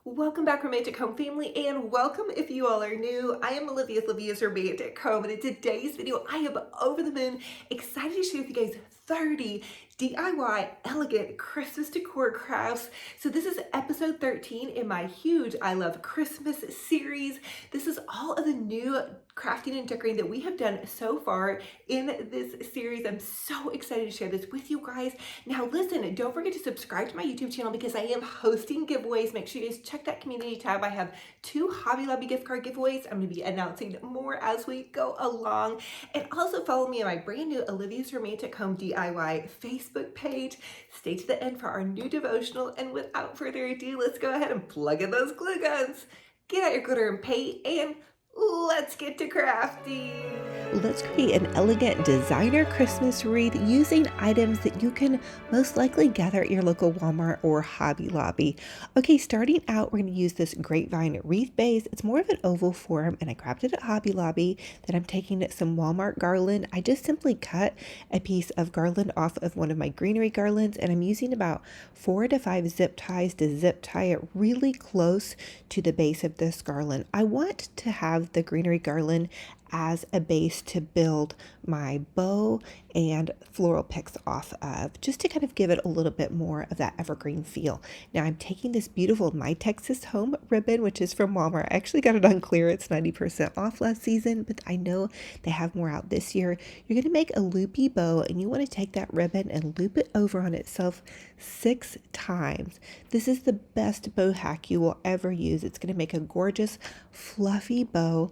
Welcome back, Romantic Home family, and welcome if you all are new. I am Olivia's Romantic Home, and in today's video, I am over the moon, excited to share with you guys 30 DIY elegant Christmas decor crafts. So this is episode 13 in my huge I Love Christmas series. This is all of the new crafting and decorating that we have done so far in this series. I'm so excited to share this with you guys. Now listen, don't forget to subscribe to my YouTube channel because I am hosting giveaways. Make sure you guys check that community tab. I have 2 Hobby Lobby gift card giveaways. I'm going to be announcing more as we go along. And also follow me on my brand new Olivia's Romantic Home DIY Facebook page. Stay to the end for our new devotional. And without further ado, let's go ahead and plug in those glue guns. Get out your glitter and paint, and let's get to crafting. Let's create an elegant designer Christmas wreath using items that you can most likely gather at your local Walmart or Hobby Lobby. Okay, starting out, we're going to use this Grapevine wreath base. It's more of an oval form, and I grabbed it at Hobby Lobby. Then I'm taking some Walmart garland. I just simply cut a piece of garland off of one of my greenery garlands, and I'm using about 4 to 5 zip ties to zip tie it really close to the base of this garland. I want to have the greenery garland as a base to build my bow and floral picks off of, just to kind of give it a little bit more of that evergreen feel. Now I'm taking this beautiful My Texas Home ribbon, which is from Walmart. I actually got it on clearance, 90% off last season, but I know they have more out this year. You're going to make a loopy bow, and you want to take that ribbon and loop it over on itself 6 times. This is the best bow hack you will ever use. It's going to make a gorgeous fluffy bow,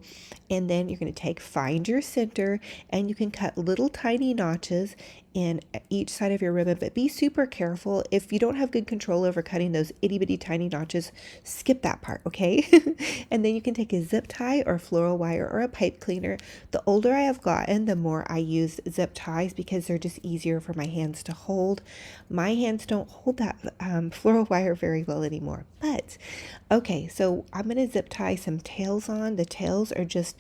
and then you're going to find your center, and you can cut little tiny notches in each side of your ribbon, but be super careful. If you don't have good control over cutting those itty bitty tiny notches, skip that part, okay? And then you can take a zip tie or floral wire or a pipe cleaner. The older I have gotten, the more I use zip ties because they're just easier for my hands to hold. My hands don't hold that floral wire very well anymore, but okay, so I'm going to zip tie some tails on. The tails are just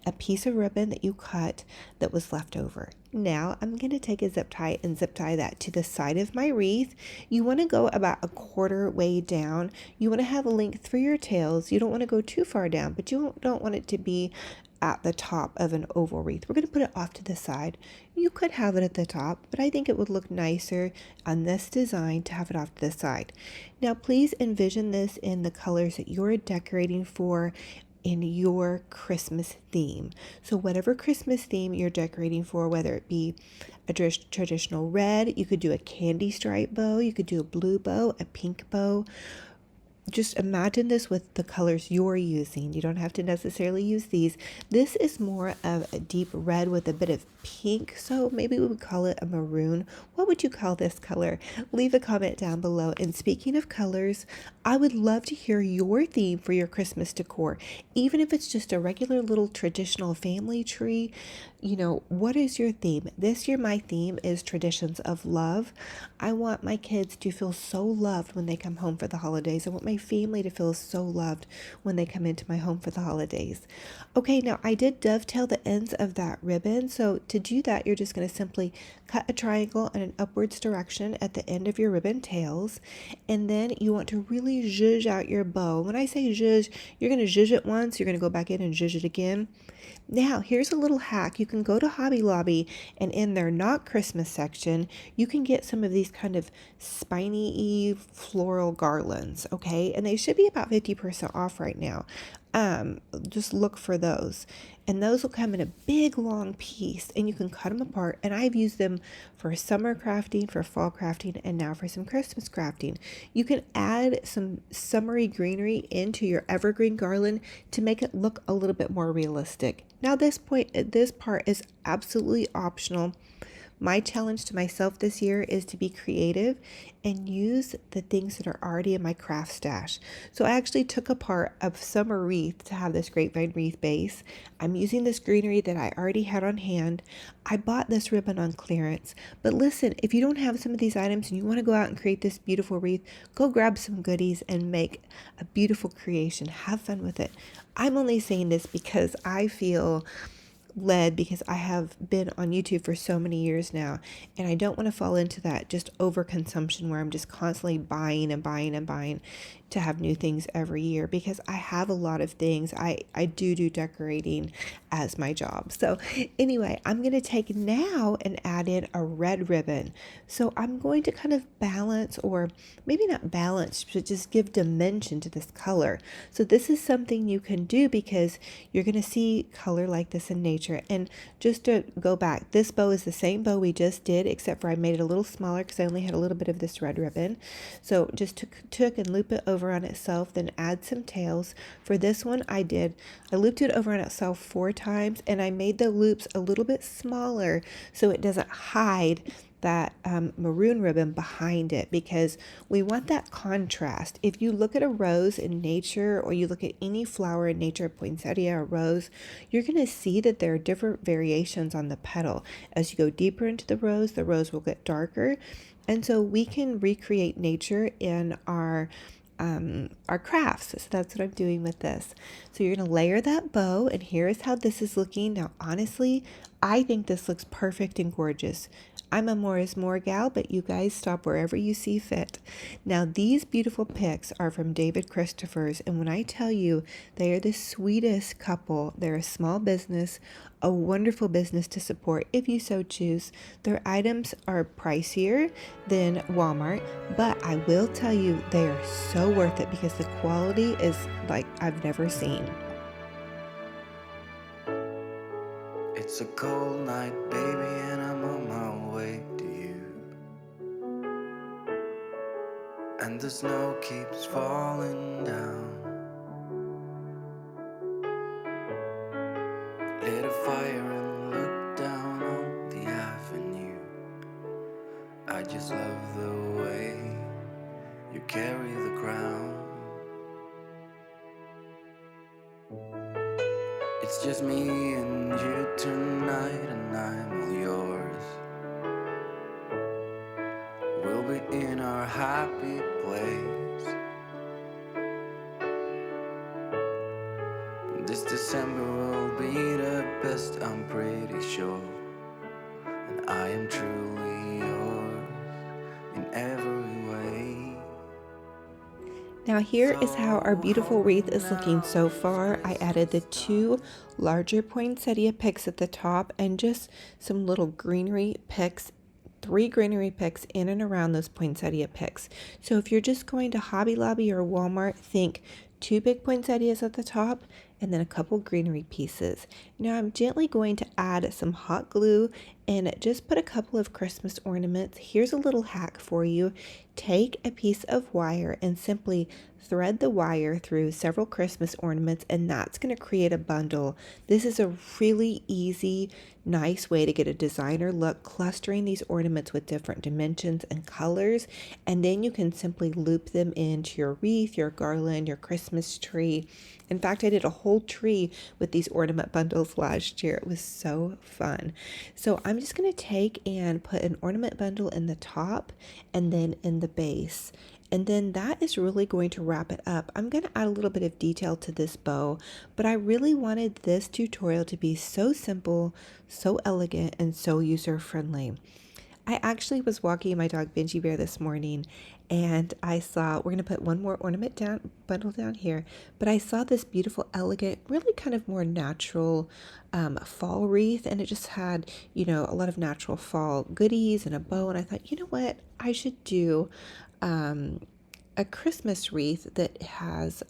a piece of ribbon that you cut that was left over. Now I'm going to take a zip tie and zip tie that to the side of my wreath. You want to go about a quarter way down. You want to have a length for your tails. You don't want to go too far down, but you don't want it to be at the top of an oval wreath. We're going to put it off to the side. You could have it at the top, but I think it would look nicer on this design to have it off to the side. Now please envision this in the colors that you're decorating for in your Christmas theme. So whatever Christmas theme you're decorating for, whether it be a traditional red, you could do a candy stripe bow, you could do a blue bow, a pink bow. Just imagine this with the colors you're using. You don't have to necessarily use these. This is more of a deep red with a bit of pink, so maybe we would call it a maroon. What would you call this color? Leave a comment down below. And speaking of colors, I would love to hear your theme for your Christmas decor. Even if it's just a regular little traditional family tree, what is your theme? This year my theme is traditions of love. I want my kids to feel so loved when they come home for the holidays. I want my family to feel so loved when they come into my home for the holidays. Okay, now I did dovetail the ends of that ribbon. So to do that, you're just going to simply cut a triangle in an upwards direction at the end of your ribbon tails. And then you want to really zhuzh out your bow. When I say zhuzh, you're going to zhuzh it once, you're going to go back in and zhuzh it again. Now, here's a little hack. You can go to Hobby Lobby, and in their not Christmas section, you can get some of these kind of spiny floral garlands, okay? And they should be about 50% off right now. Just look for those. And those will come in a big long piece, and you can cut them apart. And I've used them for summer crafting, for fall crafting, and now for some Christmas crafting. You can add some summery greenery into your evergreen garland to make it look a little bit more realistic. Now this part is absolutely optional. My challenge to myself this year is to be creative and use the things that are already in my craft stash. So I actually took apart a summer wreath to have this grapevine wreath base. I'm using this greenery that I already had on hand. I bought this ribbon on clearance. But listen, if you don't have some of these items and you want to go out and create this beautiful wreath, go grab some goodies and make a beautiful creation. Have fun with it. I'm only saying this because I feel led because I have been on YouTube for so many years now, and I don't want to fall into that just overconsumption where I'm just constantly buying and buying and buying. to have new things every year because I have a lot of things. I do decorating as my job. So anyway, I'm going to take now and add in a red ribbon. So I'm going to kind of balance, or maybe not balance, but just give dimension to this color. So this is something you can do because you're going to see color like this in nature. And just to go back, this bow is the same bow we just did, except for I made it a little smaller because I only had a little bit of this red ribbon. So just took and loop it over on itself, then add some tails. For this one, I looped it over on itself 4 times, and I made the loops a little bit smaller so it doesn't hide that maroon ribbon behind it, because we want that contrast. If you look at a rose in nature, or you look at any flower in nature, poinsettia or rose, you're going to see that there are different variations on the petal. As you go deeper into the rose will get darker. And so we can recreate nature in our crafts. So that's what I'm doing with this. So you're going to layer that bow, and here's how this is looking. Now, honestly, I think this looks perfect and gorgeous. I'm a more is more gal, but you guys stop wherever you see fit. Now, these beautiful pics are from David Christopher's, and when I tell you they are the sweetest couple, they're a small business, a wonderful business to support if you so choose. Their items are pricier than Walmart, but I will tell you they are so worth it because the quality is like I've never seen. It's a cold night, baby, and I'm on my way to you. And the snow keeps falling down. Lit a fire and looked down on the avenue. I just love the way you carry the crown. It's just me and you tonight, and I'm all yours. We'll be in our happy place. This December will be the best, I'm pretty sure. And I am truly yours in every way. Now here is how our beautiful wreath is looking so far. I added the 2 larger poinsettia picks at the top and just some little greenery picks, 3 greenery picks in and around those poinsettia picks. So if you're just going to Hobby Lobby or Walmart, think 2 big poinsettias at the top and then a couple greenery pieces. Now I'm gently going to add some hot glue and just put a couple of Christmas ornaments. Here's a little hack for you. Take a piece of wire and simply thread the wire through several Christmas ornaments, and that's going to create a bundle. This is a really easy, nice way to get a designer look, clustering these ornaments with different dimensions and colors, and then you can simply loop them into your wreath, your garland, your Christmas tree. In fact, I did a whole tree with these ornament bundles last year. It was so fun. So I'm just going to take and put an ornament bundle in the top and then in the base. And then that is really going to wrap it up. I'm going to add a little bit of detail to this bow, but I really wanted this tutorial to be so simple, so elegant, and so user-friendly. I actually was walking my dog Benji Bear this morning, and I saw, we're going to put one more ornament bundle down here, but I saw this beautiful, elegant, really kind of more natural fall wreath, and it just had, a lot of natural fall goodies and a bow, and I thought, you know what, I should do a Christmas wreath that has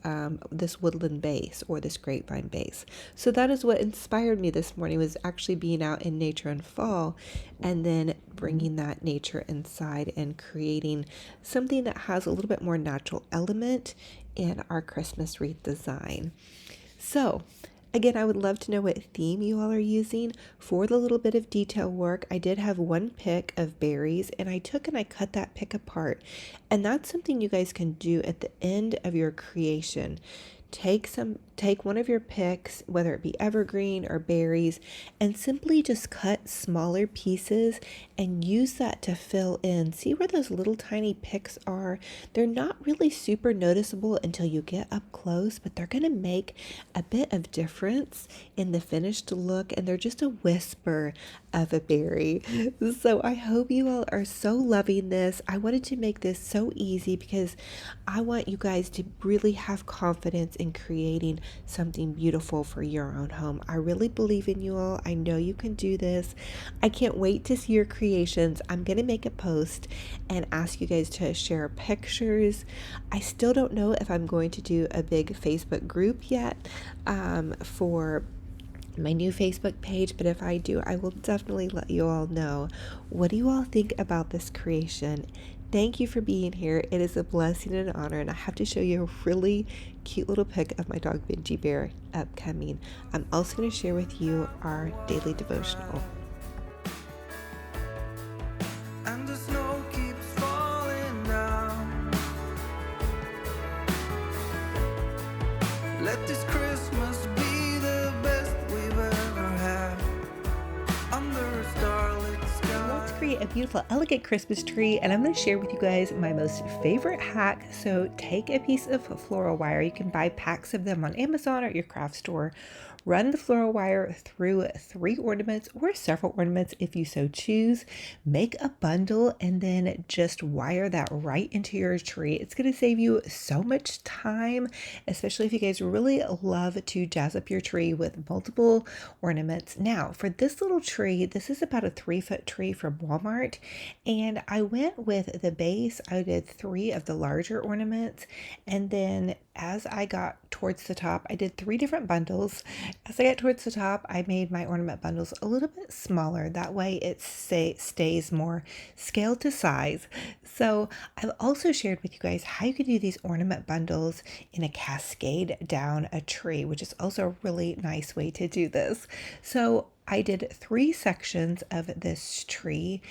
this woodland base, or this grapevine base. So that is what inspired me this morning, was actually being out in nature in fall and then bringing that nature inside and creating something that has a little bit more natural element in our Christmas wreath design. So again, I would love to know what theme you all are using for the little bit of detail work. I did have one pick of berries, and I took and I cut that pick apart. And that's something you guys can do at the end of your creation. take one of your picks, whether it be evergreen or berries, and simply just cut smaller pieces and use that to fill in. See where those little tiny picks are? They're not really super noticeable until you get up close, but they're going to make a bit of difference in the finished look, and they're just a whisper of a berry. So I hope you all are so loving this. I wanted to make this so easy because I want you guys to really have confidence in creating something beautiful for your own home. I really believe in you all. I know you can do this. I can't wait to see your creations. I'm going to make a post and ask you guys to share pictures. I still don't know if I'm going to do a big Facebook group yet for my new Facebook page, but if I do, I will definitely let you all know. What do you all think about this creation? Thank you for being here. It is a blessing and an honor, and I have to show you a really cute little pic of my dog Benji Bear upcoming. I'm also going to share with you our daily devotional. And the snow keeps falling down. Let this Christmas be the best we've ever had. Under a starlit sky. Let's create a beautiful, elegant Christmas tree, and I'm going to share with you guys my most favorite hack. So take a piece of floral wire. You can buy packs of them on Amazon or your craft store. Run the floral wire through 3 ornaments or several ornaments if you so choose. Make a bundle and then just wire that right into your tree. It's going to save you so much time, especially if you guys really love to jazz up your tree with multiple ornaments. Now, for this little tree, this is about a 3-foot tree from Walmart, and I went with the base. I did 3 of the larger ornaments, and then as I got towards the top, I did 3 different bundles. As I got towards the top, I made my ornament bundles a little bit smaller. That way it stays more scale to size. So I've also shared with you guys how you can do these ornament bundles in a cascade down a tree, which is also a really nice way to do this. So I did 3 sections of this tree.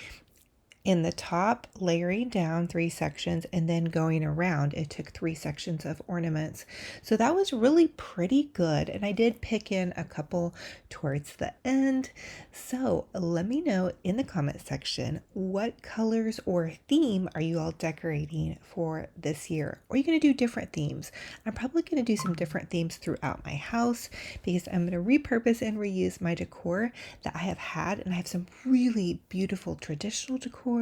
In the top, layering down 3 sections and then going around, it took 3 sections of ornaments. So that was really pretty good. And I did pick in a couple towards the end. So let me know in the comment section, what colors or theme are you all decorating for this year? Or are you going to do different themes? I'm probably going to do some different themes throughout my house because I'm going to repurpose and reuse my decor that I have had. And I have some really beautiful traditional decor.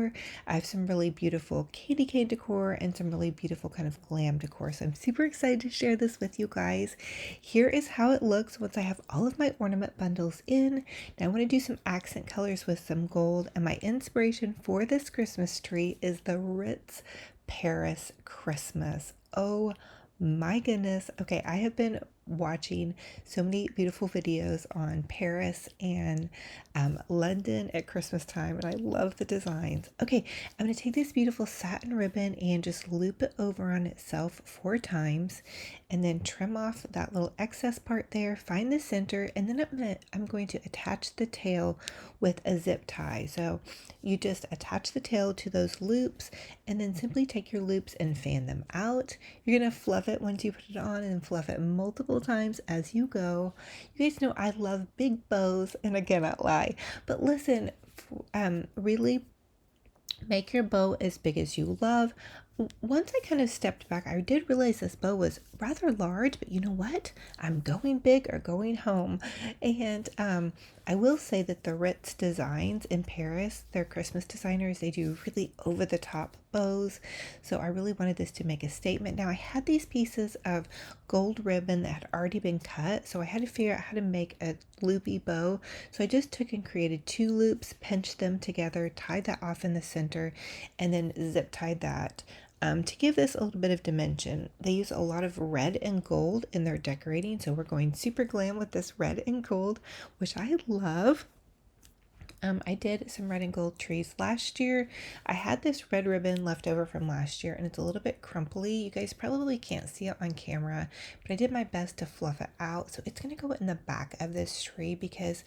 I have some really beautiful candy cane decor and some really beautiful kind of glam decor. So I'm super excited to share this with you guys. Here is how it looks once I have all of my ornament bundles in. Now I want to do some accent colors with some gold, and my inspiration for this Christmas tree is the Ritz Paris Christmas. Oh my goodness. Okay, I have been watching so many beautiful videos on Paris and London at Christmas time, and I love the designs. Okay, I'm going to take this beautiful satin ribbon and just loop it over on itself 4 times, and then trim off that little excess part there, find the center, and then I'm going to attach the tail with a zip tie. So you just attach the tail to those loops and then simply take your loops and fan them out. You're going to fluff it once you put it on and fluff it multiple times as you go. You guys know I love big bows, and I cannot lie. But listen, really make your bow as big as you love. Once I kind of stepped back, I did realize this bow was rather large, but you know what? I'm going big or going home. And I will say that the Ritz designs in Paris, they're Christmas designers, they do really over-the-top bows. So I really wanted this to make a statement. Now I had these pieces of gold ribbon that had already been cut, so I had to figure out how to make a loopy bow. So I just took and created 2 loops, pinched them together, tied that off in the center, and then zip tied that. To give this a little bit of dimension, they use a lot of red and gold in their decorating, so we're going super glam with this red and gold, which I love. I did some red and gold trees last year. I had this red ribbon left over from last year, and it's a little bit crumply. You guys probably can't see it on camera, but I did my best to fluff it out. So it's going to go in the back of this tree because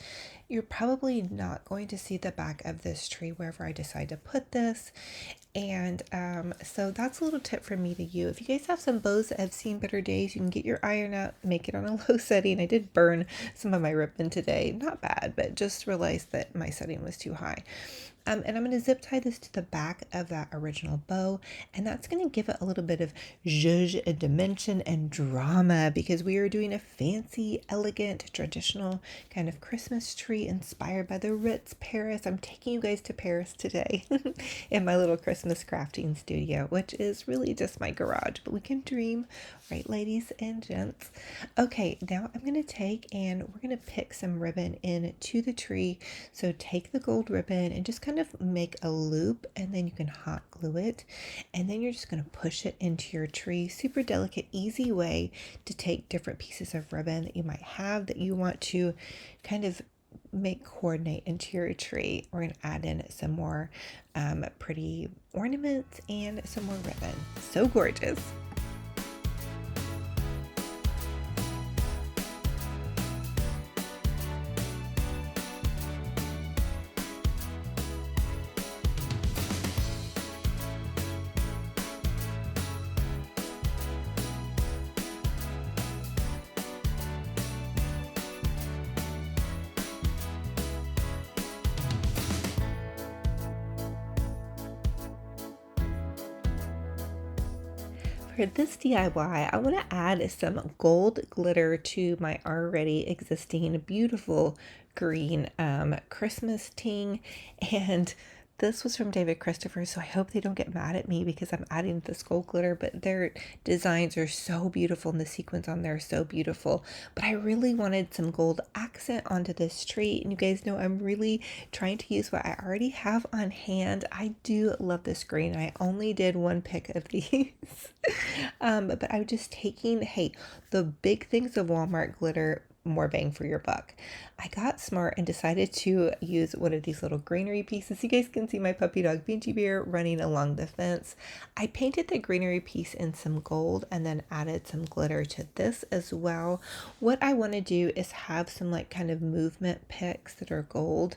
you're probably not going to see the back of this tree wherever I decide to put this. And so that's a little tip from me to you. If you guys have some bows that have seen better days, you can get your iron out, make it on a low setting. I did burn some of my ribbon today. Not bad, but just realized that my setting was too high. And I'm going to zip tie this to the back of that original bow, and that's going to give it a little bit of zhuzh and dimension and drama because we are doing a fancy, elegant, traditional kind of Christmas tree inspired by the Ritz, Paris. I'm taking you guys to Paris today in my little Christmas crafting studio, which is really just my garage, but we can dream, right, ladies and gents? Okay, now I'm going to take and we're going to pick some ribbon into the tree. So take the gold ribbon and just kind of make a loop, and then you can hot glue it, and then you're just going to push it into your tree. Super delicate, easy way to take different pieces of ribbon that you might have that you want to kind of make coordinate into your tree. We're going to add in some more pretty ornaments and some more ribbon. So gorgeous. For this DIY, I want to add some gold glitter to my already existing beautiful green Christmas ting, and this was from David Christopher, so I hope they don't get mad at me because I'm adding this gold glitter, but their designs are so beautiful and the sequins on there are so beautiful. But I really wanted some gold accent onto this tree, and you guys know I'm really trying to use what I already have on hand. I do love this green. I only did one pick of these. But I'm just taking, hey, the big things of Walmart glitter, more bang for your buck. I got smart and decided to use one of these little greenery pieces. You guys can see my puppy dog Benji Bear running along the fence. I painted the greenery piece in some gold and then added some glitter to this as well. What I want to do is have some like kind of movement picks that are gold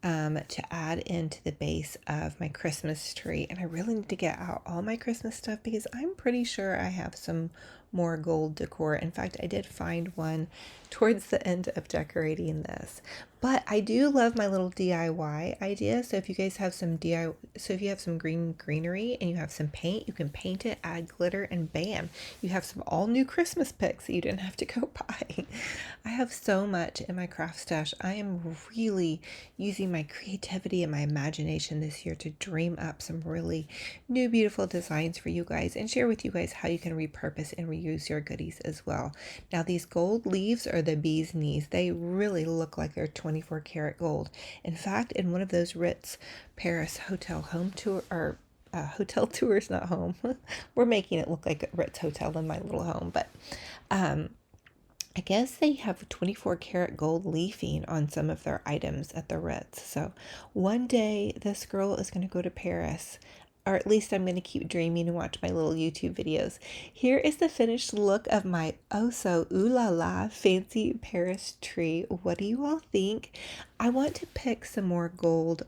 to add into the base of my Christmas tree. And I really need to get out all my Christmas stuff because I'm pretty sure I have some more gold decor. In fact, I did find one towards the end of decorating this. But I do love my little DIY idea. So if you guys have some if you have some greenery and you have some paint, you can paint it, add glitter, and bam, you have some all new Christmas picks that you didn't have to go buy. I have so much in my craft stash. I am really using my creativity and my imagination this year to dream up some really new, beautiful designs for you guys and share with you guys how you can repurpose and reuse your goodies as well. Now, these gold leaves are the bee's knees. They really look like they're 24 karat gold. In fact, in one of those Ritz Paris hotel home tour or hotel tours, not home. We're making it look like a Ritz hotel in my little home, but I guess they have 24 karat gold leafing on some of their items at the Ritz. So one day this girl is going to go to Paris, or at least I'm going to keep dreaming and watch my little YouTube videos. Here is the finished look of my oh so ooh la la fancy Paris tree. What do you all think? I want to pick some more gold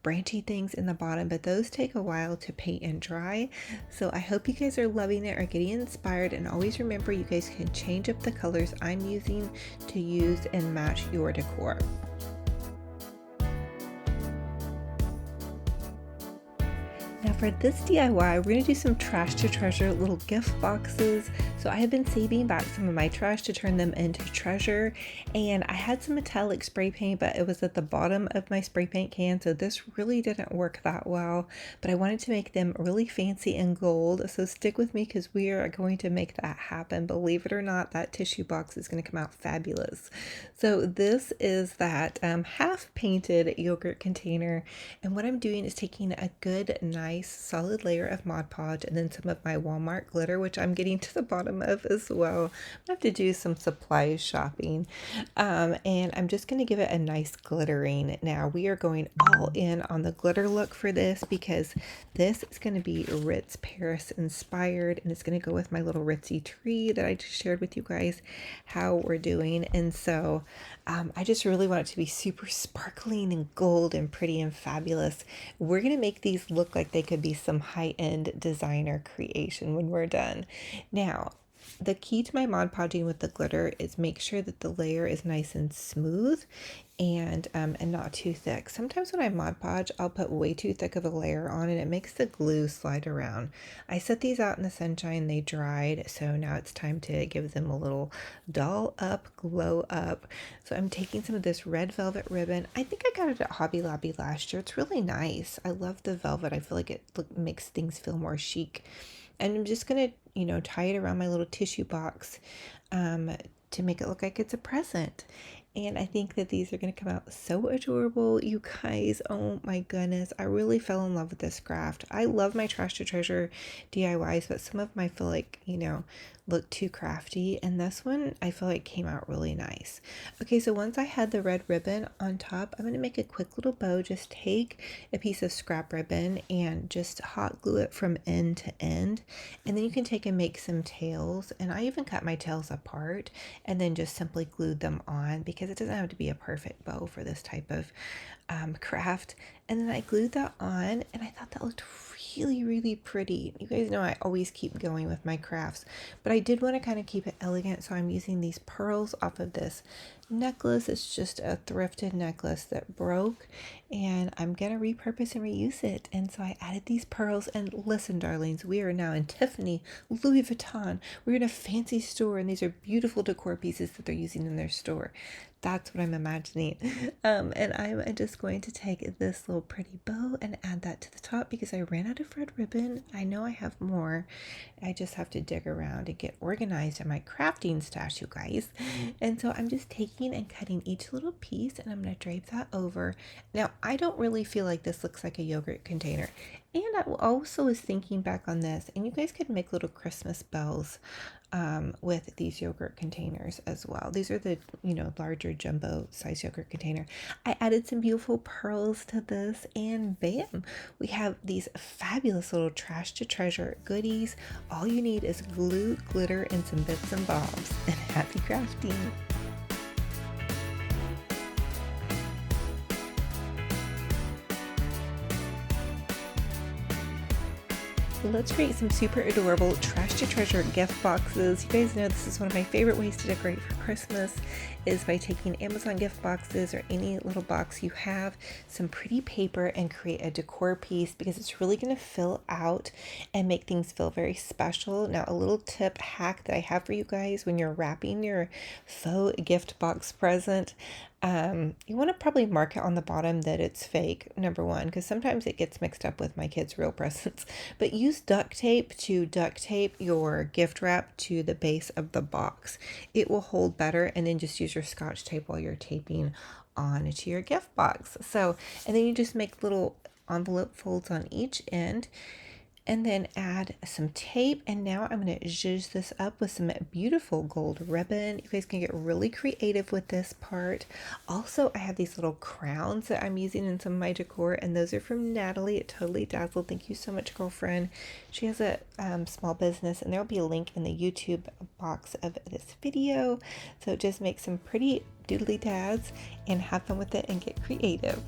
branchy things in the bottom, but those take a while to paint and dry. So I hope you guys are loving it or getting inspired, and always remember you guys can change up the colors I'm using to use and match your decor. Now for this DIY, we're going to do some trash to treasure little gift boxes. So I have been saving back some of my trash to turn them into treasure, and I had some metallic spray paint, but it was at the bottom of my spray paint can, so this really didn't work that well, but I wanted to make them really fancy and gold, so stick with me because we are going to make that happen. Believe it or not, that tissue box is going to come out fabulous. So this is that half painted yogurt container, and what I'm doing is taking a good, nice, solid layer of Mod Podge and then some of my Walmart glitter, which I'm getting to the bottom bottom of as well. I have to do some supply shopping. And I'm just going to give it a nice glittering. Now we are going all in on the glitter look for this because this is going to be Ritz Paris inspired, and it's going to go with my little Ritzy tree that I just shared with you guys how we're doing. And so I just really want it to be super sparkling and gold and pretty and fabulous. We're going to make these look like they could be some high-end designer creation when we're done. Now, the key to my Mod Podging with the glitter is make sure that the layer is nice and smooth and not too thick. Sometimes when I Mod Podge, I'll put way too thick of a layer on and it makes the glue slide around. I set these out in the sunshine, they dried, so now it's time to give them a little doll up, glow up. So I'm taking some of this red velvet ribbon. I think I got it at Hobby Lobby last year. It's really nice. I love the velvet. I feel like it makes things feel more chic. And I'm just going to, tie it around my little tissue box to make it look like it's a present. And I think that these are going to come out so adorable, you guys. Oh my goodness. I really fell in love with this craft. I love my Trash to Treasure DIYs, but some of them I feel like, look too crafty. And this one I feel like came out really nice. Okay, so once I had the red ribbon on top, I'm going to make a quick little bow. Just take a piece of scrap ribbon and just hot glue it from end to end. And then you can take and make some tails. And I even cut my tails apart and then just simply glued them on because it doesn't have to be a perfect bow for this type of craft. And then I glued that on and I thought that looked really, really pretty. You guys know I always keep going with my crafts, but I did want to kind of keep it elegant, so I'm using these pearls off of this necklace. It's just a thrifted necklace that broke, and I'm gonna repurpose and reuse it. And so I added these pearls, and listen, darlings, we are now in Tiffany, Louis Vuitton. We're in a fancy store, and these are beautiful decor pieces that they're using in their store. That's what I'm imagining. And I'm just going to take this little pretty bow and add that to the top because I ran out of red ribbon. I know I have more. I just have to dig around and get organized in my crafting stash, you guys. And so I'm just taking and cutting each little piece, and I'm going to drape that over. Now, I don't really feel like this looks like a yogurt container. And I also was thinking back on this, and you guys could make little Christmas bells with these yogurt containers as well. These are the, larger jumbo size yogurt container. I added some beautiful pearls to this, and bam, we have these fabulous little Trash to Treasure goodies. All you need is glue, glitter, and some bits and bobs, and happy crafting. Let's create some super adorable Trash to Treasure gift boxes. You guys know this is one of my favorite ways to decorate for Christmas is by taking Amazon gift boxes or any little box you have, some pretty paper, and create a decor piece because it's really going to fill out and make things feel very special. Now, a little tip hack that I have for you guys when you're wrapping your faux gift box present, you want to probably mark it on the bottom that it's fake, number one, because sometimes it gets mixed up with my kids' real presents. But use duct tape to duct tape your gift wrap to the base of the box. It will hold better, and then just use your Scotch tape while you're taping on to your gift box. So, and then you just make little envelope folds on each end, and then add some tape. And now I'm going to zhuzh this up with some beautiful gold ribbon. You guys can get really creative with this part. Also, I have these little crowns that I'm using in some of my decor, and those are from Natalie at Totally Dazzled. Thank you so much, girlfriend. She has a small business, and there will be a link in the YouTube box of this video. So just make some pretty doodly dads and have fun with it and get creative.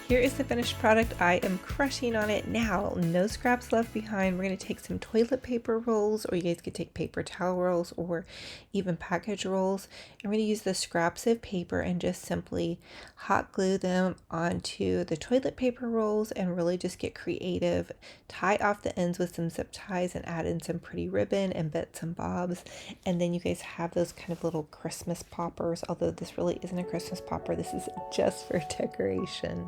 Here is the finished product. I am crushing on it now. No scraps left behind. We're going to take some toilet paper rolls, or you guys could take paper towel rolls or even package rolls. And we're going to use the scraps of paper and just simply hot glue them onto the toilet paper rolls and really just get creative. Tie off the ends with some zip ties and add in some pretty ribbon and bits and bobs. And then you guys have those kind of little Christmas poppers, although this really isn't a Christmas popper. This is just for decoration.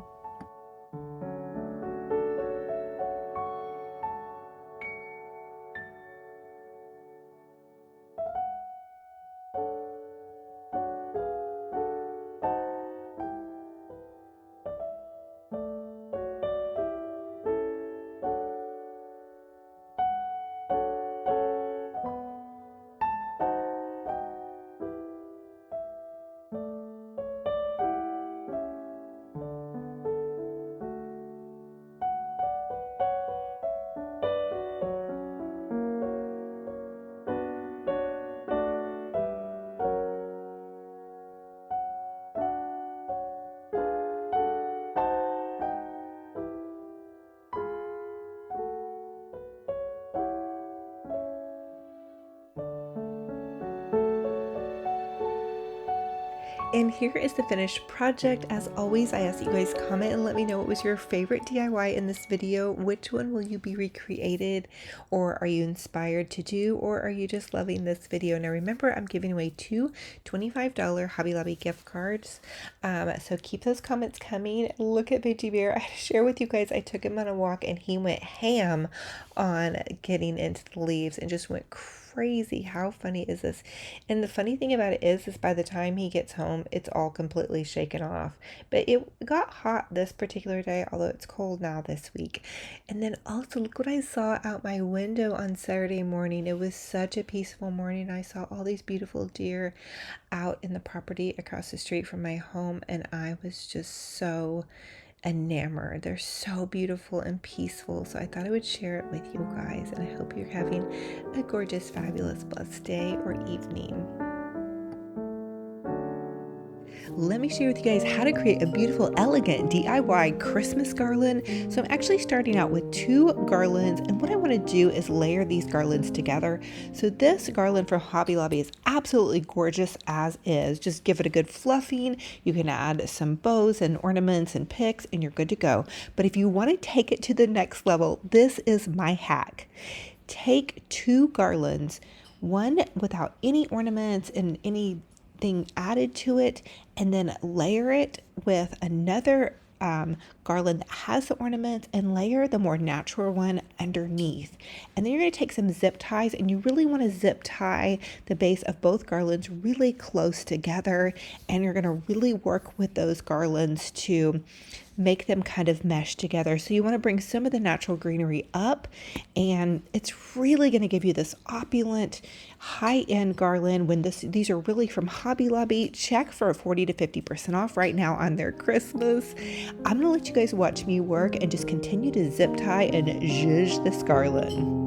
And here is the finished project. As always, I ask that you guys comment and let me know what was your favorite DIY in this video. Which one will you be recreated, or are you inspired to do, or are you just loving this video? Now remember, I'm giving away two $25 Hobby Lobby gift cards. So keep those comments coming. Look at Veggie Bear. I share with you guys, I took him on a walk and he went ham on getting into the leaves and just went crazy. How funny is this? And the funny thing about it is by the time he gets home, it's all completely shaken off. But it got hot this particular day, although it's cold now this week. And then also, look what I saw out my window on Saturday morning. It was such a peaceful morning. I saw all these beautiful deer out in the property across the street from my home, and I was just so enamored. They're so beautiful and peaceful, so I thought I would share it with you guys, and I hope you're having a gorgeous, fabulous, blessed day or evening. Let me share with you guys how to create a beautiful, elegant DIY Christmas garland. So I'm actually starting out with two garlands, and what I want to do is layer these garlands together. So this garland from Hobby Lobby is absolutely gorgeous as is. Just give it a good fluffing. You can add some bows and ornaments and picks and you're good to go. But if you want to take it to the next level, this is my hack. Take two garlands, one without any ornaments and anything added to it, and then layer it with another garland that has the ornaments, and layer the more natural one underneath. And then you're going to take some zip ties, and you really want to zip tie the base of both garlands really close together, and you're going to really work with those garlands to make them kind of mesh together. So you want to bring some of the natural greenery up, and it's really going to give you this opulent high-end garland when these are really from Hobby Lobby. Check for 40 to 50% off right now on their Christmas. I'm going to let you guys watch me work and just continue to zip tie and zhuzh this garland.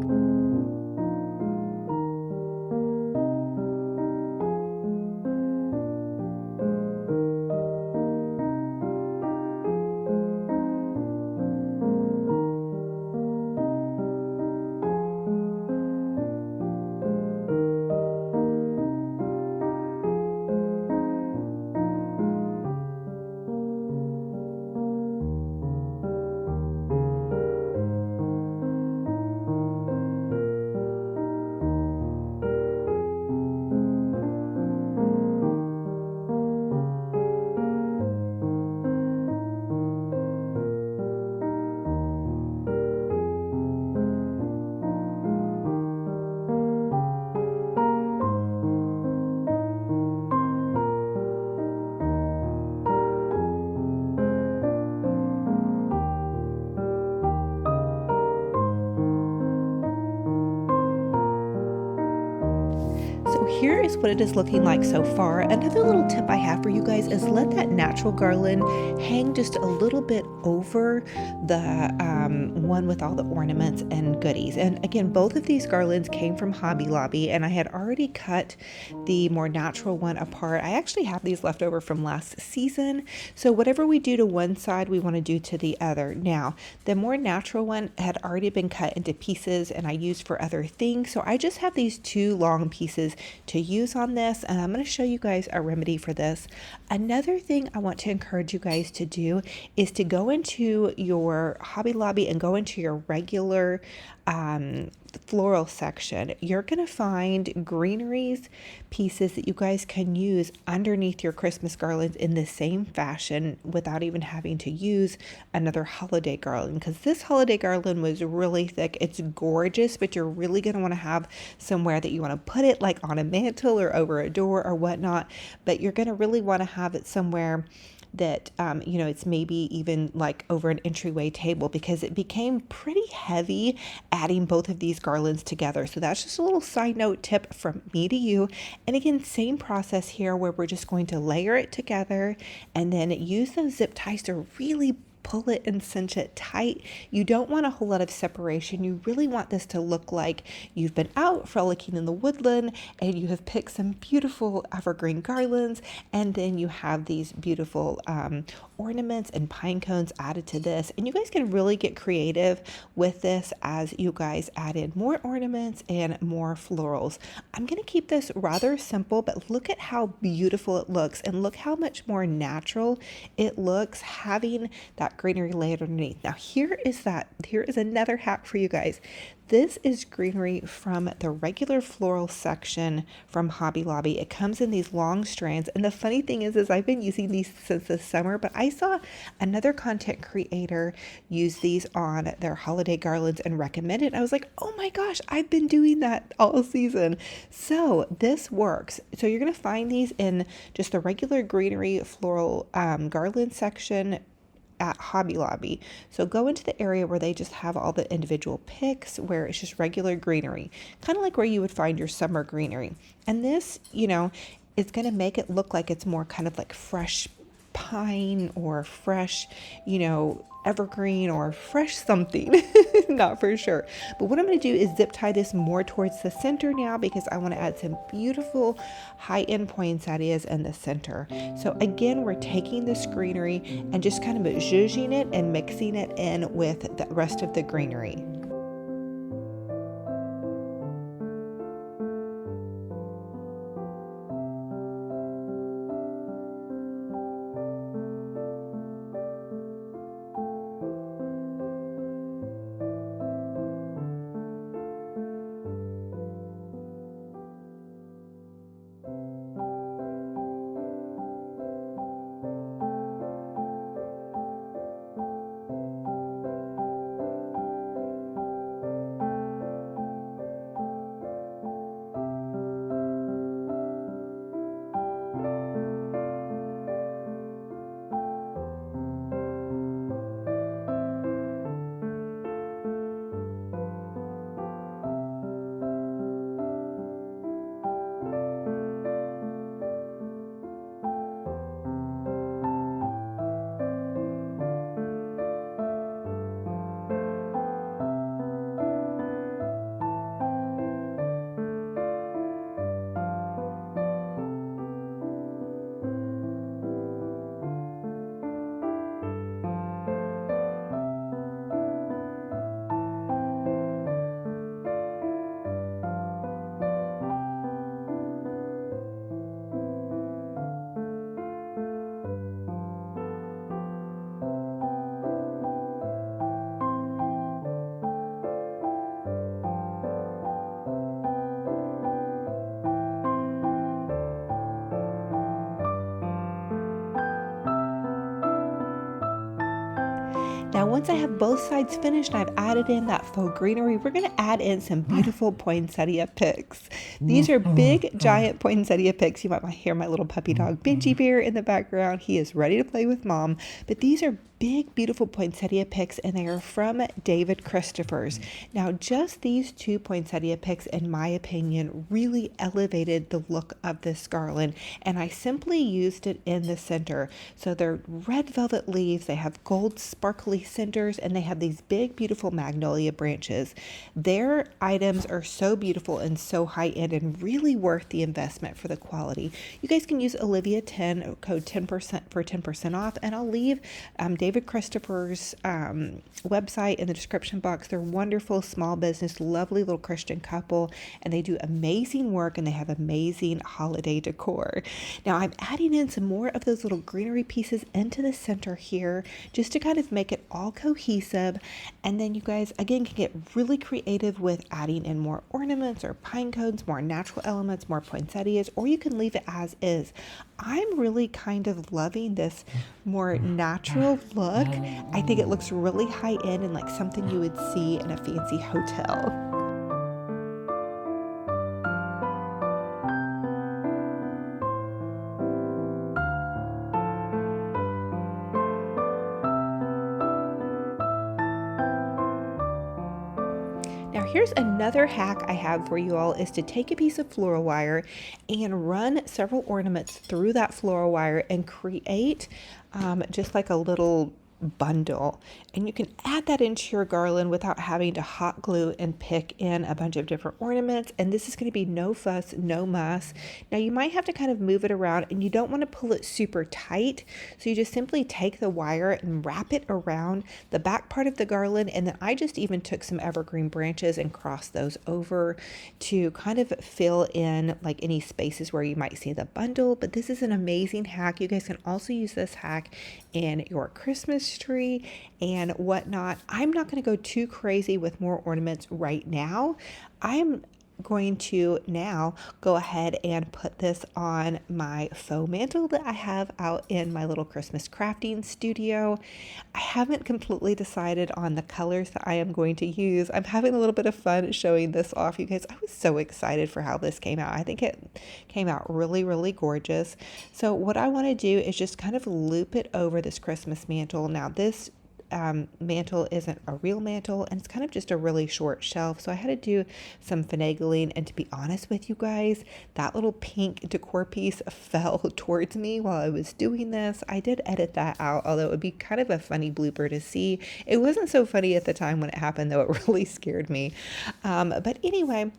here is what it is looking like so far. Another little tip I have for you guys is let that natural garland hang just a little bit over the one with all the ornaments and goodies. And again, both of these garlands came from Hobby Lobby, and I had already cut the more natural one apart. I actually have these left over from last season, so whatever we do to one side, we want to do to the other. Now, the more natural one had already been cut into pieces and I used for other things, so I just have these two long pieces to use on this, and I'm going to show you guys a remedy for this. Another thing I want to encourage you guys to do is to go into your Hobby Lobby and go into your regular floral section. You're going to find greeneries pieces that you guys can use underneath your Christmas garlands in the same fashion without even having to use another holiday garland, because this holiday garland was really thick. It's gorgeous, but you're really going to want to have somewhere that you want to put it, like on a mantle or over a door or whatnot, but you're going to really want to have it somewhere that it's maybe even like over an entryway table, because it became pretty heavy adding both of these garlands together. So that's just a little side note tip from me to you. And again, same process here, where we're just going to layer it together and then use those zip ties to really pull it and cinch it tight. You don't want a whole lot of separation. You really want this to look like you've been out frolicking in the woodland and you have picked some beautiful evergreen garlands, and then you have these beautiful ornaments and pine cones added to this. And you guys can really get creative with this as you guys add in more ornaments and more florals. I'm going to keep this rather simple, but look at how beautiful it looks, and look how much more natural it looks having that greenery layered underneath. Now here is another hack for you guys. This is greenery from the regular floral section from Hobby Lobby. It comes in these long strands, and the funny thing is I've been using these since the summer, but I saw another content creator use these on their holiday garlands and recommend it. I was like, oh my gosh, I've been doing that all season. So this works. So you're going to find these in just the regular greenery floral garland section at Hobby Lobby. So go into the area where they just have all the individual picks, where it's just regular greenery, kind of like where you would find your summer greenery. And this, it's going to make it look like it's more kind of like fresh pine or fresh, evergreen or fresh something. Not for sure. But what I'm going to do is zip tie this more towards the center now, because I want to add some beautiful high end poinsettias in the center. So again, we're taking this greenery and just kind of zhuzhing it and mixing it in with the rest of the greenery. Now, once I have both sides finished, I've added in that faux greenery. We're going to add in some beautiful poinsettia picks. These are big, giant poinsettia picks. You might hear my little puppy dog, Benji Bear, in the background. He is ready to play with mom. But these are big, beautiful poinsettia picks, and they are from David Christopher's. Now, just these 2 poinsettia picks, in my opinion, really elevated the look of this garland, and I simply used it in the center. So they're red velvet leaves, they have gold sparkly centers, and they have these big, beautiful magnolia branches. Their items are so beautiful and so high-end and really worth the investment for the quality. You guys can use Olivia 10, code 10% for 10% off, and I'll leave David Christopher's website in the description box. They're wonderful small business, lovely little Christian couple, and they do amazing work, and they have amazing holiday decor. Now I'm adding in some more of those little greenery pieces into the center here just to kind of make it all cohesive. And then you guys again can get really creative with adding in more ornaments or pine cones, more natural elements, more poinsettias, or you can leave it as is. I'm really kind of loving this more natural look. I think it looks really high end and like something you would see in a fancy hotel. Now here's another hack I have for you all, is to take a piece of floral wire and run several ornaments through that floral wire and create just like a little bundle, and you can add that into your garland without having to hot glue and pick in a bunch of different ornaments. And this is going to be no fuss, no muss. Now you might have to kind of move it around, and you don't want to pull it super tight, so you just simply take the wire and wrap it around the back part of the garland. And then I just even took some evergreen branches and crossed those over to kind of fill in like any spaces where you might see the bundle. But this is an amazing hack. You guys can also use this hack in your Christmas tree and whatnot. I'm not going to go too crazy with more ornaments right now. I'm going to now go ahead and put this on my faux mantle that I have out in my little Christmas crafting studio. I haven't completely decided on the colors that I am going to use. I'm having a little bit of fun showing this off, you guys. I was so excited for how this came out. I think it came out really, really gorgeous. So what I want to do is just kind of loop it over this Christmas mantle. Now this mantle isn't a real mantle, and it's kind of just a really short shelf, so I had to do some finagling. And to be honest with you guys, that little pink decor piece fell towards me while I was doing this. I did edit that out, although it would be kind of a funny blooper to see. It wasn't so funny at the time when it happened, though. It really scared me. But anyway,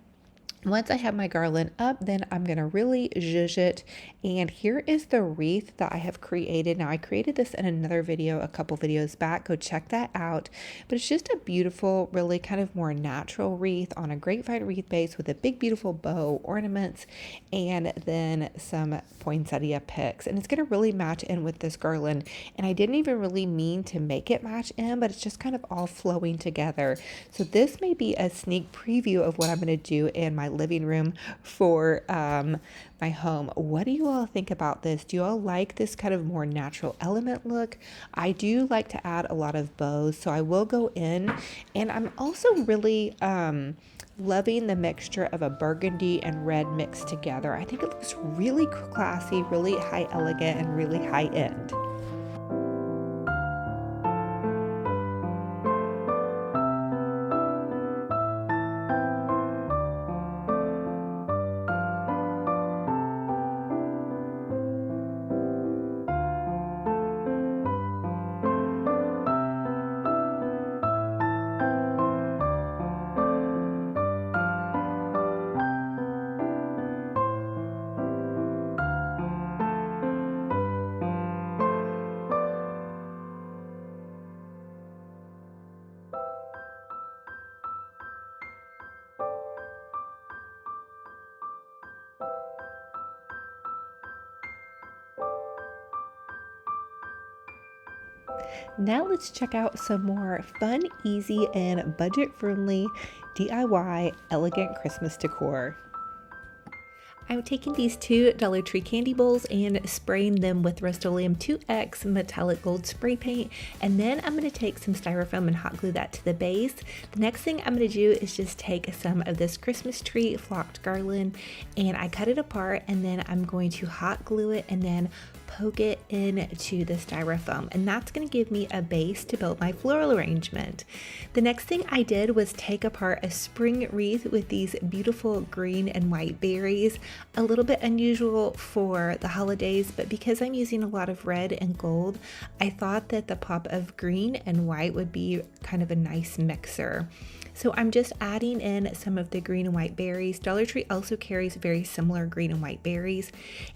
once I have my garland up, then I'm going to really zhuzh it. And here is the wreath that I have created. Now I created this in another video a couple videos back. Go check that out. But it's just a beautiful, really kind of more natural wreath on a grapevine wreath base with a big, beautiful bow, ornaments, and then some poinsettia picks. And it's going to really match in with this garland. And I didn't even really mean to make it match in, but it's just kind of all flowing together. So this may be a sneak preview of what I'm going to do in my living room for my home. What do you all think about this? Do you all like this kind of more natural element look? I do like to add a lot of bows, so I will go in. And I'm also really loving the mixture of a burgundy and red mixed together. I think it looks really classy, really high elegant, and really high end. Now let's check out some more fun, easy, and budget-friendly DIY elegant Christmas decor. I'm taking these two Dollar Tree candy bowls and spraying them with Rust-Oleum 2X metallic gold spray paint, and then I'm going to take some styrofoam and hot glue that to the base. The next thing I'm going to do is just take some of this Christmas tree flocked garland, and I cut it apart, and then I'm going to hot glue it and then poke it into the styrofoam, and that's going to give me a base to build my floral arrangement. The next thing I did was take apart a spring wreath with these beautiful green and white berries. A little bit unusual for the holidays, but because I'm using a lot of red and gold, I thought that the pop of green and white would be kind of a nice mixer. So I'm just adding in some of the green and white berries. Dollar Tree also carries very similar green and white berries,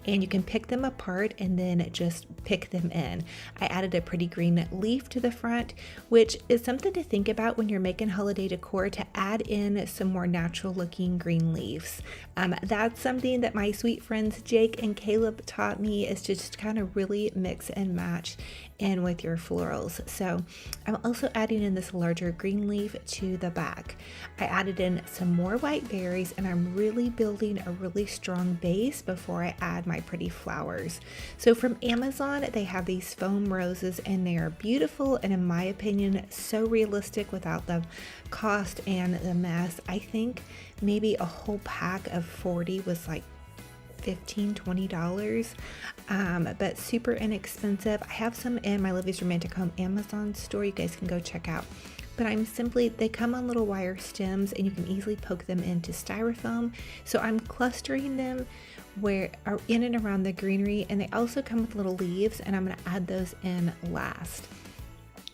and you can pick them apart and then just pick them in. I added a pretty green leaf to the front, which is something to think about when you're making holiday decor, to add in some more natural looking green leaves. That's something that my sweet friends Jake and Caleb taught me, is to just kind of really mix and match in with your florals. So I'm also adding in this larger green leaf to the back. I added in some more white berries, and I'm really building a really strong base before I add my pretty flowers. So from Amazon, they have these foam roses, and they are beautiful, and in my opinion, so realistic without the cost and the mess. I think maybe a whole pack of 40 was like $15-20, but super inexpensive. I have some in my Olivia's Romantic Home Amazon store you guys can go check out. But they come on little wire stems, and you can easily poke them into styrofoam. So I'm clustering them where are in and around the greenery, and they also come with little leaves, and I'm going to add those in last.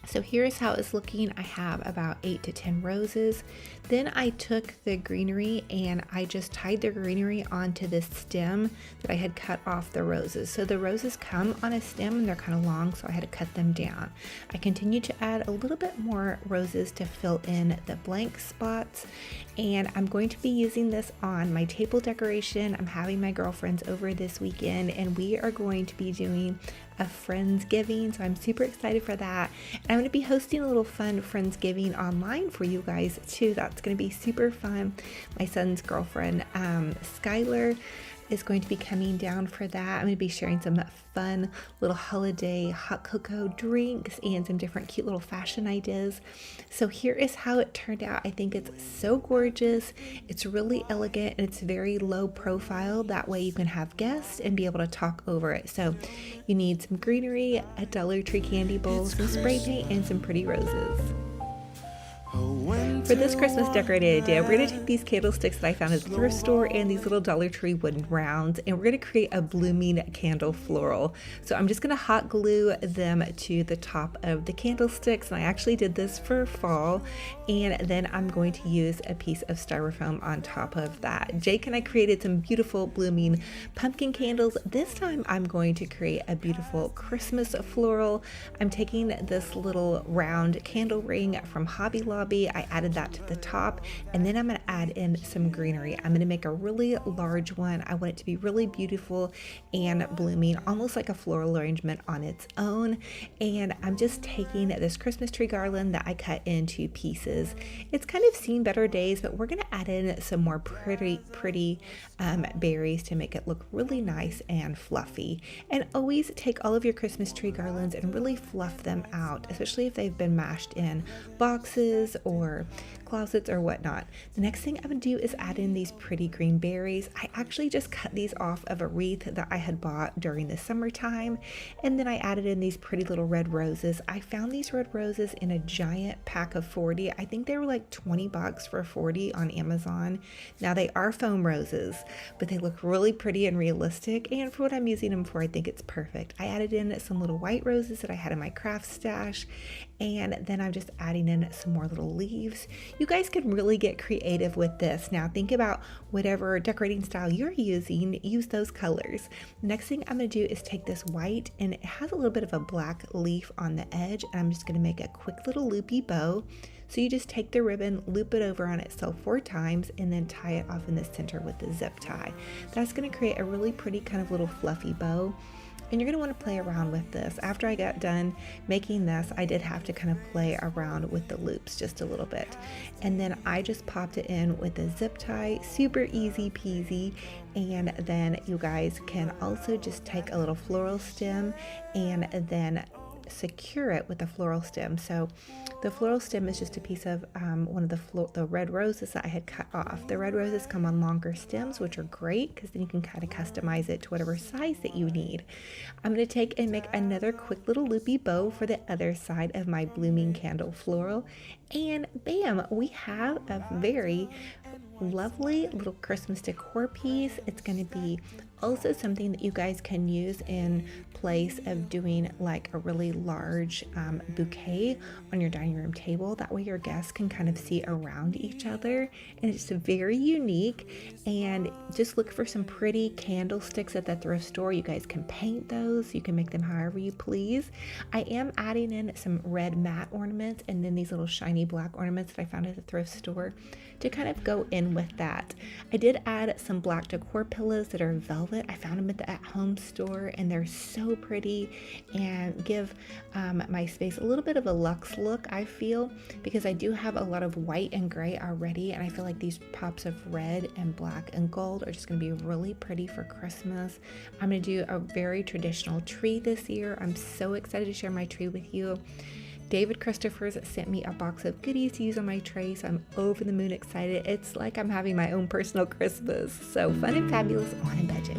So here's how it's looking. I have about 8 to 10 roses. Then I took the greenery and I just tied the greenery onto this stem that I had cut off the roses. So the roses come on a stem and they're kind of long, so I had to cut them down. I continued to add a little bit more roses to fill in the blank spots, and I'm going to be using this on my table decoration. I'm having my girlfriends over this weekend, and we are going to be doing a Friendsgiving, so I'm super excited for that. And I'm going to be hosting a little fun Friendsgiving online for you guys too. That's going to be super fun. My son's girlfriend, Skylar, is going to be coming down for that. I'm going to be sharing some fun little holiday hot cocoa drinks and some different cute little fashion ideas. So here is how it turned out. I think it's so gorgeous. It's really elegant, and it's very low profile. That way you can have guests and be able to talk over it. So you need some greenery, a Dollar Tree candy bowl, some spray paint, and some pretty roses. For this Christmas decorated idea, we're going to take these candlesticks that I found at the thrift store and these little Dollar Tree wooden rounds, and we're going to create a blooming candle floral. So I'm just going to hot glue them to the top of the candlesticks, and I actually did this for fall, and then I'm going to use a piece of styrofoam on top of that. Jake and I created some beautiful blooming pumpkin candles. This time I'm going to create a beautiful Christmas floral. I'm taking this little round candle ring from Hobby Lobby. I added that to the top, and then I'm going to add in some greenery. I'm going to make a really large one. I want it to be really beautiful and blooming, almost like a floral arrangement on its own. And I'm just taking this Christmas tree garland that I cut into pieces. It's kind of seen better days, but we're going to add in some more pretty berries to make it look really nice and fluffy. And always take all of your Christmas tree garlands and really fluff them out, especially if they've been mashed in boxes or closets or whatnot. The next thing I'm going to do is add in these pretty green berries. I actually just cut these off of a wreath that I had bought during the summertime, and then I added in these pretty little red roses. I found these red roses in a giant pack of 40. I think they were like $20 for 40 on Amazon. Now they are foam roses, but they look really pretty and realistic, and for what I'm using them for, I think it's perfect. I added in some little white roses that I had in my craft stash, and then I'm just adding in some more little leaves. You guys can really get creative with this. Now think about whatever decorating style you're using, use those colors. Next thing I'm going to do is take this white, and it has a little bit of a black leaf on the edge, and I'm just going to make a quick little loopy bow. So you just take the ribbon, loop it over on itself 4 times, and then tie it off in the center with the zip tie. That's going to create a really pretty kind of little fluffy bow. And you're going to want to play around with this. After I got done making this, I did have to kind of play around with the loops just a little bit. And then I just popped it in with a zip tie, super easy peasy. And then you guys can also just take a little floral stem and then secure it with a floral stem. So the floral stem is just a piece of one of the red roses that I had cut off. The red roses come on longer stems, which are great because then you can kind of customize it to whatever size that you need. I'm going to take and make another quick little loopy bow for the other side of my blooming candle floral, and bam, we have a very lovely little Christmas decor piece. It's going to be also something that you guys can use in place of doing like a really large bouquet on your dining room table. That way your guests can kind of see around each other, and it's very unique. And just look for some pretty candlesticks at the thrift store. You guys can paint those, you can make them however you please. I am adding in some red matte ornaments and then these little shiny black ornaments that I found at the thrift store to kind of go in with that. I did add some black decor pillows that are velvet. I found them at the at-home store and they're so pretty and give my space a little bit of a luxe look, I feel, because I do have a lot of white and gray already, and I feel like these pops of red and black and gold are just going to be really pretty for Christmas. I'm going to do a very traditional tree this year. I'm so excited to share my tree with you. David Christopher's sent me a box of goodies to use on my tray, so I'm over the moon excited. It's like I'm having my own personal Christmas. So fun and fabulous on a budget.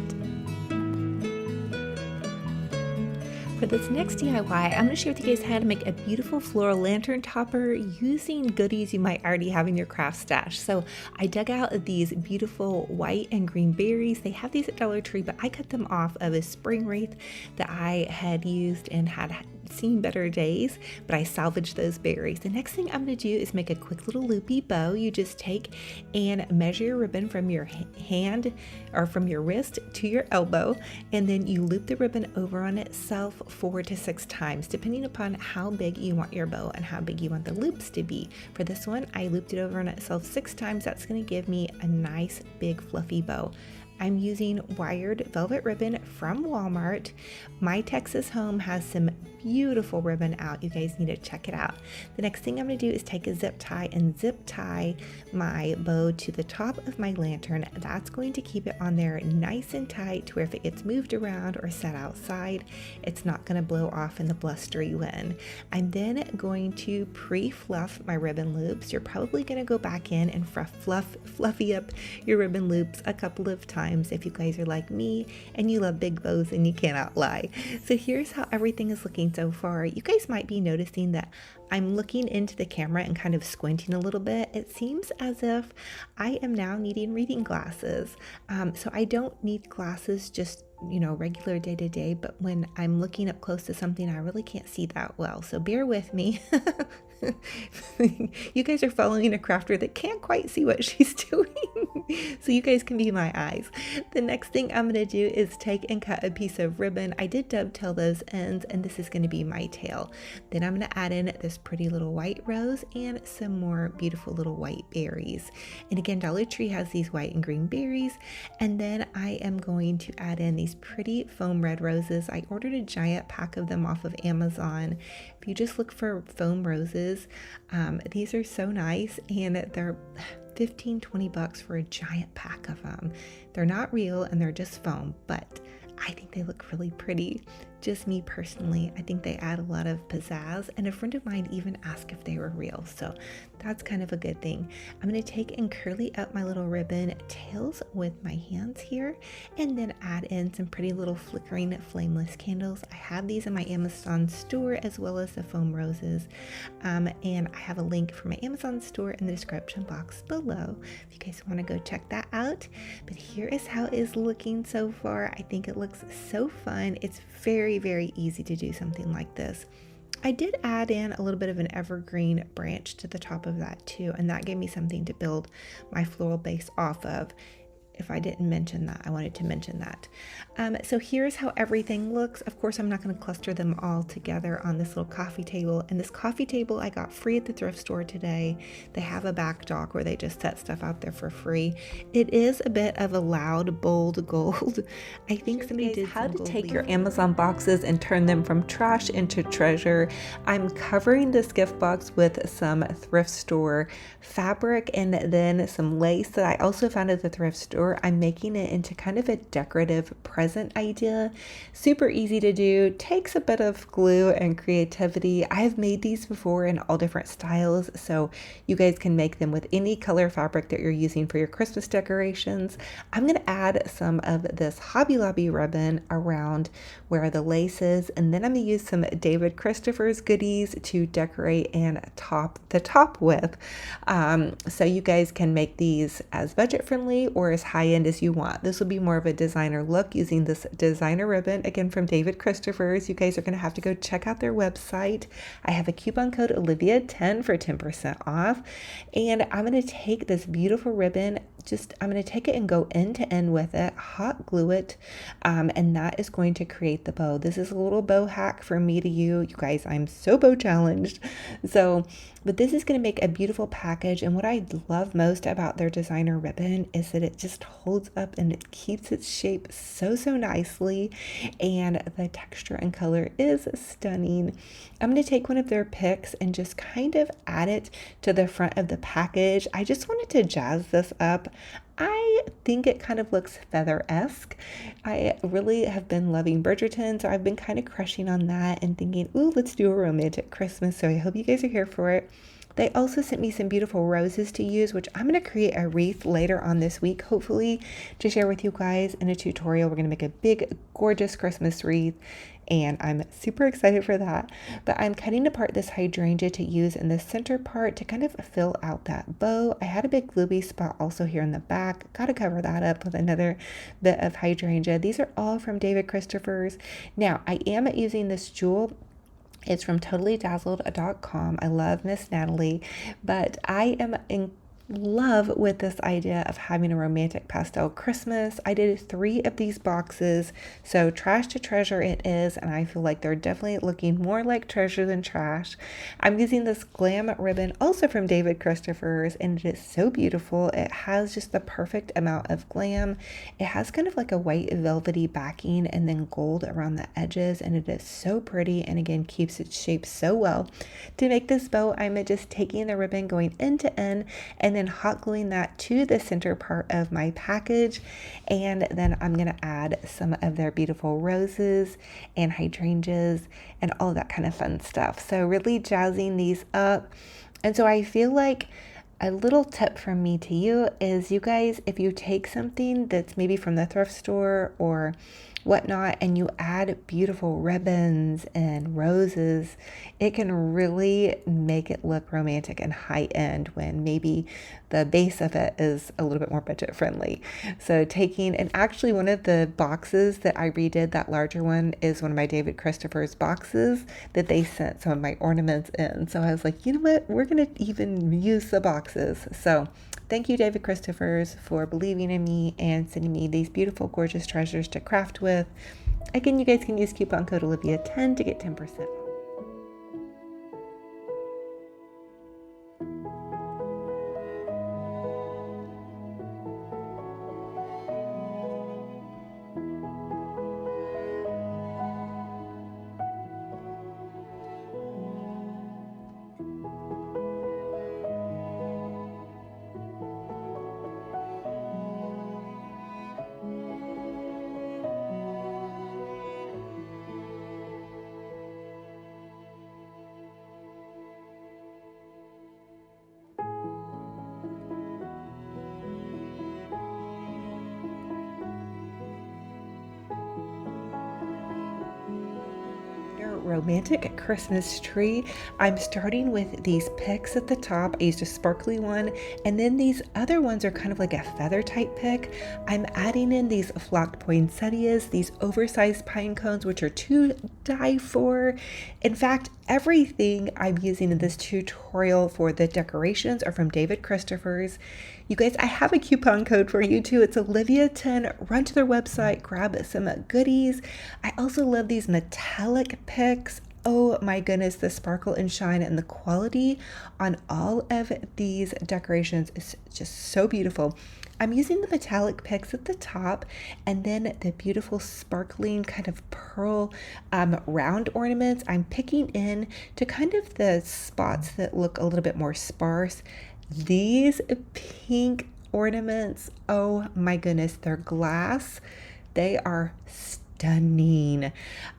For this next DIY, I'm going to share with you guys how to make a beautiful floral lantern topper using goodies you might already have in your craft stash. So I dug out these beautiful white and green berries. They have these at Dollar Tree, but I cut them off of a spring wreath that I had used and had seen better days, but I salvaged those berries. The next thing I'm going to do is make a quick little loopy bow. You just take and measure your ribbon from your hand or from your wrist to your elbow, and then you loop the ribbon over on itself 4 to 6 times, depending upon how big you want your bow and how big you want the loops to be. For this one, I looped it over on itself 6 times. That's going to give me a nice big fluffy bow. I'm using wired velvet ribbon from Walmart. My Texas home has some beautiful ribbon out. You guys need to check it out. The next thing I'm going to do is take a zip tie and zip tie my bow to the top of my lantern. That's going to keep it on there nice and tight to where if it gets moved around or set outside, it's not going to blow off in the blustery wind. I'm then going to pre-fluff my ribbon loops. You're probably going to go back in and fluffy up your ribbon loops a couple of times if you guys are like me and you love big bows and you cannot lie. So here's how everything is looking so far. You guys might be noticing that I'm looking into the camera and kind of squinting a little bit. It seems as if I am now needing reading glasses. So I don't need glasses just regular day to day, but when I'm looking up close to something, I really can't see that well. So bear with me. You guys are following a crafter that can't quite see what she's doing. So you guys can be my eyes. The next thing I'm going to do is take and cut a piece of ribbon. I did dovetail those ends, and this is going to be my tail. Then I'm going to add in this pretty little white rose and some more beautiful little white berries. And again, Dollar Tree has these white and green berries. And then I am going to add in these pretty foam red roses. I ordered a giant pack of them off of Amazon. If you just look for foam roses, these are so nice, and they're $15-20 for a giant pack of them. They're not real and they're just foam, but I think they look really pretty. Just me personally, I think they add a lot of pizzazz, and a friend of mine even asked if they were real, so that's kind of a good thing. I'm going to take and curly up my little ribbon tails with my hands here, and then add in some pretty little flickering flameless candles. I have these in my Amazon store as well as the foam roses, and I have a link for my Amazon store in the description box below if you guys want to go check that out. But here is how it is looking so far. I think it looks so fun. It's very easy to do something like this. I did add in a little bit of an evergreen branch to the top of that too, and that gave me something to build my floral base off of. If I didn't mention that, I wanted to mention that. So here's how everything looks. Of course, I'm not going to cluster them all together on this little coffee table. And this coffee table I got free at the thrift store today. They have a back dock where they just set stuff out there for free. It is a bit of a loud, bold gold. I think somebody did how to take your Amazon boxes and turn them from trash into treasure. I'm covering this gift box with some thrift store fabric and then some lace that I also found at the thrift store. store. I'm making it into kind of a decorative present idea. Super easy to do, takes a bit of glue and creativity. I've made these before in all different styles, so you guys can make them with any color fabric that you're using for your Christmas decorations. I'm going to add some of this Hobby Lobby ribbon around where the lace is, and then I'm going to use some David Christopher's goodies to decorate and top the top with. So you guys can make these as budget friendly or as high end as you want. This will be more of a designer look using this designer ribbon, again from David Christopher's. You guys are going to have to go check out their website. I have a coupon code Olivia10 for 10% off. And I'm going to take this beautiful ribbon, I'm going to take it and go end to end with it, hot glue it, and that is going to create the bow. This is a little bow hack from me to you. You guys, I'm so bow challenged. But this is going to make a beautiful package. And what I love most about their designer ribbon is that it just holds up and it keeps its shape so nicely. And the texture and color is stunning. I'm going to take one of their picks and just kind of add it to the front of the package. I just wanted to jazz this up. I think it kind of looks feather-esque. I really have been loving Bridgerton, so I've been kind of crushing on that and thinking, ooh, let's do a romantic Christmas. So I hope you guys are here for it. They also sent me some beautiful roses to use, which I'm going to create a wreath later on this week, hopefully, to share with you guys in a tutorial. We're going to make a big, gorgeous Christmas wreath, and I'm super excited for that. But I'm cutting apart this hydrangea to use in the center part to kind of fill out that bow. I had a big glooby spot also here in the back. Got to cover that up with another bit of hydrangea. These are all from David Christopher's. Now, I am using this jewel. It's from totallydazzled.com. I love Miss Natalie, but I am in love with this idea of having a romantic pastel Christmas. I did 3 of these boxes, so trash to treasure it is, and I feel like they're definitely looking more like treasure than trash. I'm using this glam ribbon also from David Christopher's, and it is so beautiful. It has just the perfect amount of glam. It has kind of like a white velvety backing and then gold around the edges, and it is so pretty, and again keeps its shape so well. To make this bow, I'm just taking the ribbon, going end to end, and then hot gluing that to the center part of my package. And then I'm going to add some of their beautiful roses and hydrangeas and all that kind of fun stuff. So really jazzing these up. And so I feel like a little tip from me to you is, you guys, if you take something that's maybe from the thrift store or whatnot and you add beautiful ribbons and roses, it can really make it look romantic and high end when maybe the base of it is a little bit more budget friendly. So taking, and actually one of the boxes that I redid, that larger one, is one of my David Christopher's boxes that they sent some of my ornaments in. So I was like, you know what, we're going to even use the boxes. So thank you, David Christopher's, for believing in me and sending me these beautiful, gorgeous treasures to craft with. Again, you guys can use coupon code Olivia10 to get 10% off. Romantic Christmas tree. I'm starting with these picks at the top. I used a sparkly one, and then these other ones are kind of like a feather type pick. I'm adding in these flocked poinsettias, these oversized pine cones, which are to die for. In fact, everything I'm using in this tutorial for the decorations are from David Christopher's. You guys, I have a coupon code for you too. It's Olivia10. Run to their website, grab some goodies. I also love these metallic picks. Oh my goodness, the sparkle and shine and the quality on all of these decorations is just so beautiful. I'm using the metallic picks at the top, and then the beautiful sparkling kind of pearl round ornaments I'm picking in to kind of the spots that look a little bit more sparse. These pink ornaments. Oh my goodness, they're glass. They are stunning.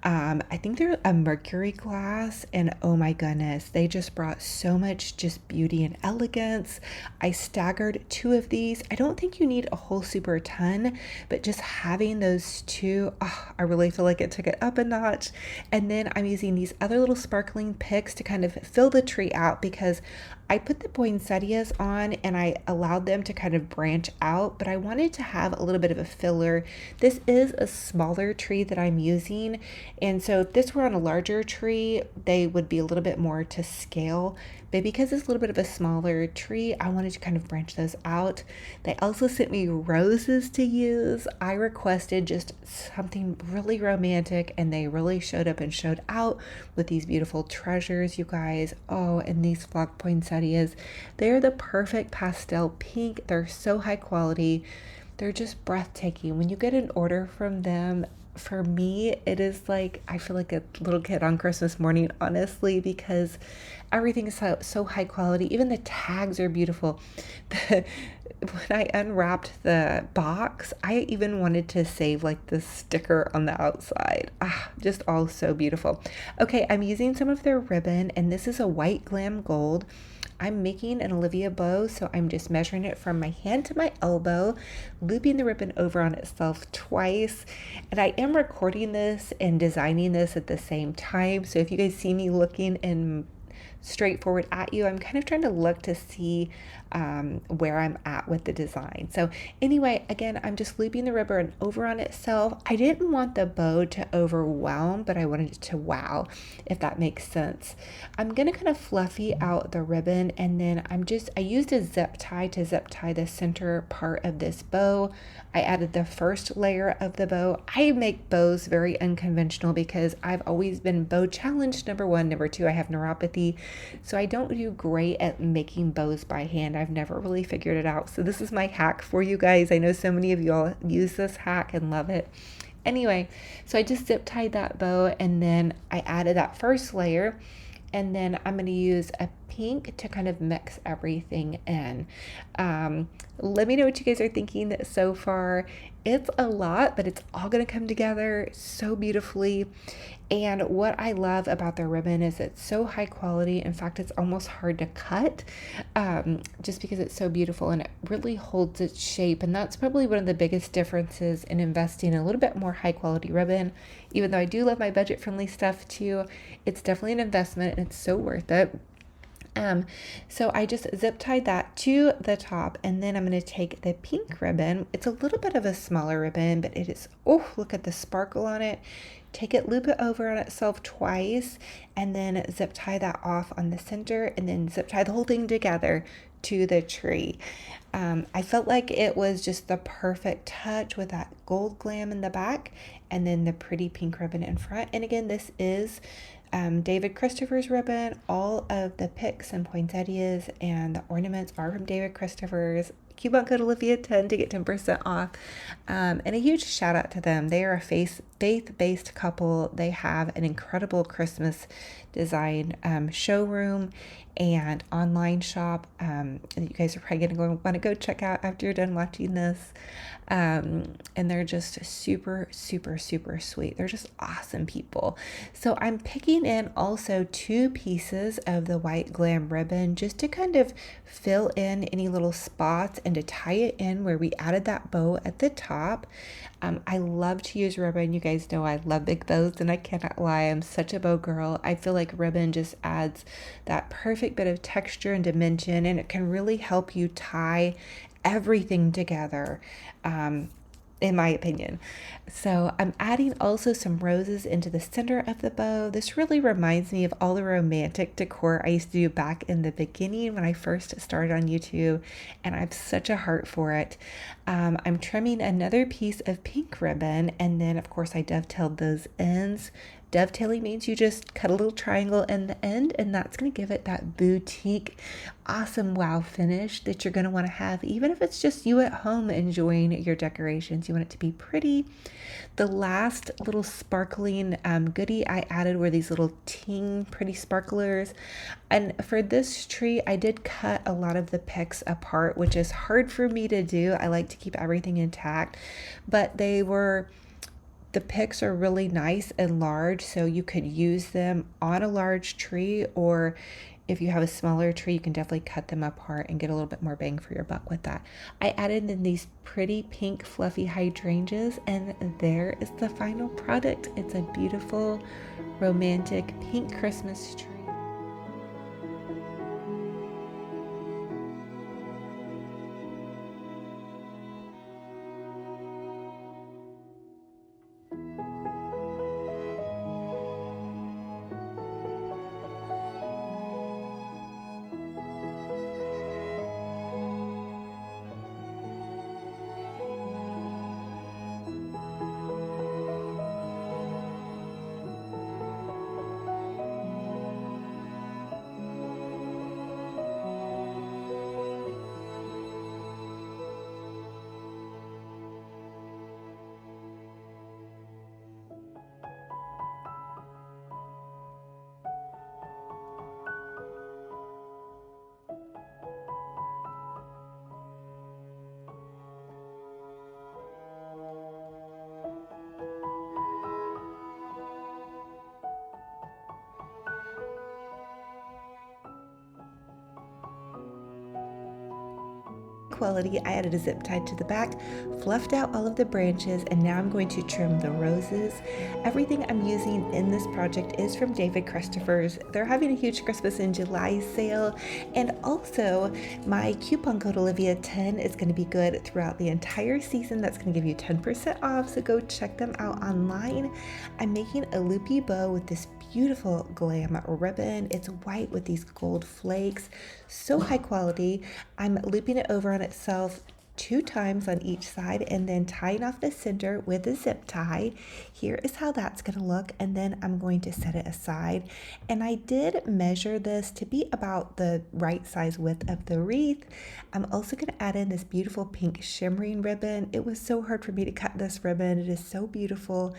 I think they're a mercury glass, and oh my goodness, they just brought so much just beauty and elegance. I staggered two of these. I don't think you need a whole super ton, but just having those two, oh, I really feel like it took it up a notch. And then I'm using these other little sparkling picks to kind of fill the tree out, because I put the poinsettias on and I allowed them to kind of branch out, but I wanted to have a little bit of a filler. This is a smaller tree that I'm using, and so if this were on a larger tree, they would be a little bit more to scale. But because it's a little bit of a smaller tree, I wanted to kind of branch those out. They also sent me roses to use. I requested just something really romantic, and they really showed up and showed out with these beautiful treasures, you guys. Oh, and these flock poinsettias, they're the perfect pastel pink. They're so high quality. They're just breathtaking. When you get an order from them, for me, it is like, I feel like a little kid on Christmas morning, honestly, because everything is so high quality. Even the tags are beautiful. When I unwrapped the box, I even wanted to save like the sticker on the outside. Just all so beautiful. Okay, I'm using some of their ribbon, and this is a white glam gold. I'm making an Olivia bow, so I'm just measuring it from my hand to my elbow, looping the ribbon over on itself twice. And I am recording this and designing this at the same time. So if you guys see me looking in straightforward at you, I'm kind of trying to look to see where I'm at with the design. So anyway, again, I'm just looping the ribbon over on itself. I didn't want the bow to overwhelm, but I wanted it to wow, if that makes sense. I'm gonna kind of fluffy out the ribbon, and then I used a zip tie to zip tie the center part of this bow. I added the first layer of the bow. I make bows very unconventional because I've always been bow challenged, number one. Number two, I have neuropathy, so I don't do great at making bows by hand. I've never really figured it out. So this is my hack for you guys. I know so many of y'all use this hack and love it. Anyway, so I just zip tied that bow, and then I added that first layer, and then I'm going to use a pink to kind of mix everything in. Let me know what you guys are thinking so far. It's a lot, but it's all going to come together so beautifully. And what I love about the ribbon is it's so high quality. In fact, it's almost hard to cut, just because it's so beautiful and it really holds its shape. And that's probably one of the biggest differences in investing in a little bit more high quality ribbon. Even though I do love my budget friendly stuff too, it's definitely an investment and it's so worth it. So I just zip tied that to the top, and then I'm going to take the pink ribbon. It's a little bit of a smaller ribbon, but it is, oh, look at the sparkle on it. Take it, loop it over on itself twice, and then zip tie that off on the center, and then zip tie the whole thing together to the tree. I felt like it was just the perfect touch with that gold glam in the back and then the pretty pink ribbon in front. And again, this is David Christopher's ribbon. All of the picks and poinsettias and the ornaments are from David Christopher's. Coupon code Olivia10 to get 10% off. And a huge shout out to them. They are a faith-based couple. They have an incredible Christmas design showroom and online shop that you guys are probably going to want to go check out after you're done watching this. And they're just super, super, super sweet. They're just awesome people. So I'm picking in also 2 pieces of the white glam ribbon just to kind of fill in any little spots and to tie it in where we added that bow at the top. I love to use ribbon. You guys know I love big bows, and I cannot lie, I'm such a bow girl. I feel like ribbon just adds that perfect bit of texture and dimension, and it can really help you tie everything together, in my opinion. So I'm adding also some roses into the center of the bow. This really reminds me of all the romantic decor I used to do back in the beginning when I first started on YouTube, and I have such a heart for it. I'm trimming another piece of pink ribbon, and then of course I dovetailed those ends. Dovetailing means you just cut a little triangle in the end, and that's going to give it that boutique, awesome wow finish that you're going to want to have, even if it's just you at home enjoying your decorations. You want it to be pretty. The last little sparkling goodie I added were these little ting pretty sparklers. And for this tree, I did cut a lot of the picks apart, which is hard for me to do. I like to keep everything intact, but the picks are really nice and large, so you could use them on a large tree, or if you have a smaller tree, you can definitely cut them apart and get a little bit more bang for your buck with that. I added in these pretty pink fluffy hydrangeas, and there is the final product. It's a beautiful, romantic pink Christmas tree. Quality, I added a zip tie to the back, fluffed out all of the branches, and now I'm going to trim the roses. Everything I'm using in this project is from David Christopher's. They're having a huge Christmas in July sale, and also my coupon code Olivia10 is going to be good throughout the entire season. That's going to give you 10% off, so go check them out online. I'm making a loopy bow with this beautiful glam ribbon. It's white with these gold flakes, so high quality. I'm looping it over on itself 2 times on each side and then tying off the center with a zip tie. Here is how that's going to look, and then I'm going to set it aside. And I did measure this to be about the right size width of the wreath. I'm also going to add in this beautiful pink shimmering ribbon. It was so hard for me to cut this ribbon. It is so beautiful.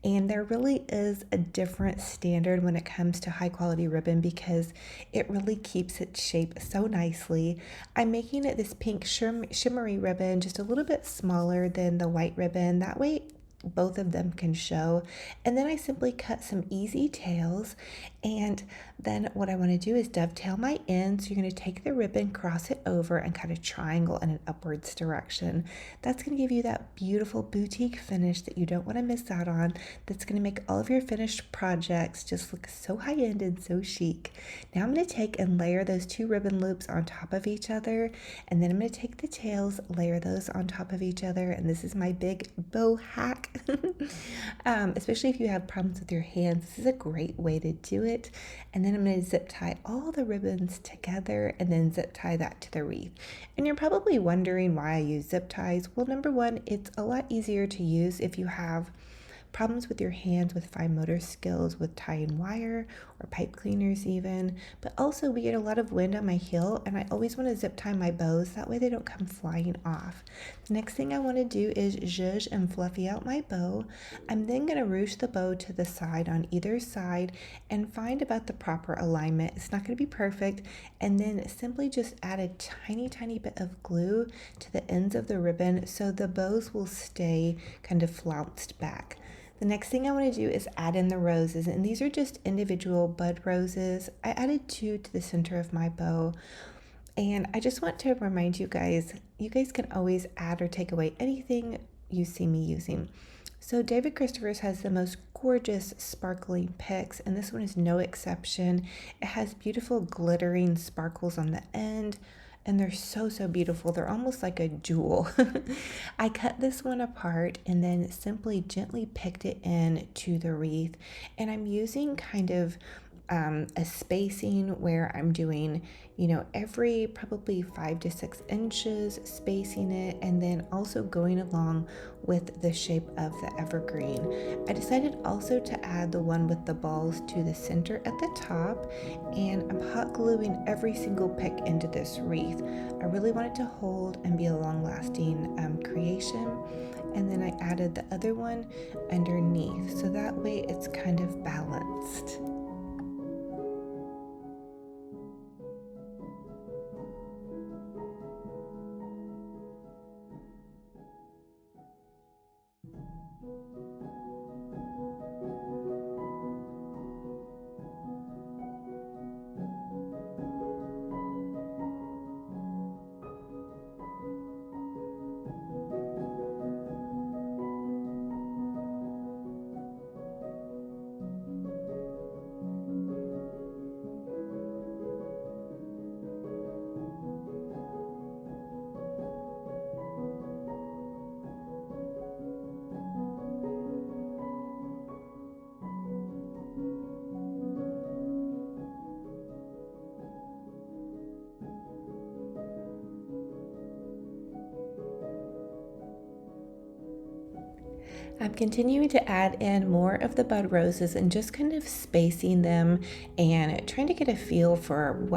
And there really is a different standard when it comes to high quality ribbon because it really keeps its shape so nicely. I'm making it this pink shimmery ribbon just a little bit smaller than the white ribbon. That way both of them can show. And then I simply cut some easy tails, and then what I want to do is dovetail my ends. So you're going to take the ribbon, cross it over, and cut a triangle in an upwards direction. That's going to give you that beautiful boutique finish that you don't want to miss out on. That's going to make all of your finished projects just look so high-end and so chic. Now I'm going to take and layer those 2 ribbon loops on top of each other, and then I'm going to take the tails, layer those on top of each other, and this is my big bow hack. Especially if you have problems with your hands, this is a great way to do it. And then I'm going to zip tie all the ribbons together and then zip tie that to the wreath. And you're probably wondering why I use zip ties. Well, number one, it's a lot easier to use if you have problems with your hands with fine motor skills with tying wire or pipe cleaners even. But also we get a lot of wind on my heel, and I always want to zip tie my bows, that way they don't come flying off. The next thing I want to do is zhuzh and fluffy out my bow. I'm then going to ruche the bow to the side on either side and find about the proper alignment. It's not going to be perfect, and then simply just add a tiny bit of glue to the ends of the ribbon so the bows will stay kind of flounced back. The next thing I want to do is add in the roses, and these are just individual bud roses. I added 2 to the center of my bow, and I just want to remind you guys can always add or take away anything you see me using. So David Christopher's has the most gorgeous sparkling picks, and this one is no exception. It has beautiful glittering sparkles on the end, and they're so beautiful. They're almost like a jewel. I cut this one apart and then simply gently picked it in to the wreath, and I'm using kind of a spacing where I'm doing, you know, every probably 5 to 6 inches, spacing it, and then also going along with the shape of the evergreen. I decided also to add the one with the balls to the center at the top, and I'm hot gluing every single pick into this wreath. I really want it to hold and be a long-lasting creation. And then I added the other one underneath, so that way it's kind of balanced. I'm continuing to add in more of the bud roses and just kind of spacing them and trying to get a feel for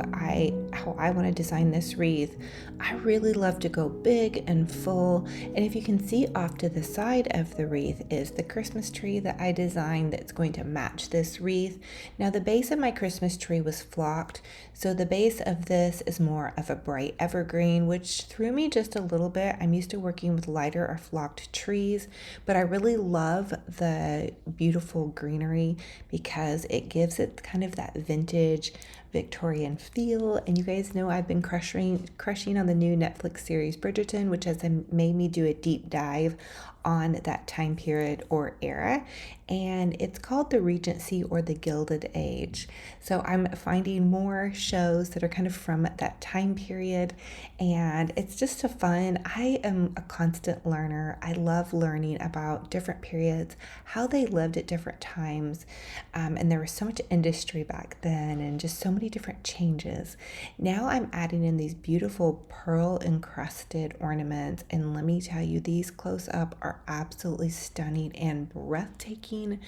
how I want to design this wreath. I really love to go big and full, and if you can see off to the side of the wreath is the Christmas tree that I designed that's going to match this wreath. Now the base of my Christmas tree was flocked, so the base of this is more of a bright evergreen, which threw me just a little bit. I'm used to working with lighter or flocked trees, but I really love the beautiful greenery because it gives it kind of that vintage Victorian feel. And you guys know I've been crushing on the new Netflix series Bridgerton, which has made me do a deep dive on that time period or era, and it's called the Regency or the Gilded Age. So I'm finding more shows that are kind of from that time period, and it's just a fun. I am a constant learner. I love learning about different periods, how they lived at different times, and there was so much industry back then and just so many different changes. Now I'm adding in these beautiful pearl encrusted ornaments, and let me tell you, these close up are absolutely stunning and breathtaking.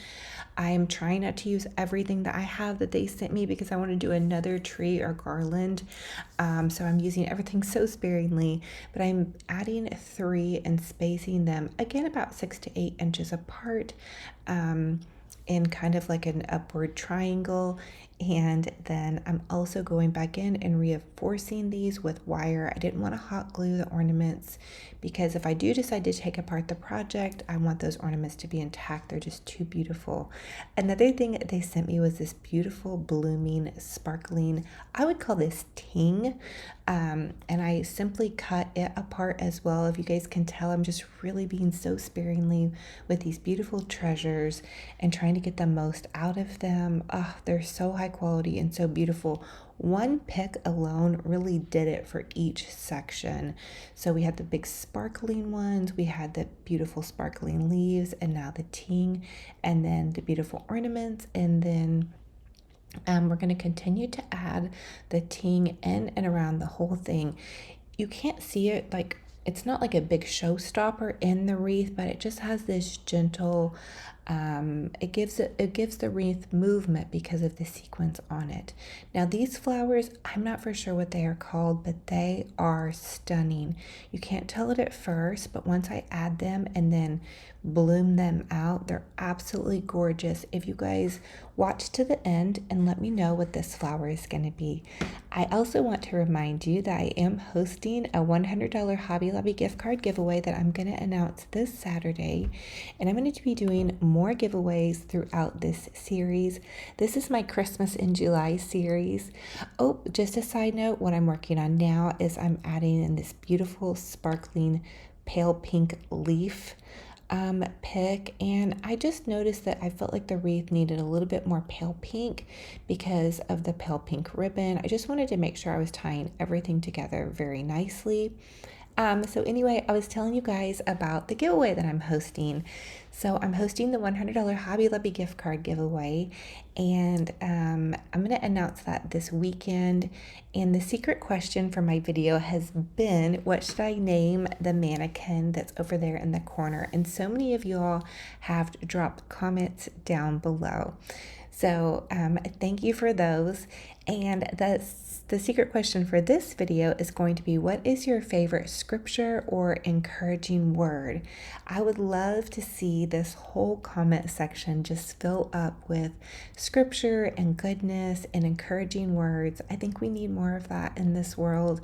I'm trying not to use everything that I have that they sent me because I want to do another tree or garland. So I'm using everything so sparingly, but I'm adding 3 and spacing them again about 6 to 8 inches apart, in kind of like an upward triangle. And then I'm also going back in and reinforcing these with wire. I didn't want to hot glue the ornaments because if I do decide to take apart the project, I want those ornaments to be intact. They're just too beautiful. Another thing they sent me was this beautiful blooming, sparkling, I would call this ting. And I simply cut it apart as well. If you guys can tell, I'm just really being so sparingly with these beautiful treasures and trying to get the most out of them. Oh, they're so high quality and so beautiful. One pick alone really did it for each section. So we had the big sparkling ones, we had the beautiful sparkling leaves, and now the ting, and then the beautiful ornaments, and then we're going to continue to add the ting in and around the whole thing. You can't see it, like it's not like a big showstopper in the wreath, but it just has this gentle, it gives the wreath movement because of the sequins on it. Now these flowers, I'm not for sure what they are called, but they are stunning. You can't tell it at first, but once I add them and then bloom them out, they're absolutely gorgeous. If you guys watch to the end and let me know what this flower is going to be. I also want to remind you that I am hosting a $100 Hobby Lobby gift card giveaway that I'm going to announce this Saturday, and I'm going to be doing more giveaways throughout this series. This is my Christmas in July series. Oh, just a side note, what I'm working on now is I'm adding in this beautiful sparkling pale pink leaf pick, and I just noticed that I felt like the wreath needed a little bit more pale pink because of the pale pink ribbon. I just wanted to make sure I was tying everything together very nicely. So anyway, I was telling you guys about the giveaway that I'm hosting. So I'm hosting the $100 Hobby Lobby gift card giveaway, and I'm going to announce that this weekend. And the secret question for my video has been, what should I name the mannequin that's over there in the corner? And so many of y'all have dropped comments down below. So thank you for those. And the secret question for this video is going to be, what is your favorite scripture or encouraging word? I would love to see this whole comment section just fill up with scripture and goodness and encouraging words. I think we need more of that in this world,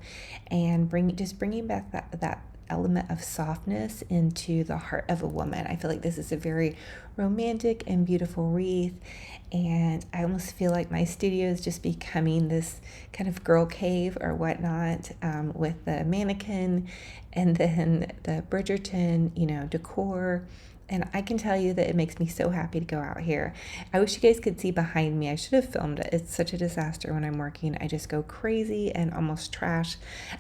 and bringing back that element of softness into the heart of a woman. I feel like this is a very romantic and beautiful wreath, and I almost feel like my studio is just becoming this kind of girl cave or whatnot, with the mannequin and then the Bridgerton, decor. And I can tell you that it makes me so happy to go out here. I wish you guys could see behind me. I should have filmed it. It's such a disaster when I'm working. I just go crazy and almost trash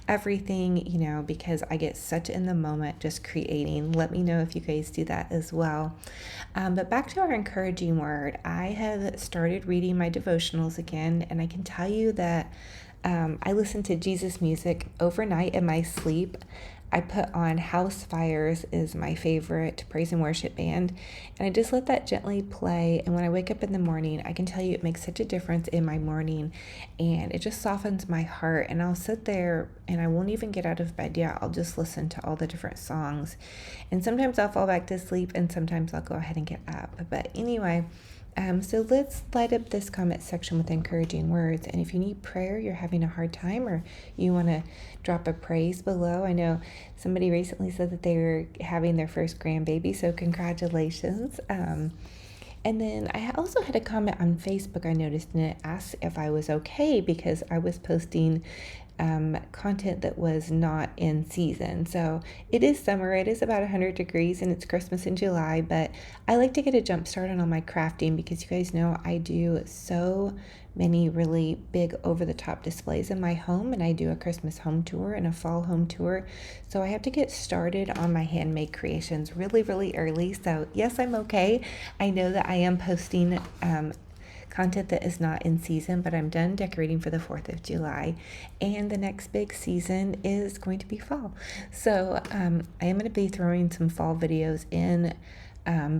everything, because I get such in the moment just creating. Let me know if you guys do that as well. But back to our encouraging word. I have started reading my devotionals again, and I can tell you that I listen to Jesus music overnight in my sleep. I put on House Fires is my favorite praise and worship band, and I just let that gently play. And when I wake up in the morning, I can tell you it makes such a difference in my morning, and it just softens my heart. And I'll sit there and I won't even get out of bed yet. I'll just listen to all the different songs, and sometimes I'll fall back to sleep, and sometimes I'll go ahead and get up. But anyway, so let's light up this comment section with encouraging words. And if you need prayer, you're having a hard time, or you want to drop a praise below. I know somebody recently said that they were having their first grandbaby, so congratulations. And then I also had a comment on Facebook I noticed, and it asked if I was okay because I was posting content that was not in season. So it is summer, it is about 100 degrees, and it's Christmas in July, but I like to get a jump start on my crafting because you guys know I do so many really big over-the-top displays in my home, and I do a Christmas home tour and a fall home tour. So I have to get started on my handmade creations really, really early. So yes, I'm okay. I know that I am posting content that is not in season, but I'm done decorating for the 4th of July, and the next big season is going to be fall. So I am going to be throwing some fall videos in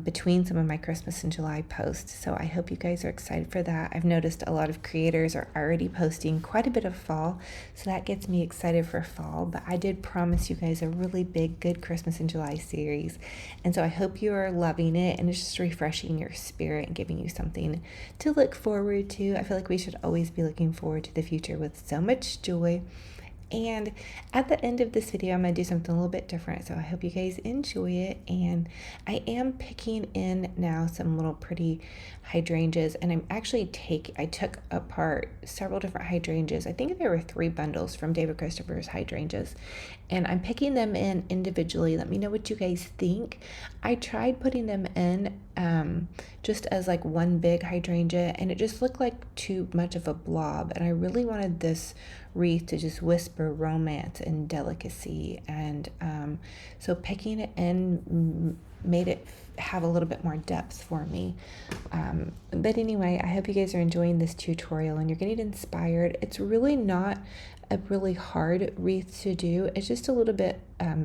between some of my Christmas and July posts. So I hope you guys are excited for that. I've noticed a lot of creators are already posting quite a bit of fall, so that gets me excited for fall. But I did promise you guys a really big, good Christmas in July series. And so I hope you are loving it, and it's just refreshing your spirit and giving you something to look forward to. I feel like we should always be looking forward to the future with so much joy. And at the end of this video, I'm going to do something a little bit different. So I hope you guys enjoy it. And I am picking in now some little pretty hydrangeas. And I took apart several different hydrangeas. I think there were 3 bundles from David Christopher's hydrangeas. And I'm picking them in individually. Let me know what you guys think. I tried putting them in just as like one big hydrangea, and it just looked like too much of a blob. And I really wanted this wreath to just whisper romance and delicacy, and so picking it in made it have a little bit more depth for me. But anyway, I hope you guys are enjoying this tutorial and you're getting inspired. It's really not a really hard wreath to do. It's just a little bit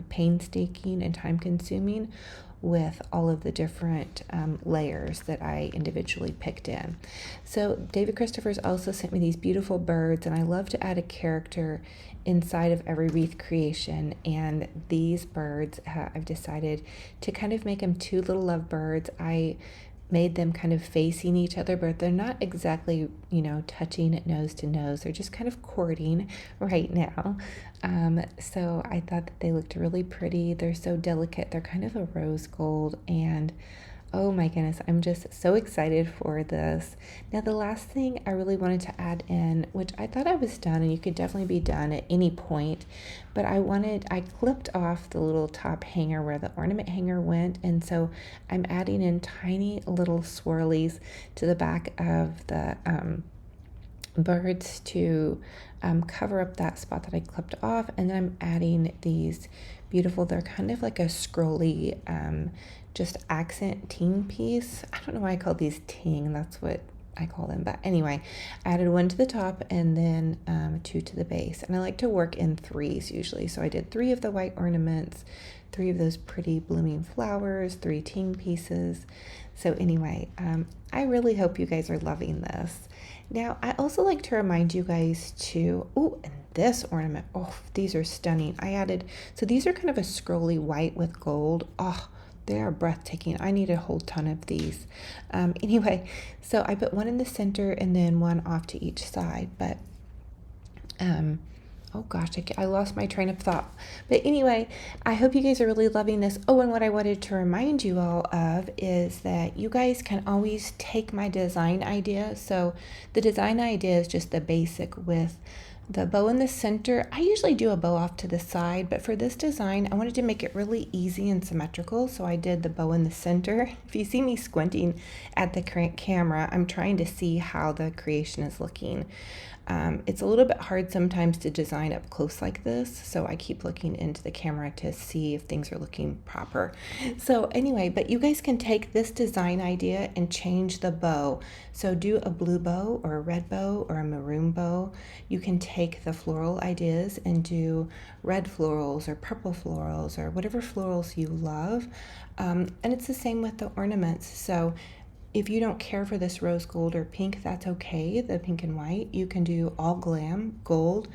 painstaking and time consuming with all of the different layers that I individually picked in. So David Christopher's also sent me these beautiful birds, and I love to add a character inside of every wreath creation. And these birds, I've decided to kind of make them 2 little lovebirds. I made them kind of facing each other, but they're not exactly, touching nose to nose. They're just kind of courting right now. So I thought that they looked really pretty. They're so delicate. They're kind of a rose gold, and oh my goodness, I'm just so excited for this. Now, the last thing I really wanted to add in, which I thought I was done, and you could definitely be done at any point, but I clipped off the little top hanger where the ornament hanger went, and so I'm adding in tiny little swirlies to the back of the birds to cover up that spot that I clipped off. And then I'm adding these beautiful, they're kind of like a scrolly, just accent ting piece. I don't know why I call these ting, that's what I call them. But anyway, I added one to the top and then two to the base. And I like to work in threes usually. So I did 3 of the white ornaments, 3 of those pretty blooming flowers, 3 ting pieces. So anyway, I really hope you guys are loving this. Now, I also like to remind you guys to, oh, and this ornament, oh, these are stunning. I added, so these are kind of a scrolly white with gold. Oh, they are breathtaking. I need a whole ton of these. Anyway, so I put one in the center and then one off to each side. But, oh gosh, I lost my train of thought. But anyway, I hope you guys are really loving this. Oh, and what I wanted to remind you all of is that you guys can always take my design idea. So the design idea is just the basic with the bow in the center. I usually do a bow off to the side, but for this design, I wanted to make it really easy and symmetrical. So I did the bow in the center. If you see me squinting at the camera, I'm trying to see how the creation is looking. It's a little bit hard sometimes to design up close like this, so I keep looking into the camera to see if things are looking proper. So anyway, but you guys can take this design idea and change the bow. So do a blue bow or a red bow or a maroon bow. You can take the floral ideas and do red florals or purple florals or whatever florals you love. And it's the same with the ornaments. So if you don't care for this rose gold or pink, that's okay, the pink and white. You can do all glam, gold,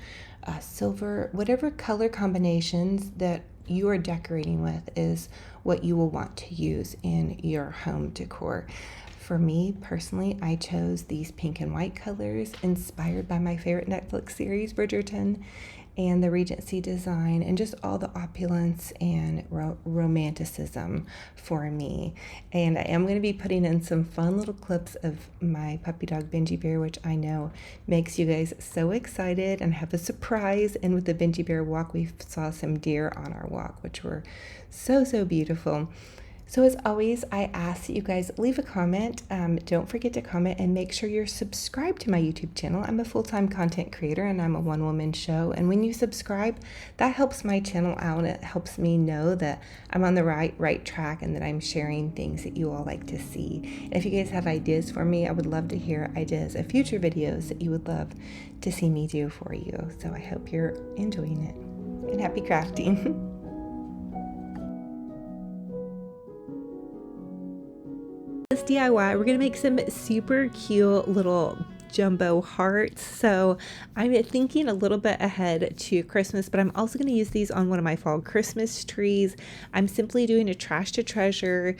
silver, whatever color combinations that you are decorating with is what you will want to use in your home decor. For me personally, I chose these pink and white colors inspired by my favorite Netflix series, Bridgerton, and the Regency design and just all the opulence and romanticism for me. And I am going to be putting in some fun little clips of my puppy dog Benji Bear, which I know makes you guys so excited, and have a surprise. And with the Benji Bear walk, we saw some deer on our walk, which were so beautiful. So as always, I ask that you guys leave a comment. Don't forget to comment and make sure you're subscribed to my YouTube channel. I'm a full-time content creator and I'm a one-woman show. And when you subscribe, that helps my channel out. It helps me know that I'm on the right track and that I'm sharing things that you all like to see. And if you guys have ideas for me, I would love to hear ideas of future videos that you would love to see me do for you. So I hope you're enjoying it, and happy crafting. This DIY, we're gonna make some super cute little jumbo hearts. So I'm thinking a little bit ahead to Christmas, but I'm also going to use these on one of my fall Christmas trees. I'm simply doing a trash to treasure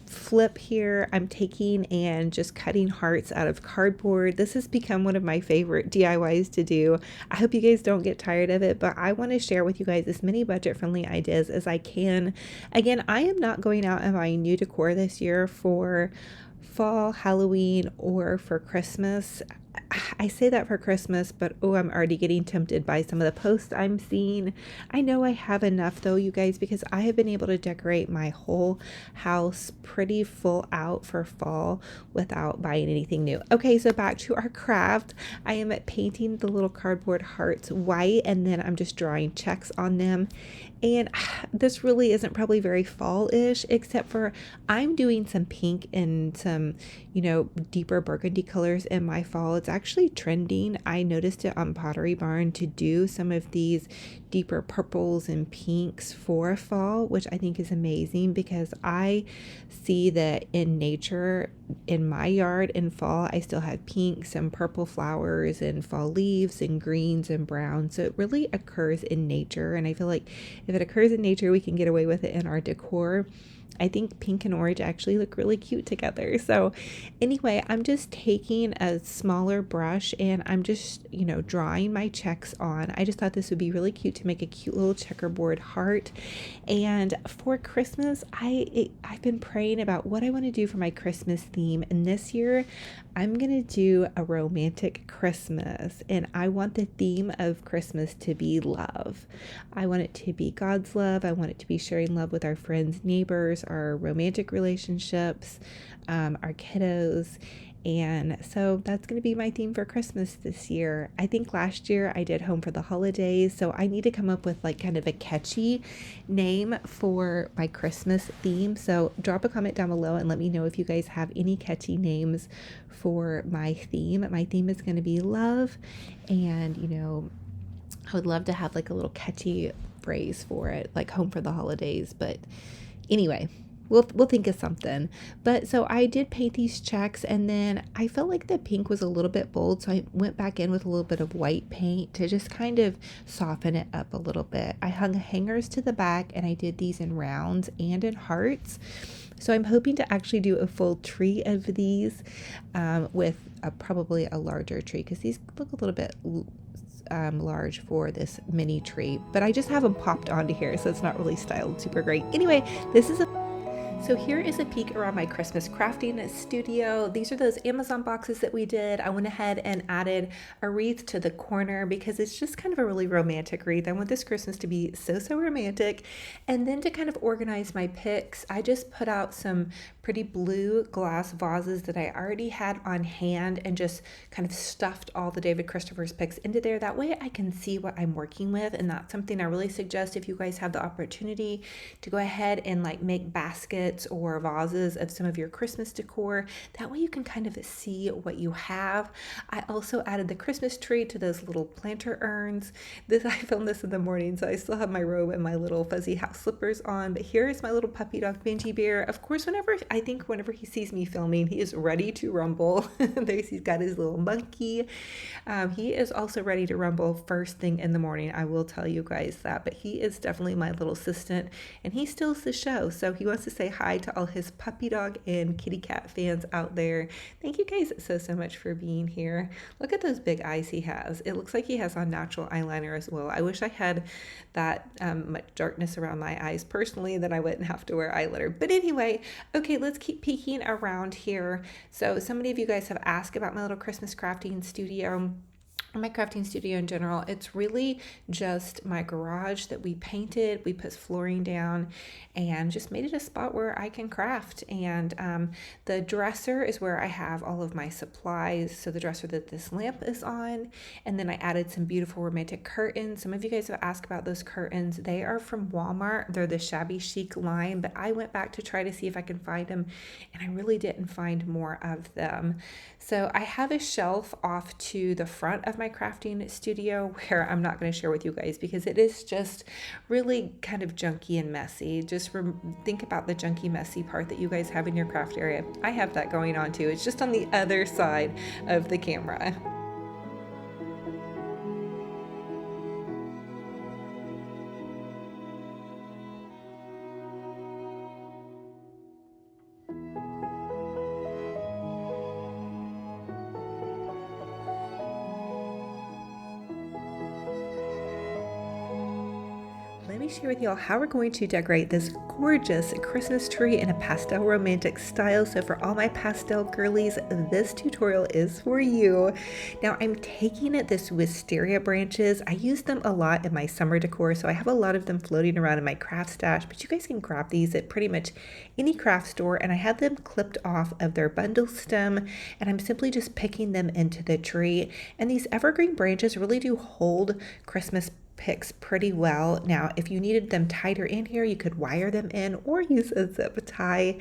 flip here. I'm taking and just cutting hearts out of cardboard. This has become one of my favorite DIYs to do. I hope you guys don't get tired of it, but I want to share with you guys as many budget friendly ideas as I can. Again, I am not going out and buying new decor this year for fall, Halloween, or for Christmas. I say that for Christmas, but oh, I'm already getting tempted by some of the posts I'm seeing. I know I have enough though, you guys, because I have been able to decorate my whole house pretty full out for fall without buying anything new. Okay, so back to our craft. I am painting the little cardboard hearts white, and then I'm just drawing checks on them. And this really isn't probably very fall-ish, except for I'm doing some pink and some, deeper burgundy colors in my fall. It's actually trending. I noticed it on Pottery Barn to do some of these deeper purples and pinks for fall, which I think is amazing because I see that in nature, in my yard in fall, I still have pinks and purple flowers and fall leaves and greens and browns. So it really occurs in nature. And I feel like if it occurs in nature, we can get away with it in our decor. I think pink and orange actually look really cute together. So anyway, I'm just taking a smaller brush and I'm just, drawing my checks on. I just thought this would be really cute to make a cute little checkerboard heart. And for Christmas, I've been praying about what I want to do for my Christmas theme. And this year, I'm going to do a romantic Christmas. And I want the theme of Christmas to be love. I want it to be God's love. I want it to be sharing love with our friends, neighbors, our romantic relationships, our kiddos. And so that's going to be my theme for Christmas this year. I think last year I did Home for the Holidays, so I need to come up with like kind of a catchy name for my Christmas theme. So drop a comment down below and let me know if you guys have any catchy names for my theme. My theme is going to be love, and I would love to have like a little catchy phrase for it, like Home for the Holidays. But anyway, we'll think of something. But so I did paint these checks, and then I felt like the pink was a little bit bold, so I went back in with a little bit of white paint to just kind of soften it up a little bit. I hung hangers to the back, and I did these in rounds and in hearts. So I'm hoping to actually do a full tree of these with probably a larger tree, because these look a little bit large for this mini tree, but I just have them popped onto here, so it's not really styled super great. Anyway, so here is a peek around my Christmas crafting studio. These are those Amazon boxes that we did. I went ahead and added a wreath to the corner because it's just kind of a really romantic wreath. I want this Christmas to be so romantic. And then to kind of organize my picks, I just put out some pretty blue glass vases that I already had on hand and just kind of stuffed all the David Christopher's picks into there. That way I can see what I'm working with, and that's something I really suggest if you guys have the opportunity to go ahead and like make baskets or vases of some of your Christmas decor. That way you can kind of see what you have. I also added the Christmas tree to those little planter urns. I filmed this in the morning, so I still have my robe and my little fuzzy house slippers on, but here is my little puppy dog Benji Bear. Of course, whenever he sees me filming, he is ready to rumble. He's got his little monkey. He is also ready to rumble first thing in the morning. I will tell you guys that, but he is definitely my little assistant, and he steals the show. So he wants to say hi to all his puppy dog and kitty cat fans out there. Thank you guys so much for being here. Look at those big eyes he has. It looks like he has on natural eyeliner as well. I wish I had that much darkness around my eyes personally, that I wouldn't have to wear eyeliner. But anyway, okay, let's keep peeking around here. So many of you guys have asked about my little Christmas crafting studio. My crafting studio in general, it's really just my garage that we painted. We put flooring down and just made it a spot where I can craft. And the dresser is where I have all of my supplies. So the dresser that this lamp is on, and then I added some beautiful romantic curtains. Some of you guys have asked about those curtains. They are from Walmart. They're the shabby chic line, but I went back to try to see if I can find them, and I really didn't find more of them. So I have a shelf off to the front of my crafting studio where I'm not going to share with you guys because it is just really kind of junky and messy. Just think about the junky, messy part that you guys have in your craft area. I have that going on too. It's just on the other side of the camera. Let me share with y'all how we're going to decorate this gorgeous Christmas tree in a pastel romantic style. So for all my pastel girlies, this tutorial is for you. Now I'm taking this wisteria branches. I use them a lot in my summer decor, so I have a lot of them floating around in my craft stash, but you guys can grab these at pretty much any craft store, and I have them clipped off of their bundle stem, and I'm simply just picking them into the tree. And these evergreen branches really do hold Christmas picks pretty well. Now, if you needed them tighter in here, you could wire them in or use a zip tie.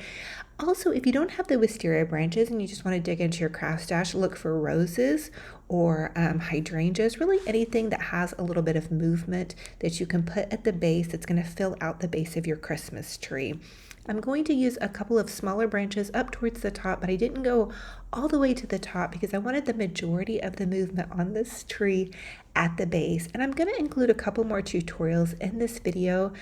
Also, if you don't have the wisteria branches and you just want to dig into your craft stash, look for roses or hydrangeas, really anything that has a little bit of movement that you can put at the base that's going to fill out the base of your Christmas tree. I'm going to use a couple of smaller branches up towards the top, but I didn't go all the way to the top because I wanted the majority of the movement on this tree at the base. And I'm going to include a couple more tutorials in this video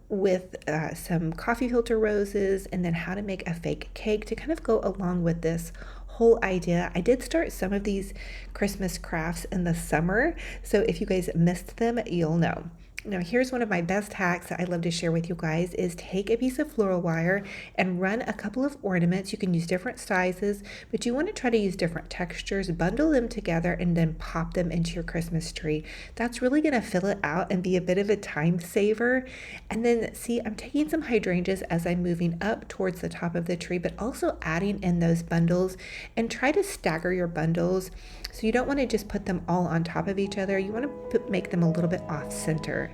with some coffee filter roses and then how to make a fake cake to kind of go along with this whole idea. I did start some of these Christmas crafts in the summer, so if you guys missed them, you'll know. Now, here's one of my best hacks that I love to share with you guys is take a piece of floral wire and run a couple of ornaments. You can use different sizes, but you want to try to use different textures, bundle them together, and then pop them into your Christmas tree. That's really going to fill it out and be a bit of a time saver. And then see, I'm taking some hydrangeas as I'm moving up towards the top of the tree, but also adding in those bundles, and try to stagger your bundles. So you don't want to just put them all on top of each other. You want to make them a little bit off center.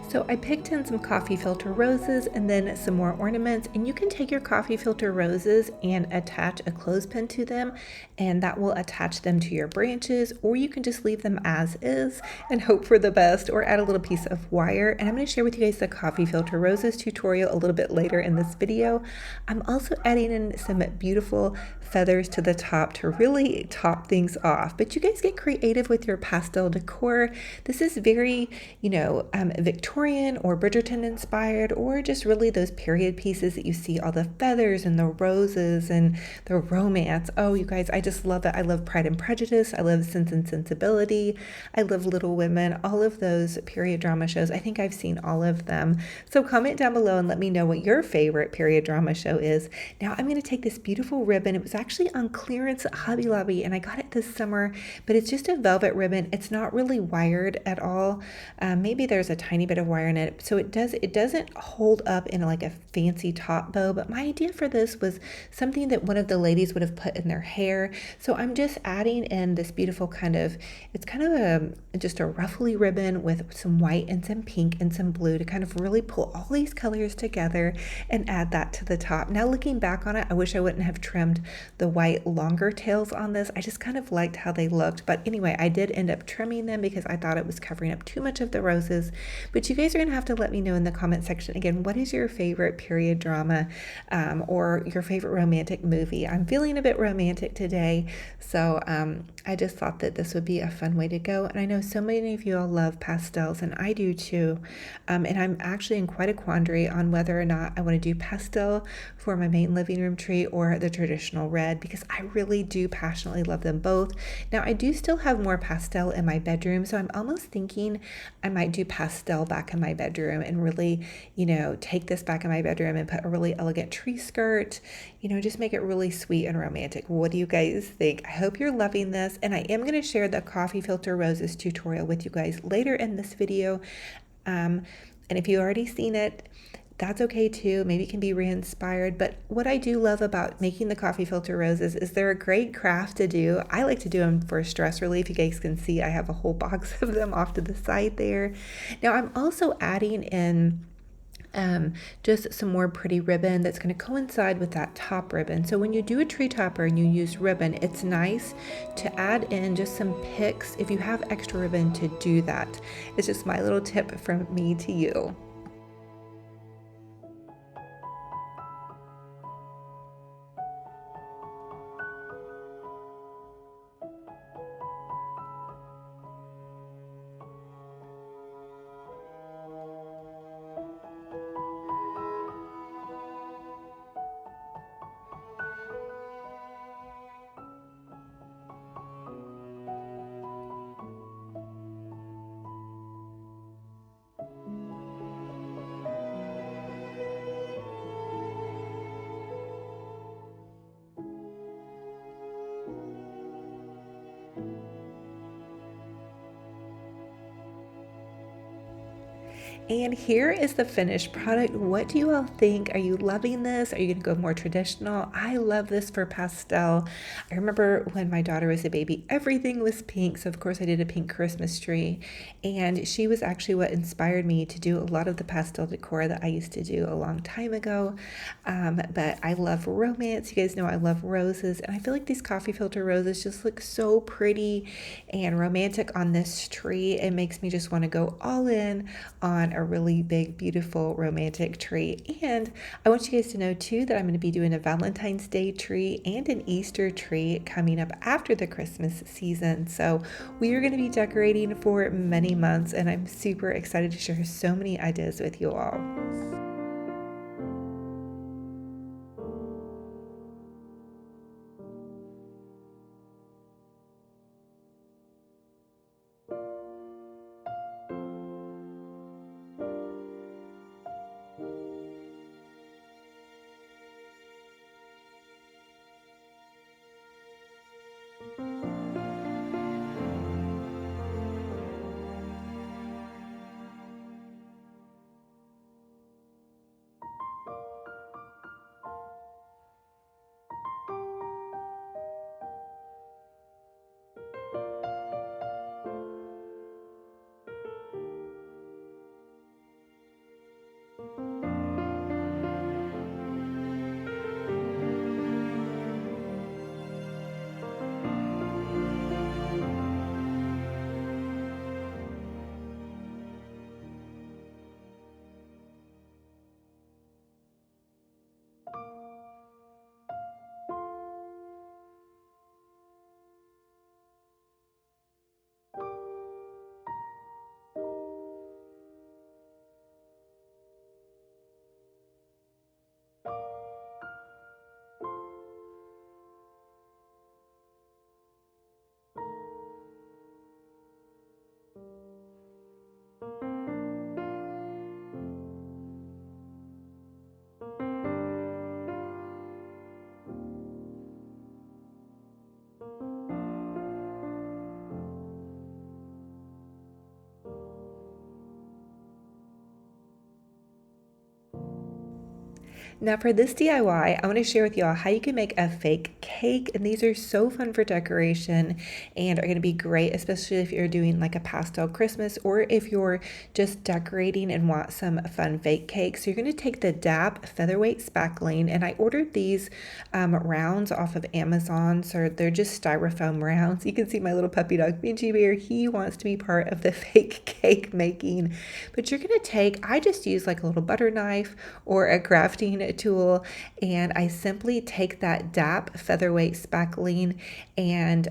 So I picked in some coffee filter roses and then some more ornaments, and you can take your coffee filter roses and attach a clothespin to them, and that will attach them to your branches, or you can just leave them as is and hope for the best, or add a little piece of wire. And I'm going to share with you guys the coffee filter roses tutorial a little bit later in this video. I'm also adding in some beautiful feathers to the top to really top things off, but you guys get creative with your pastel decor. This is very, Victorian or Bridgerton inspired, or just really those period pieces that you see all the feathers and the roses and the romance. Oh, you guys, I just love it. I love Pride and Prejudice. I love Sense and Sensibility. I love Little Women, all of those period drama shows. I think I've seen all of them. So comment down below and let me know what your favorite period drama show is. Now I'm going to take this beautiful ribbon. It was actually on clearance at Hobby Lobby and I got it this summer, but it's just a velvet ribbon. It's not really wired at all. Maybe there's a tiny bit of wire in it, so it doesn't hold up in like a fancy top bow, but my idea for this was something that one of the ladies would have put in their hair. So I'm just adding in this beautiful it's kind of just a ruffly ribbon with some white and some pink and some blue to kind of really pull all these colors together and add that to the top. Now looking back on it, I wish I wouldn't have trimmed the white longer tails on this. I just kind of liked how they looked, but anyway, I did end up trimming them because I thought it was covering up too much of the roses. But you guys are gonna have to let me know in the comment section again, what is your favorite period drama or your favorite romantic movie? I'm feeling a bit romantic today, so I just thought that this would be a fun way to go. And I know so many of you all love pastels, and I do too. And I'm actually in quite a quandary on whether or not I want to do pastel for my main living room tree or the traditional red, because I really do passionately love them both. Now I do still have more pastel in my bedroom, so I'm almost thinking I might do pastel back in my bedroom and really, take this back in my bedroom and put a really elegant tree skirt, just make it really sweet and romantic. What do you guys think? I hope you're loving this, and I am going to share the coffee filter roses tutorial with you guys later in this video. And if you've already seen it, that's okay too. Maybe it can be re-inspired. But what I do love about making the coffee filter roses is they're a great craft to do. I like to do them for stress relief. You guys can see I have a whole box of them off to the side there. Now I'm also adding in just some more pretty ribbon that's going to coincide with that top ribbon. So when you do a tree topper and you use ribbon, it's nice to add in just some picks if you have extra ribbon to do that. It's just my little tip from me to you. And here is the finished product. What do you all think? Are you loving this? Are you gonna go more traditional? I love this for pastel. I remember when my daughter was a baby, everything was pink. So of course I did a pink Christmas tree. And she was actually what inspired me to do a lot of the pastel decor that I used to do a long time ago. But I love romance. You guys know I love roses. And I feel like these coffee filter roses just look so pretty and romantic on this tree. It makes me just want to go all in on a really big, beautiful, romantic tree. And I want you guys to know too that I'm going to be doing a Valentine's Day tree and an Easter tree coming up after the Christmas season. So we are going to be decorating for many months, and I'm super excited to share so many ideas with you all. Now for this DIY, I want to share with y'all how you can make a fake cake, and these are so fun for decoration and are going to be great, especially if you're doing like a pastel Christmas or if you're just decorating and want some fun fake cakes. So you're going to take the DAP featherweight spackling, and I ordered these rounds off of Amazon, so they're just styrofoam rounds. You can see my little puppy dog Benji Bear, he wants to be part of the fake cake making. But you're going to take, I just use like a little butter knife or a crafting tool, and I simply take that DAP featherweight spackling and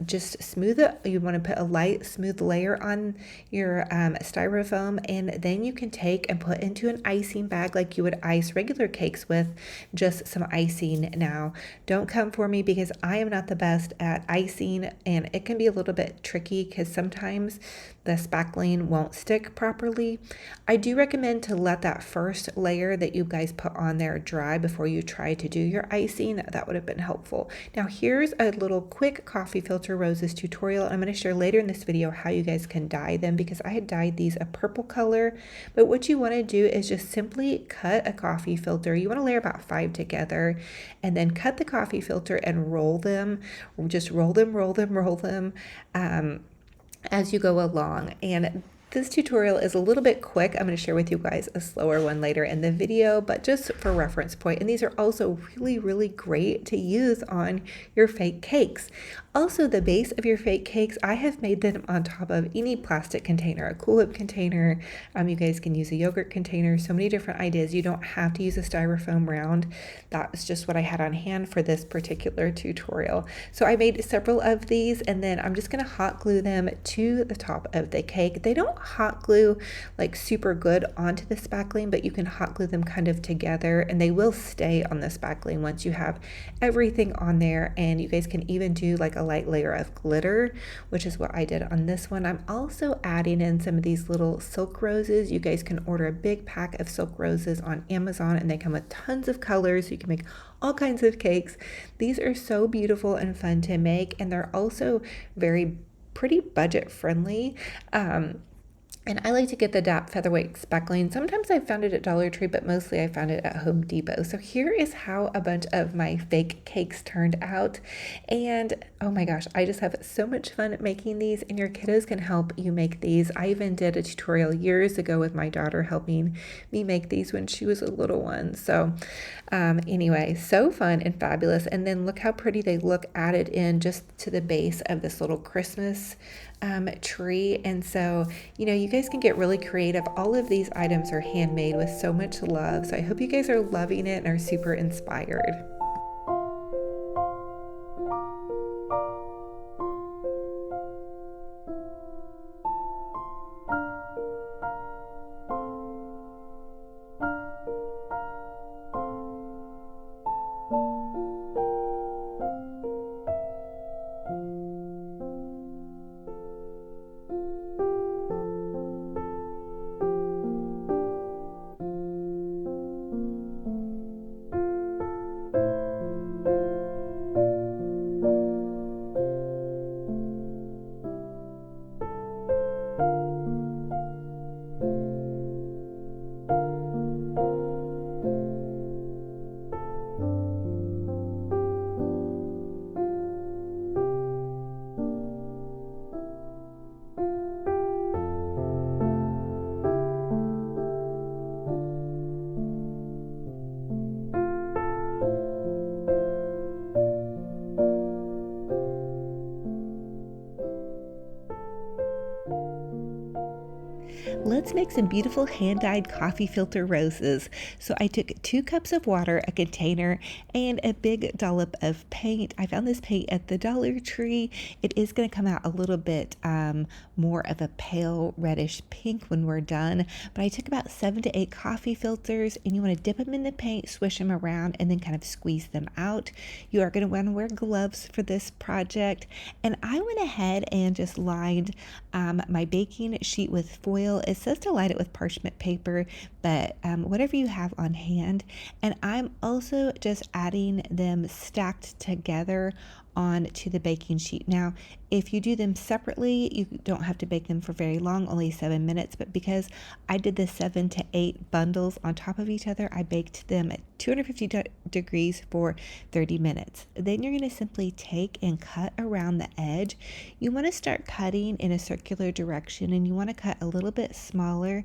just smooth it. You want to put a light smooth layer on your styrofoam, and then you can take and put into an icing bag like you would ice regular cakes with, just some icing. Now don't come for me because I am not the best at icing, and it can be a little bit tricky because sometimes the spackling won't stick properly. I do recommend to let that first layer that you guys put on there dry before you try to do your icing. That would have been helpful. Now here's a little quick coffee filter roses tutorial. I'm going to share later in this video how you guys can dye them, because I had dyed these a purple color. But what you want to do is just simply cut a coffee filter. You want to layer about 5 together, and then cut the coffee filter and roll them. Just roll them as you go along. And this tutorial is a little bit quick. I'm going to share with you guys a slower one later in the video, but just for reference point. And these are also really, really great to use on your fake cakes. Also, the base of your fake cakes, I have made them on top of any plastic container, a Cool Whip container. You guys can use a yogurt container, so many different ideas. You don't have to use a styrofoam round. That was just what I had on hand for this particular tutorial. So I made several of these, and then I'm just going to hot glue them to the top of the cake. They don't hot glue like super good onto the spackling, but you can hot glue them kind of together, and they will stay on the spackling once you have everything on there. And you guys can even do like a light layer of glitter, which is what I did on this one. I'm also adding in some of these little silk roses. You guys can order a big pack of silk roses on Amazon, and they come with tons of colors, so you can make all kinds of cakes. These are so beautiful and fun to make, and they're also pretty budget friendly. And I like to get the DAP Featherweight speckling. Sometimes I found it at Dollar Tree, but mostly I found it at Home Depot. So here is how a bunch of my fake cakes turned out. And oh my gosh, I just have so much fun making these, and your kiddos can help you make these. I even did a tutorial years ago with my daughter helping me make these when she was a little one. So anyway, so fun and fabulous. And then look how pretty they look added in just to the base of this little Christmas tree. And so, you guys can get really creative. All of these items are handmade with so much love. So I hope you guys are loving it and are super inspired. Let's make some beautiful hand-dyed coffee filter roses. So I took 2 cups of water, a container, and a big dollop of paint. I found this paint at the Dollar Tree. It is going to come out a little bit more of a pale reddish pink when we're done, but I took about 7 to 8 coffee filters, and you want to dip them in the paint, swish them around, and then kind of squeeze them out. You are going to want to wear gloves for this project, and I went ahead and just lined my baking sheet with foil. It says to light it with parchment paper, but whatever you have on hand. And I'm also just adding them stacked together onto the baking sheet. Now, if you do them separately, you don't have to bake them for very long, only 7 minutes, but because I did the 7 to 8 bundles on top of each other, I baked them at 250 degrees for 30 minutes. Then you're going to simply take and cut around the edge. You want to start cutting in a circular direction, and you want to cut a little bit smaller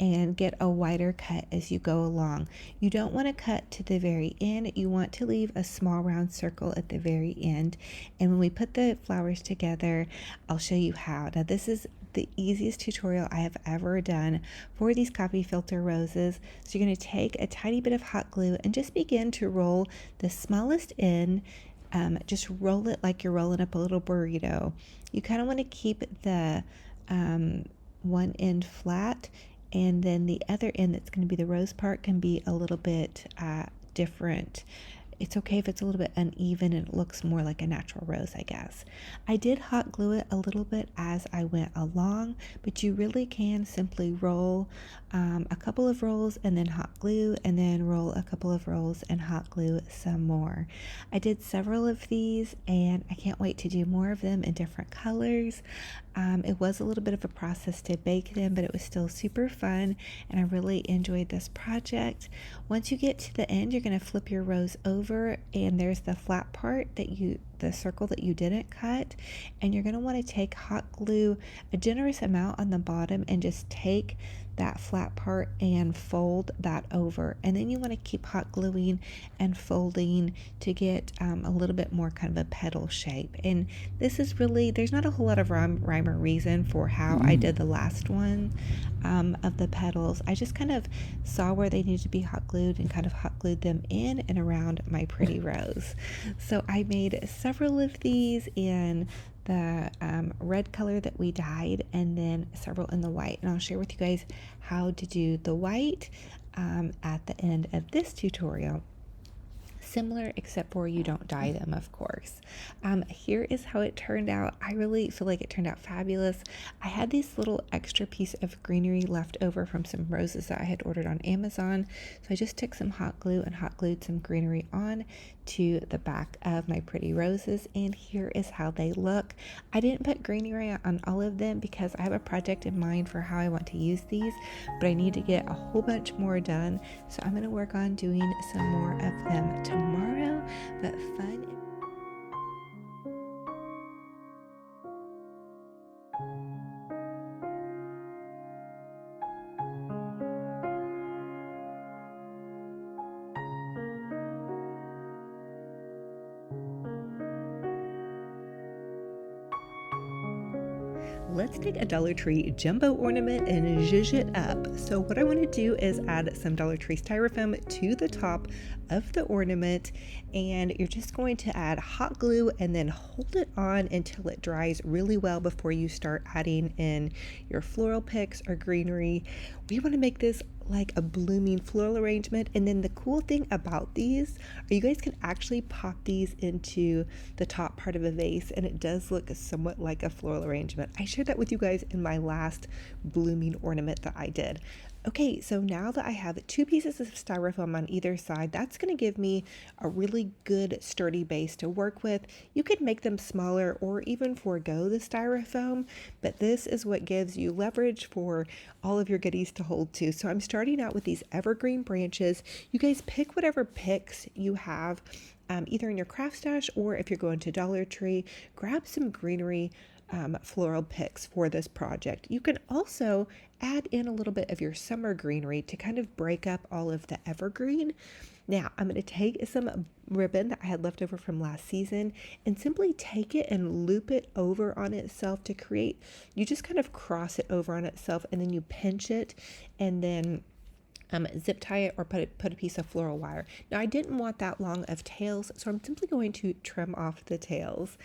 and get a wider cut as you go along. You don't want to cut to the very end. You want to leave a small round circle at the very end. And when we put the flowers together, I'll show you how. Now, this is the easiest tutorial I have ever done for these coffee filter roses. So you're going to take a tiny bit of hot glue and just begin to roll the smallest end. Just roll it like you're rolling up a little burrito. You kind of want to keep the one end flat, and then the other end that's going to be the rose part can be a little bit different. It's okay if it's a little bit uneven and it looks more like a natural rose, I guess. I did hot glue it a little bit as I went along, but you really can simply roll a couple of rolls and then hot glue, and then roll a couple of rolls and hot glue some more. I did several of these, and I can't wait to do more of them in different colors. It was a little bit of a process to bake them, but it was still super fun, and I really enjoyed this project. Once you get to the end, you're going to flip your rose over, and there's the flat part the circle that you didn't cut, and you're going to want to take hot glue a generous amount on the bottom and just take that flat part and fold that over, and then you want to keep hot gluing and folding to get a little bit more kind of a petal shape. And this is really, there's not a whole lot of rhyme or reason for how I did the last one of the petals. I just kind of saw where they needed to be hot glued and kind of hot glued them in and around my pretty rose. So I made several of these in the red color that we dyed, and then several in the white, and I'll share with you guys how to do the white at the end of this tutorial. similar, except for you don't dye them, of course. Here is how it turned out. I really feel like it turned out fabulous. I had this little extra piece of greenery left over from some roses that I had ordered on Amazon, so I just took some hot glue and hot glued some greenery on to the back of my pretty roses, and here is how they look. I didn't put greenery on all of them because I have a project in mind for how I want to use these, but I need to get a whole bunch more done, so I'm going to work on doing some more of them tomorrow. But fun. Let's take a Dollar Tree jumbo ornament and zhuzh it up. So what I want to do is add some Dollar Tree styrofoam to the top of the ornament, and you're just going to add hot glue and then hold it on until it dries really well before you start adding in your floral picks or greenery. We want to make this like a blooming floral arrangement, and then the cool thing about these are you guys can actually pop these into the top part of a vase, and it does look somewhat like a floral arrangement. I shared that with you guys in my last blooming ornament that I did. Okay, so now that I have 2 pieces of styrofoam on either side, that's going to give me a really good sturdy base to work with. You could make them smaller or even forego the styrofoam, but this is what gives you leverage for all of your goodies to hold to. So I'm starting out with these evergreen branches. You guys pick whatever picks you have, either in your craft stash, or if you're going to Dollar Tree, grab some greenery floral picks for this project. You can also add in a little bit of your summer greenery to kind of break up all of the evergreen. Now I'm going to take some ribbon that I had left over from last season and simply take it and loop it over on itself to create, you just kind of cross it over on itself, and then you pinch it and then zip tie it or put a piece of floral wire. Now I didn't want that long of tails, so I'm simply going to trim off the tails.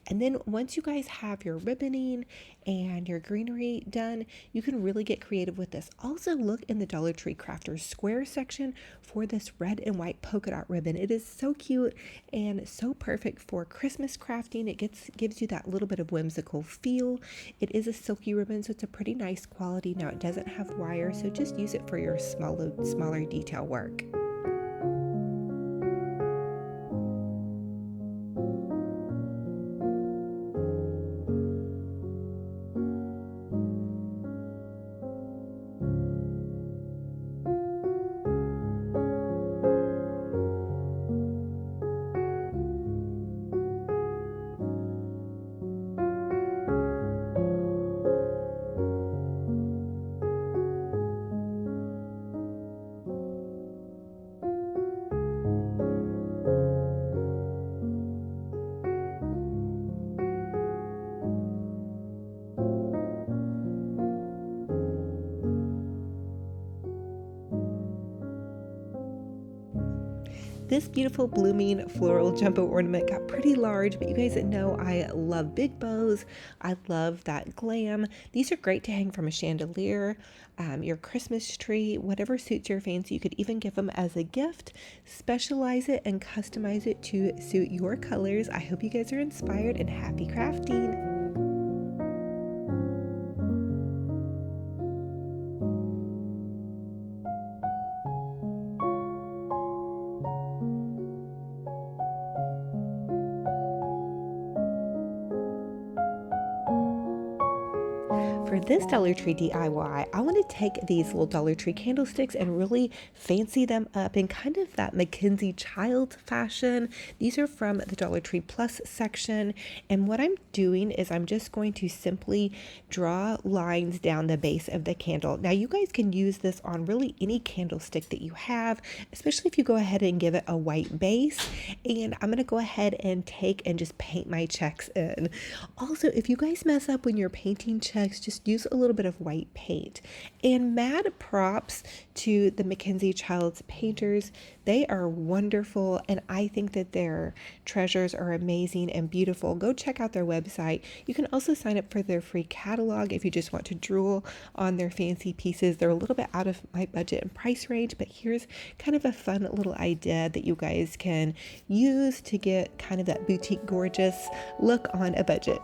And then once you guys have your ribboning and your greenery done, you can really get creative with this. Also look in the Dollar Tree Crafters Square section for this red and white polka dot ribbon. It is so cute and so perfect for Christmas crafting. It gives you that little bit of whimsical feel. It is a silky ribbon, so it's a pretty nice quality. Now it doesn't have wire, so just use it for your smaller detail work. This beautiful blooming floral jumbo ornament got pretty large, but you guys know I love big bows. I love that glam. These are great to hang from a chandelier, your Christmas tree, whatever suits your fancy. You could even give them as a gift, specialize it and customize it to suit your colors. I hope you guys are inspired, and happy crafting. For this Dollar Tree DIY, I want to take these little Dollar Tree candlesticks and really fancy them up in kind of that Mackenzie Child fashion. These are from the Dollar Tree Plus section, and what I'm doing is I'm just going to simply draw lines down the base of the candle. Now you guys can use this on really any candlestick that you have, especially if you go ahead and give it a white base. And I'm going to go ahead and take and just paint my checks in. Also, if you guys mess up when you're painting checks, just just use a little bit of white paint. And mad props to the Mackenzie Childs painters. They are wonderful, and I think that their treasures are amazing and beautiful. Go check out their website. You can also sign up for their free catalog if you just want to drool on their fancy pieces. They're a little bit out of my budget and price range, but here's kind of a fun little idea that you guys can use to get kind of that boutique gorgeous look on a budget.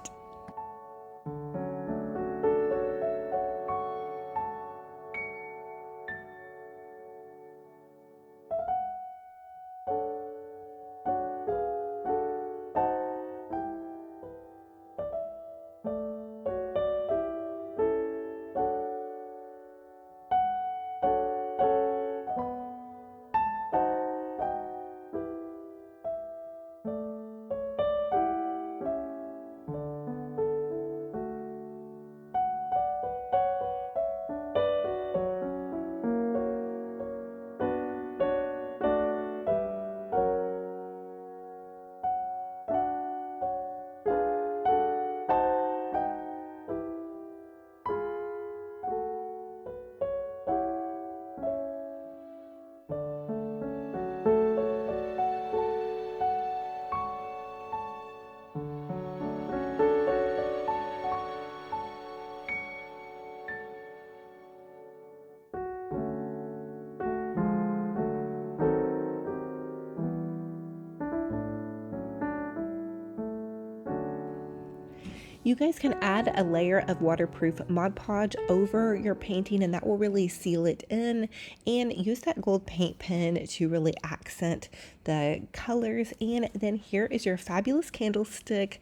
You guys can add a layer of waterproof Mod Podge over your painting, and that will really seal it in, and use that gold paint pen to really accent the colors. And then here is your fabulous candlestick.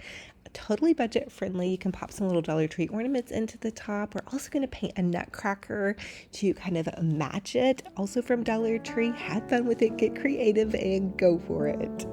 Totally budget friendly. You can pop some little Dollar Tree ornaments into the top. We're also going to paint a Nutcracker to kind of match it, also from Dollar Tree. Have fun with it, get creative, and go for it.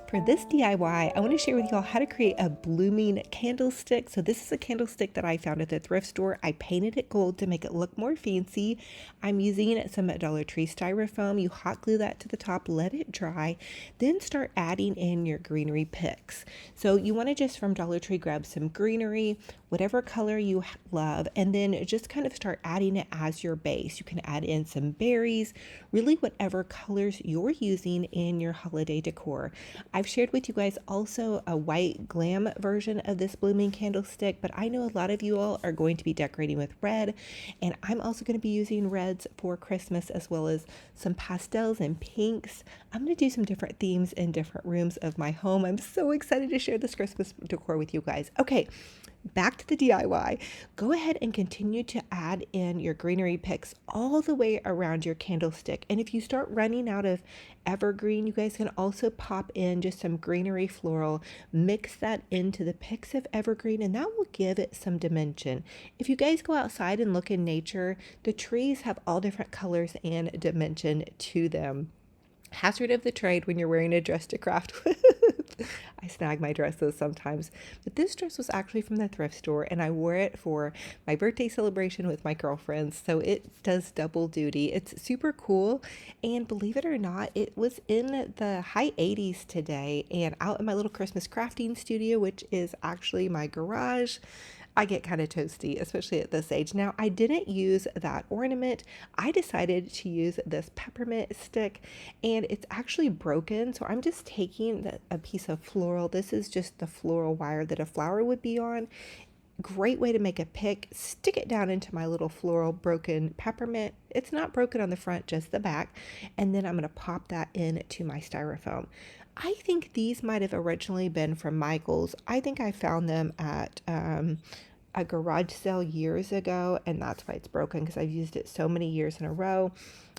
For this DIY, I want to share with y'all how to create a blooming candlestick. So this is a candlestick that I found at the thrift store. I painted it gold to make it look more fancy. I'm using some Dollar Tree styrofoam. You hot glue that to the top, let it dry, then start adding in your greenery picks. So you want to just from Dollar Tree grab some greenery, whatever color you love, and then just kind of start adding it as your base. You can add in some berries, really whatever colors you're using in your holiday decor. I've shared with you guys also a white glam version of this blooming candlestick, but I know a lot of you all are going to be decorating with red, and I'm also going to be using reds for Christmas, as well as some pastels and pinks. I'm going to do some different themes in different rooms of my home. I'm so excited to share this Christmas decor with you guys. Okay, back to the DIY. Go ahead and continue to add in your greenery picks all the way around your candlestick. And if you start running out of evergreen, you guys can also pop in just some greenery floral, mix that into the picks of evergreen, and that will give it some dimension. If you guys go outside and look in nature, the trees have all different colors and dimension to them. Hazard of the trade when you're wearing a dress to craft with. I snag my dresses sometimes, but this dress was actually from the thrift store, and I wore it for my birthday celebration with my girlfriends, so it does double duty. It's super cool, and believe it or not, it was in the high 80s today, and out in my little Christmas crafting studio, which is actually my garage. I get kind of toasty, especially at this age. Now, I didn't use that ornament. I decided to use this peppermint stick, and it's actually broken. So I'm just taking a piece of floral. This is just the floral wire that a flower would be on. Great way to make a pick. Stick it down into my little floral broken peppermint. It's not broken on the front, just the back. And then I'm going to pop that into my styrofoam. I think these might have originally been from Michael's. I think I found them at a garage sale years ago, and that's why it's broken, because I've used it so many years in a row.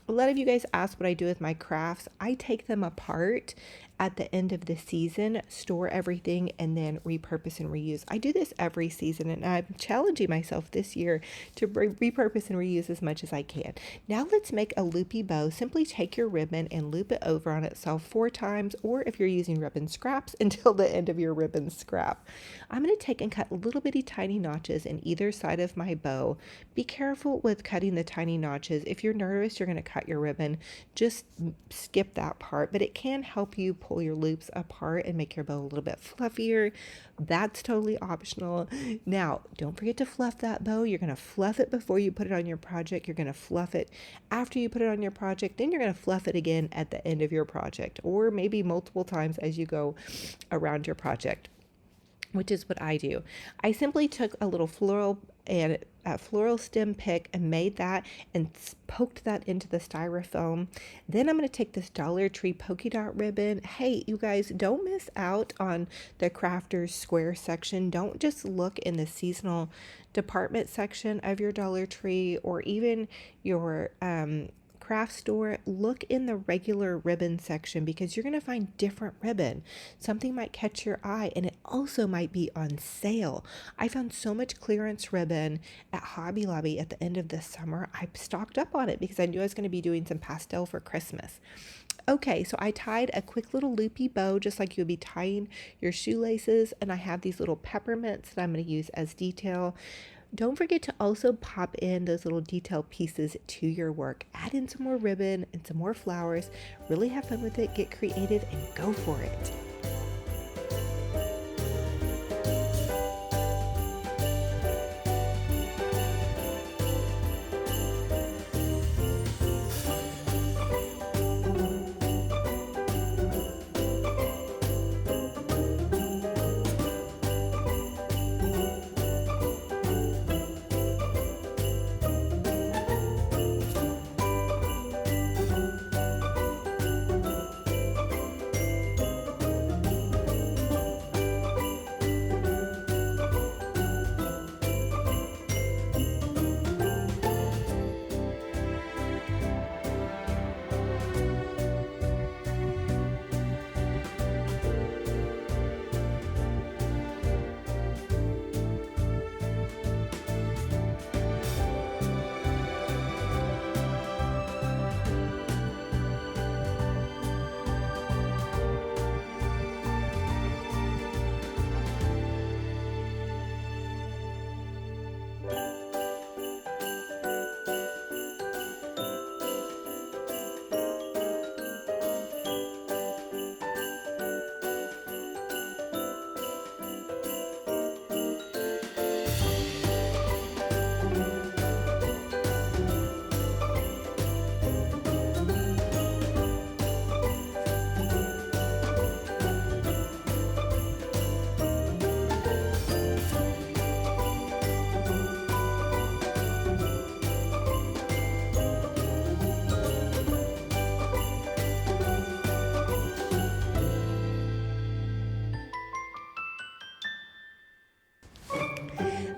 A lot of you guys ask what I do with my crafts. I take them apart at the end of the season, store everything and then repurpose and reuse. I do this every season, and I'm challenging myself this year to repurpose and reuse as much as I can. Now let's make a loopy bow. Simply take your ribbon and loop it over on itself 4 times, or if you're using ribbon scraps, until the end of your ribbon scrap. I'm going to take and cut little bitty tiny notches in either side of my bow. Be careful with cutting the tiny notches. If you're nervous you're going to cut your ribbon, just skip that part, but it can help you pull your loops apart and make your bow a little bit fluffier. That's totally optional. Now, don't forget to fluff that bow. You're going to fluff it before you put it on your project. You're going to fluff it after you put it on your project. Then you're going to fluff it again at the end of your project, or maybe multiple times as you go around your project, which is what I do. I simply took a little floral and a floral stem pick and made that and poked that into the styrofoam. Then I'm going to take this Dollar Tree polka dot ribbon. Hey, you guys, don't miss out on the crafters square section. Don't just look in the seasonal department section of your Dollar Tree or even your craft store. Look in the regular ribbon section, because you're going to find different ribbon. Something might catch your eye, and it also might be on sale. I found so much clearance ribbon at Hobby Lobby at the end of this summer. I stocked up on it because I knew I was going to be doing some pastel for Christmas. Okay, so I tied a quick little loopy bow just like you would be tying your shoelaces, and I have these little peppermints that I'm going to use as detail. Don't forget to also pop in those little detail pieces to your work. Add in some more ribbon and some more flowers. Really have fun with it, get creative, and go for it.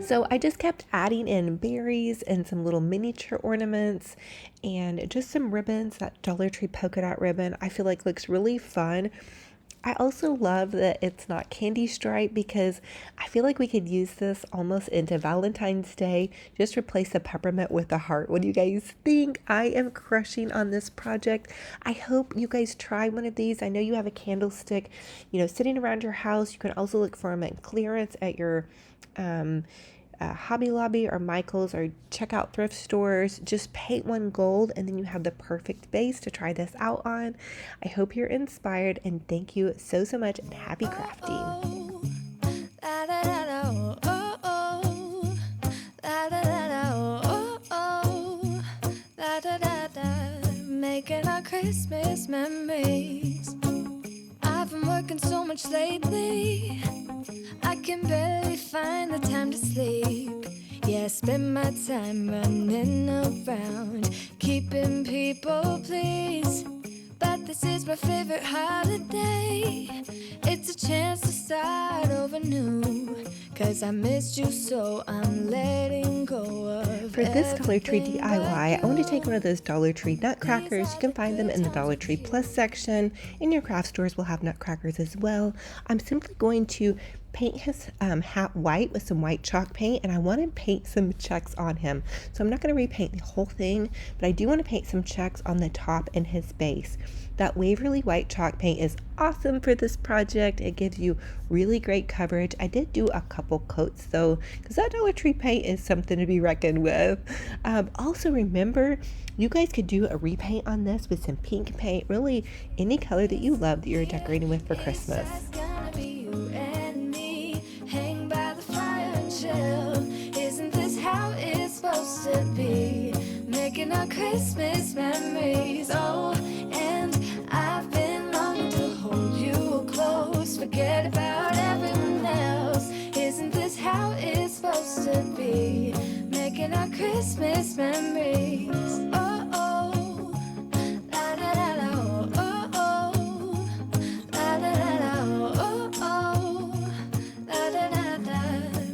So I just kept adding in berries and some little miniature ornaments and just some ribbons. That Dollar Tree polka dot ribbon I feel like looks really fun. I also love that it's not candy stripe, because I feel like we could use this almost into Valentine's Day. Just replace the peppermint with a heart. What do you guys think? I am crushing on this project. I hope you guys try one of these. I know you have a candlestick, sitting around your house. You can also look for them at clearance at your Hobby Lobby or Michael's, or check out thrift stores. Just paint one gold and then you have the perfect base to try this out on. I hope you're inspired, and thank you so much, and happy crafting. Making our Christmas memories. I've been working so much lately, I can barely find the time to sleep. Yeah, I spend my time running around, keeping people pleased. But this is my favorite holiday. It's a chance to start over new, 'cause 'cause I missed you, so I'm letting go of. For this Dollar Tree everything DIY, but I want to you. take one of those Dollar Tree Nutcrackers. You can find them in the Dollar Tree Plus section. In your craft stores, we'll have Nutcrackers as well. I'm simply going to paint his hat white with some white chalk paint, and I want to paint some checks on him. So I'm not going to repaint the whole thing, but I do want to paint some checks on the top and his base. That Waverly white chalk paint is awesome for this project. It gives you really great coverage. I did do a couple coats though, because that Dollar Tree paint is something to be reckoned with. Also remember, you guys could do a repaint on this with some pink paint, really any color that you love that you're decorating with for Christmas. It's gonna be you and me, hang by the fire and chill. Isn't this how it's supposed to be? Making our Christmas memories. Oh, and I've been longing to hold you close. Forget about everyone else. Isn't this how it's supposed to be? Making our Christmas memories. Oh, oh, la da da da, oh, oh, la da da da, oh, oh, la da da da.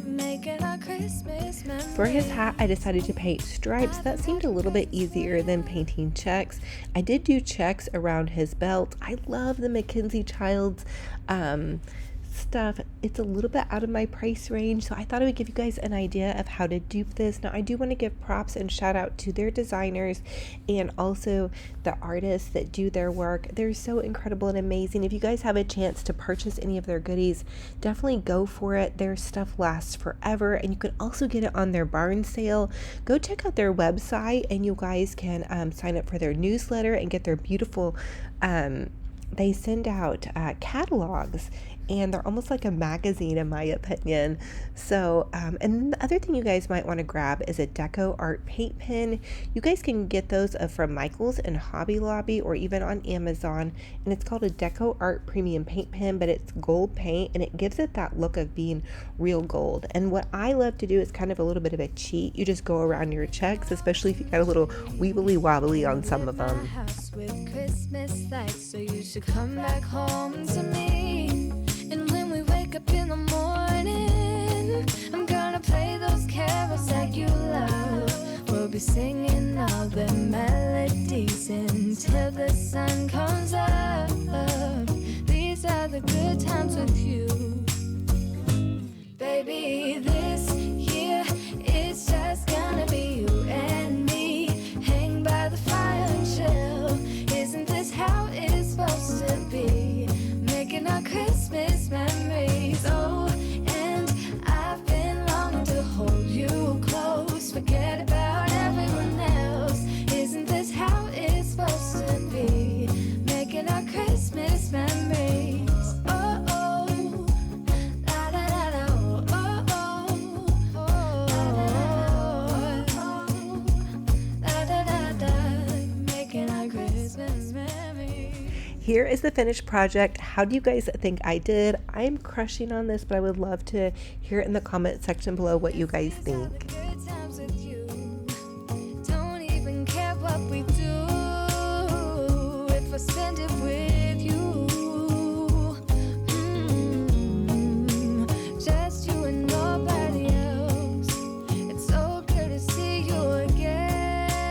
Making our Christmas memories. For his hat, I decided to paint stripes. That seemed a little bit easier than painting checks. I did do checks around his belt. I love the Mackenzie Childs stuff. It's a little bit out of my price range, so I thought I would give you guys an idea of how to dupe this. Now, I do want to give props and shout out to their designers and also the artists that do their work. They're so incredible and amazing. If you guys have a chance to purchase any of their goodies, definitely go for it. Their stuff lasts forever, and you can also get it on their barn sale. Go check out their website, and you guys can sign up for their newsletter and get their beautiful they send out catalogs, and they're almost like a magazine in my opinion. So and the other thing you guys might want to grab is a Deco Art paint pen. You guys can get those from Michael's and Hobby Lobby or even on Amazon, and it's called a Deco Art premium paint pen, but it's gold paint and it gives it that look of being real gold. And what I love to do is kind of a little bit of a cheat. You just go around your checks, especially if you got a little wibbly wobbly on some of them. House with Christmas lights, so you should come back home to me. And when we wake up in the morning, I'm gonna play those carols that you love. We'll be singing all the melodies until the sun comes up. These are the good times with you, baby. This year it's just gonna be you and me, hang by the fire and chill. Isn't this how it's supposed to be? Making our Christmas memories. Oh, and I've been longing to hold you close. Forget about everyone else. Isn't this how it's supposed to be? Making our Christmas memories. Oh, oh, la da da da, oh, oh, oh, oh, la da da da. Making our Christmas memories. Here is the finished project. How do you guys think I did? I'm crushing on this, but I would love to hear it in the comment section below what you guys think. Good times with you. Don't even care what we do if I spend it with you. Just you and nobody else. It's so good to see you again.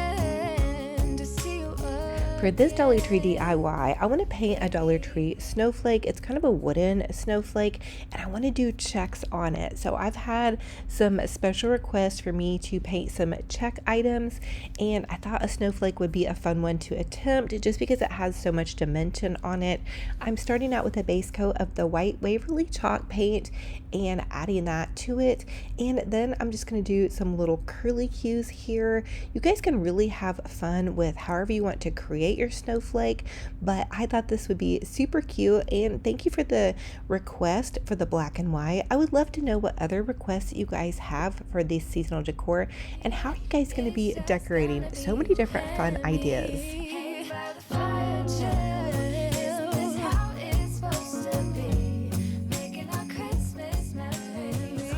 To see you again. For this Dollar Tree DIY, I want to paint a Dollar Tree snowflake. It's kind of a wooden snowflake, and I want to do checks on it. So I've had some special requests for me to paint some check items, and I thought a snowflake would be a fun one to attempt just because it has so much dimension on it. I'm starting out with a base coat of the white Waverly chalk paint and adding that to it, and then I'm just going to do some little curly cues here. You guys can really have fun with however you want to create your snowflake, but I thought this would be super cute, and thank you for the request for the black and white. I would love to know what other requests you guys have for this seasonal decor and how you guys going to be decorating. So many different fun ideas. By the fire and chill. Isn't this how it's supposed to be? Making our Christmas memories.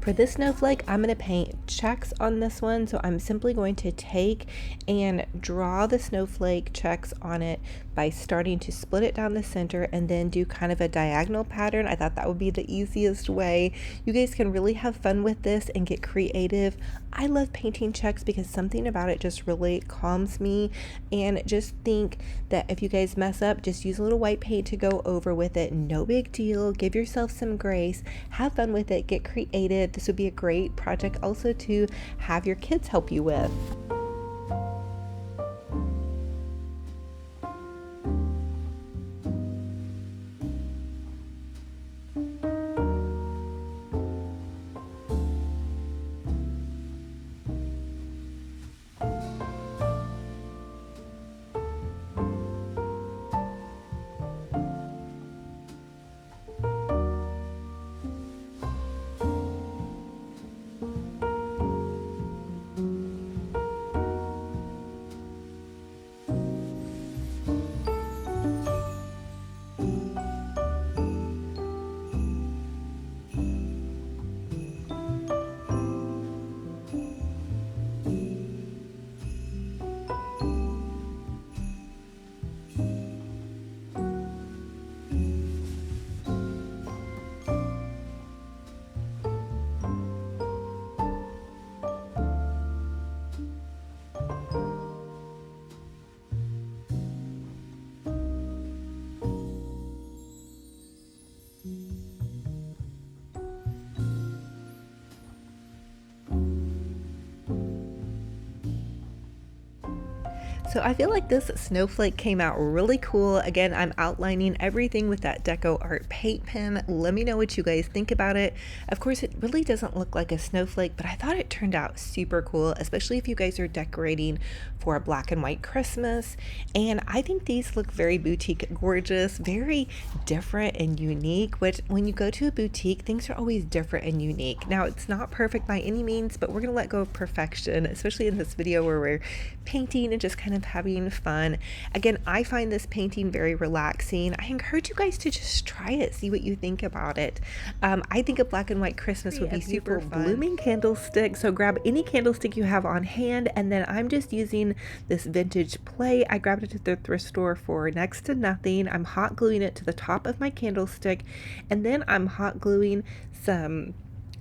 For this snowflake, I'm going to paint checks on this one. So I'm simply going to take and draw the snowflake checks on it, by starting to split it down the center and then do kind of a diagonal pattern. I thought that would be the easiest way. You guys can really have fun with this and get creative. I love painting checks because something about it just really calms me, and just think that if you guys mess up, just use a little white paint to go over with it. No big deal. Give yourself some grace. Have fun with it. Get creative. This would be a great project also to have your kids help you with. So I feel like this snowflake came out really cool. Again, I'm outlining everything with that Deco Art paint pen. Let me know what you guys think about it. Of course, it really doesn't look like a snowflake, but I thought it turned out super cool, especially if you guys are decorating for a black and white Christmas. And I think these look very boutique gorgeous, very different and unique, which when you go to a boutique, things are always different and unique. Now, it's not perfect by any means, but we're gonna let go of perfection, especially in this video where we're painting and just kind of having fun. Again, I find this painting very relaxing. I encourage you guys to just try it, see what you think about it. I think a black and white Christmas would be super fun. Blooming candlestick. So grab any candlestick you have on hand, and then I'm just using this vintage plate. I grabbed it at the thrift store for next to nothing. I'm hot gluing it to the top of my candlestick, and then I'm hot gluing some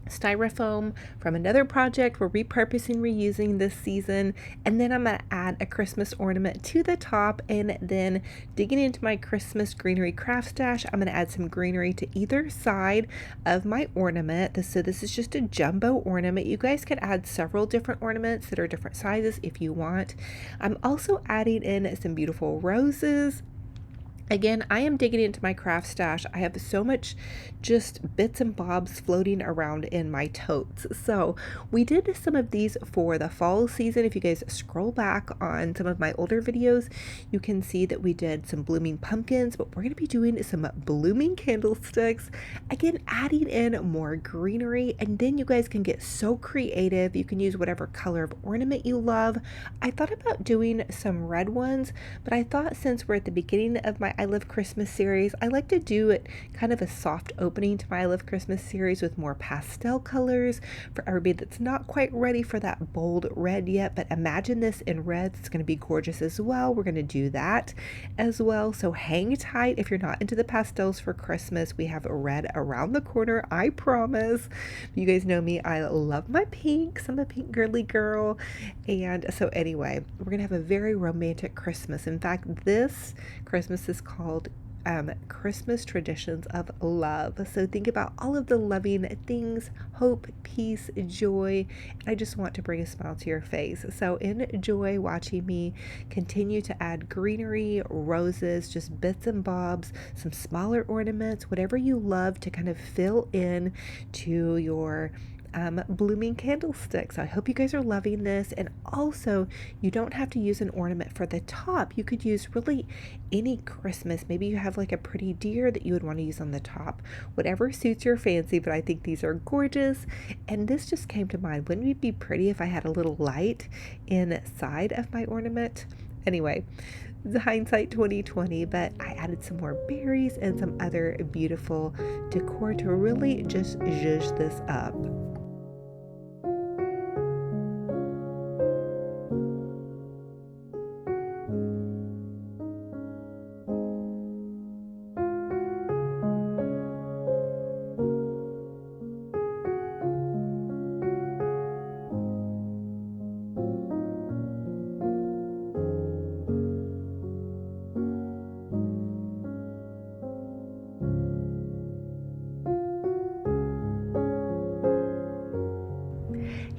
styrofoam from another project we're repurposing, reusing this season, and then I'm going to add a Christmas ornament to the top. And then digging into my Christmas greenery craft stash, I'm going to add some greenery to either side of my ornament. So this is just a jumbo ornament. You guys could add several different ornaments that are different sizes if you want. I'm also adding in some beautiful roses. Again, I am digging into my craft stash. I have so much just bits and bobs floating around in my totes. So we did some of these for the fall season. If you guys scroll back on some of my older videos, you can see that we did some blooming pumpkins, but we're going to be doing some blooming candlesticks. Again, adding in more greenery, and then you guys can get so creative. You can use whatever color of ornament you love. I thought about doing some red ones, but I thought since we're at the beginning of my I Love Christmas series, I like to do it kind of a soft opening to my I Love Christmas series with more pastel colors for everybody that's not quite ready for that bold red yet. But imagine this in red. It's going to be gorgeous as well. We're going to do that as well. So hang tight if you're not into the pastels for Christmas. We have red around the corner, I promise. You guys know me. I love my pinks. I'm a pink girly girl. And so anyway, we're going to have a very romantic Christmas. In fact, this Christmas is called Christmas Traditions of Love. So think about all of the loving things, hope, peace, joy, and I just want to bring a smile to your face. So enjoy watching me continue to add greenery, roses, just bits and bobs, some smaller ornaments, whatever you love to kind of fill in to your blooming candlesticks. I hope you guys are loving this. And also, you don't have to use an ornament for the top. You could use really any Christmas. Maybe you have like a pretty deer that you would want to use on the top. Whatever suits your fancy, but I think these are gorgeous. And this just came to mind. Wouldn't it be pretty if I had a little light inside of my ornament? Anyway, the hindsight 2020, but I added some more berries and some other beautiful decor to really just zhuzh this up.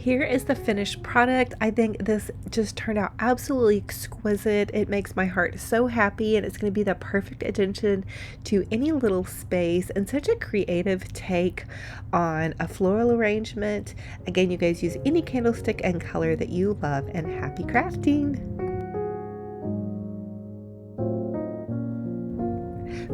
Here is the finished product. I think this just turned out absolutely exquisite. It makes my heart so happy, and it's going to be the perfect addition to any little space and such a creative take on a floral arrangement. Again, you guys use any candlestick and color that you love, and happy crafting.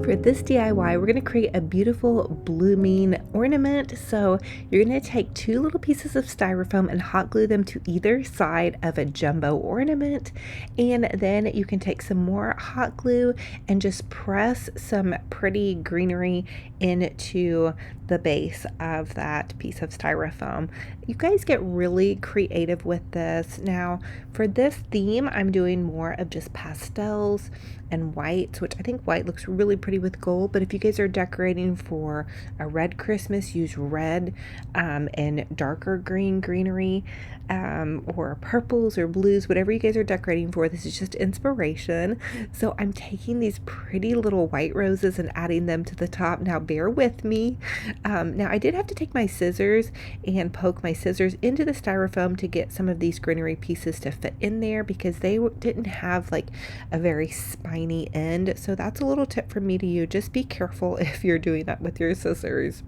For this DIY, we're going to create a beautiful blooming ornament. So you're going to take 2 little pieces of styrofoam and hot glue them to either side of a jumbo ornament. And then you can take some more hot glue and just press some pretty greenery into the base of that piece of styrofoam. You guys get really creative with this. Now, for this theme, I'm doing more of just pastels and whites, which I think white looks really pretty with gold, but if you guys are decorating for a red Christmas, use red and darker greenery, or purples or blues, whatever you guys are decorating for. This is just inspiration. So I'm taking these pretty little white roses and adding them to the top. Now bear with me. Now I did have to take my scissors and poke my scissors into the styrofoam to get some of these greenery pieces to fit in there, because they didn't have like a very spiny end. So that's a little tip from me to you. Just be careful if you're doing that with your scissors.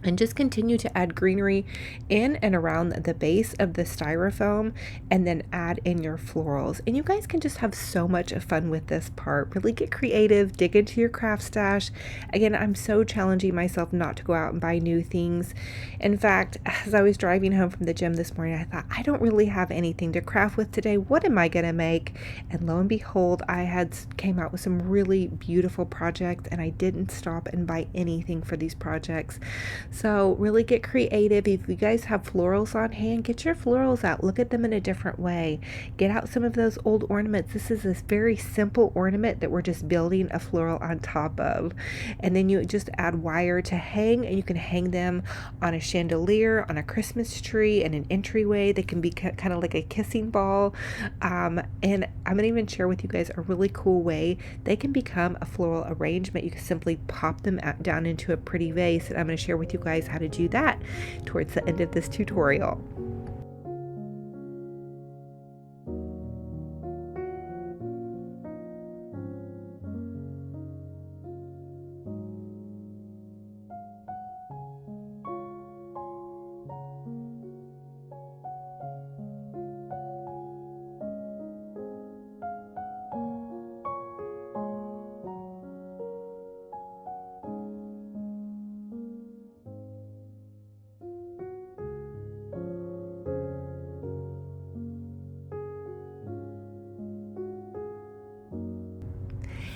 And just continue to add greenery in and around the base of the styrofoam, and then add in your florals. And you guys can just have so much fun with this part. Really get creative, dig into your craft stash. Again, I'm so challenging myself not to go out and buy new things. In fact, as I was driving home from the gym this morning, I thought, I don't really have anything to craft with today. What am I going to make? And lo and behold, I came out with some really beautiful projects, and I didn't stop and buy anything for these projects. So really get creative. If you guys have florals on hand, get your florals out. Look at them in a different way. Get out some of those old ornaments. This is this very simple ornament that we're just building a floral on top of. And then you just add wire to hang, and you can hang them on a chandelier, on a Christmas tree, in an entryway. They can be kind of like a kissing ball. And I'm going to even share with you guys a really cool way they can become a floral arrangement. You can simply pop them down into a pretty vase, and I'm going to share with you guys how to do that towards the end of this tutorial.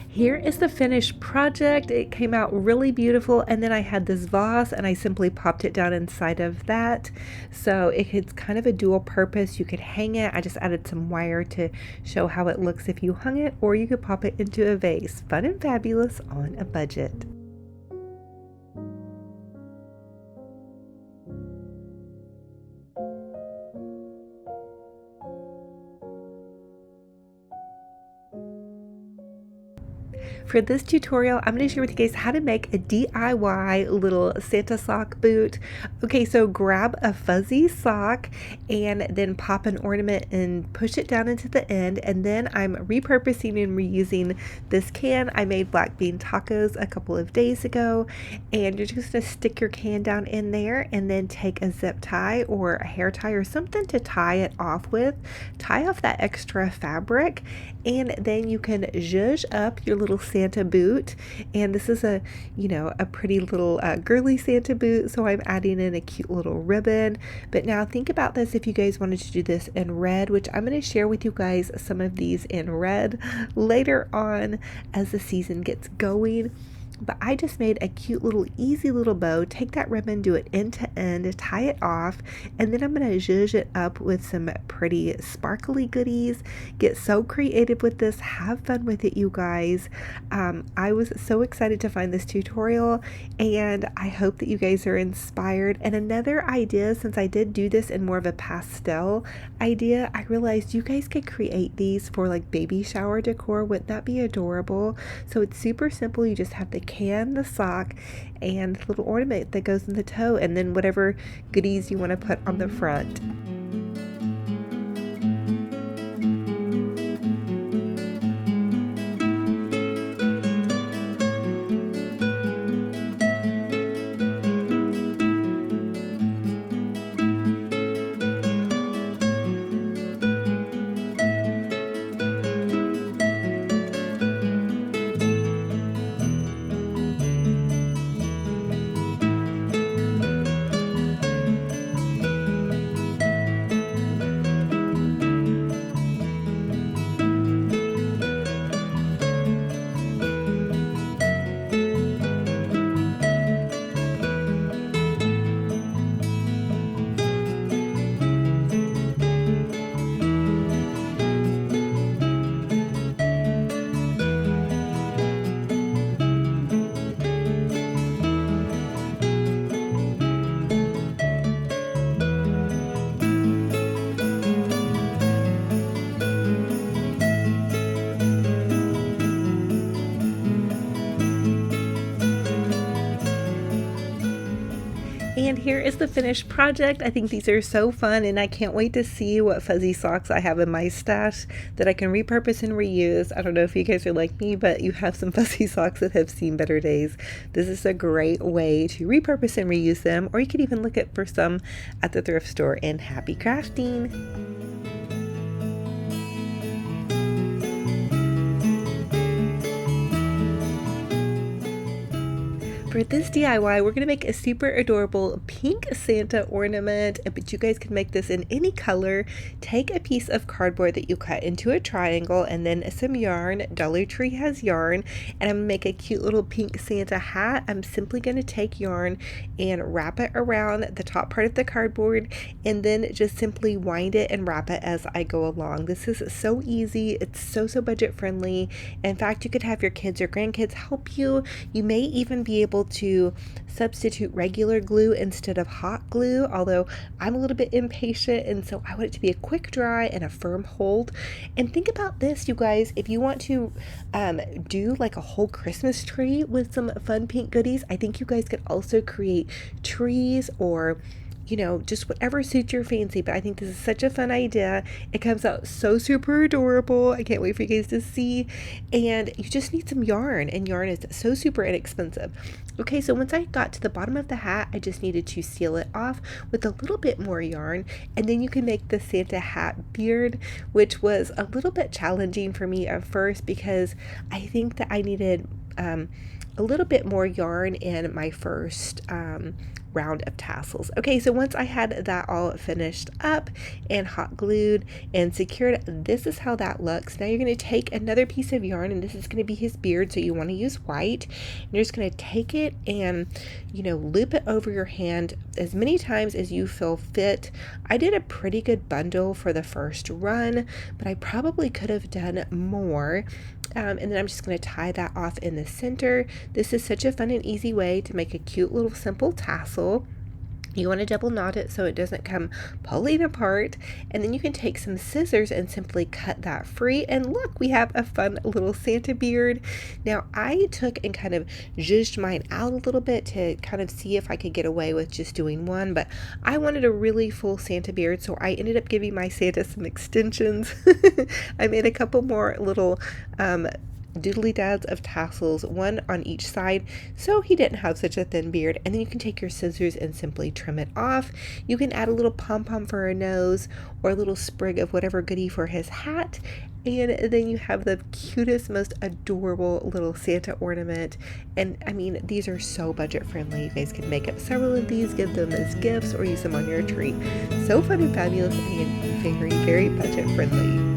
Here is the finished project. It came out really beautiful, and then I had this vase and I simply popped it down inside of that. So it's kind of a dual purpose. You could hang it. I just added some wire to show how it looks if you hung it, or you could pop it into a vase. Fun and fabulous on a budget. For this tutorial, I'm going to share with you guys how to make a DIY little Santa sock boot. Okay, so grab a fuzzy sock and then pop an ornament and push it down into the end. And then I'm repurposing and reusing this can. I made black bean tacos a couple of days ago, and you're just going to stick your can down in there and then take a zip tie or a hair tie or something to tie it off with. Tie off that extra fabric, and then you can zhuzh up your little Santa boot. And this is a pretty little girly Santa boot, so I'm adding in a cute little ribbon. But now think about this if you guys wanted to do this in red, which I'm going to share with you guys some of these in red later on as the season gets going. But I just made a cute little easy little bow. Take that ribbon, do it end to end, tie it off, and then I'm going to zhuzh it up with some pretty sparkly goodies. Get so creative with this. Have fun with it, you guys. I was so excited to find this tutorial, and I hope that you guys are inspired. And another idea, since I did do this in more of a pastel idea, I realized you guys could create these for like baby shower decor. Wouldn't that be adorable? So it's super simple. You just have the can, the sock, and the little ornament that goes in the toe, and then whatever goodies you want to put on the front. And here is the finished project. I think these are so fun, and I can't wait to see what fuzzy socks I have in my stash that I can repurpose and reuse. I don't know if you guys are like me, but you have some fuzzy socks that have seen better days. This is a great way to repurpose and reuse them, or you could even look for some at the thrift store. And happy crafting! For this DIY, we're going to make a super adorable pink Santa ornament, but you guys can make this in any color. Take a piece of cardboard that you cut into a triangle and then some yarn. Dollar Tree has yarn, and I'm going to make a cute little pink Santa hat. I'm simply going to take yarn and wrap it around the top part of the cardboard, and then just simply wind it and wrap it as I go along. This is so easy. It's so budget friendly. In fact, you could have your kids or grandkids help you. You may even be able to substitute regular glue instead of hot glue, although I'm a little bit impatient, and so I want it to be a quick dry and a firm hold. And think about this, you guys, if you want to do like a whole Christmas tree with some fun pink goodies, I think you guys could also create trees or just whatever suits your fancy. But I think this is such a fun idea. It comes out so super adorable. I can't wait for you guys to see. And you just need some yarn, and yarn is so super inexpensive. Okay, so once I got to the bottom of the hat, I just needed to seal it off with a little bit more yarn, and then you can make the Santa hat beard, which was a little bit challenging for me at first because I think that I needed a little bit more yarn in my first round of tassels. Okay, so once I had that all finished up and hot glued and secured, this is how that looks. Now you're going to take another piece of yarn, and this is going to be his beard, so you want to use white. And you're just going to take it and loop it over your hand as many times as you feel fit. I did a pretty good bundle for the first run, but I probably could have done more. And then I'm just going to tie that off in the center. This is such a fun and easy way to make a cute little simple tassel. You want to double knot it so it doesn't come pulling apart, and then you can take some scissors and simply cut that free, and look, we have a fun little Santa beard. Now I took and kind of zhuzhed mine out a little bit to kind of see if I could get away with just doing one, but I wanted a really full Santa beard, so I ended up giving my Santa some extensions. I made a couple more little doodly dads of tassels, one on each side, so he didn't have such a thin beard. And then you can take your scissors and simply trim it off. You can add a little pom-pom for a nose or a little sprig of whatever goodie for his hat, and then you have the cutest, most adorable little Santa ornament. And I mean, these are so budget friendly. You guys can make up several of these, give them as gifts, or use them on your tree. So fun and fabulous, and very budget friendly.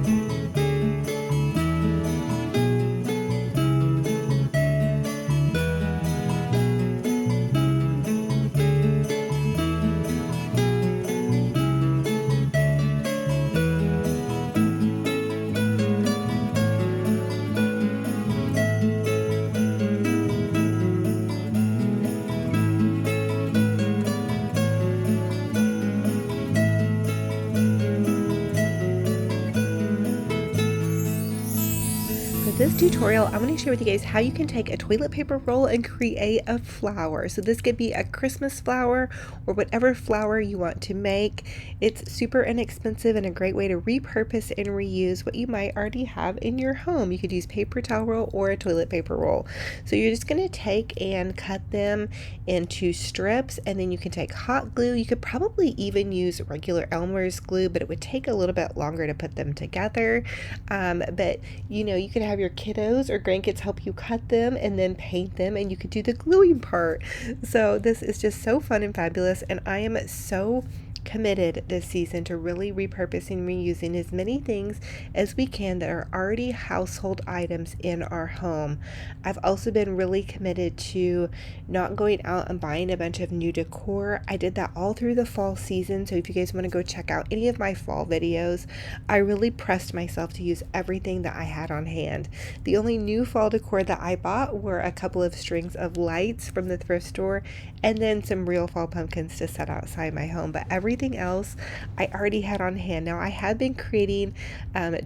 tutorial, I'm going to share with you guys how you can take a toilet paper roll and create a flower. So this could be a Christmas flower or whatever flower you want to make. It's super inexpensive and a great way to repurpose and reuse what you might already have in your home. You could use paper towel roll or a toilet paper roll. So you're just going to take and cut them into strips, and then you can take hot glue. You could probably even use regular Elmer's glue, but it would take a little bit longer to put them together. But you could have your kiddos or grandkids help you cut them and then paint them, and you could do the gluing part. So this is just so fun and fabulous, and I am so committed this season to really repurposing and reusing as many things as we can that are already household items in our home. I've also been really committed to not going out and buying a bunch of new decor. I did that all through the fall season, so if you guys want to go check out any of my fall videos, I really pressed myself to use everything that I had on hand. The only new fall decor that I bought were a couple of strings of lights from the thrift store and then some real fall pumpkins to set outside my home, but everything else I already had on hand. Now, I have been creating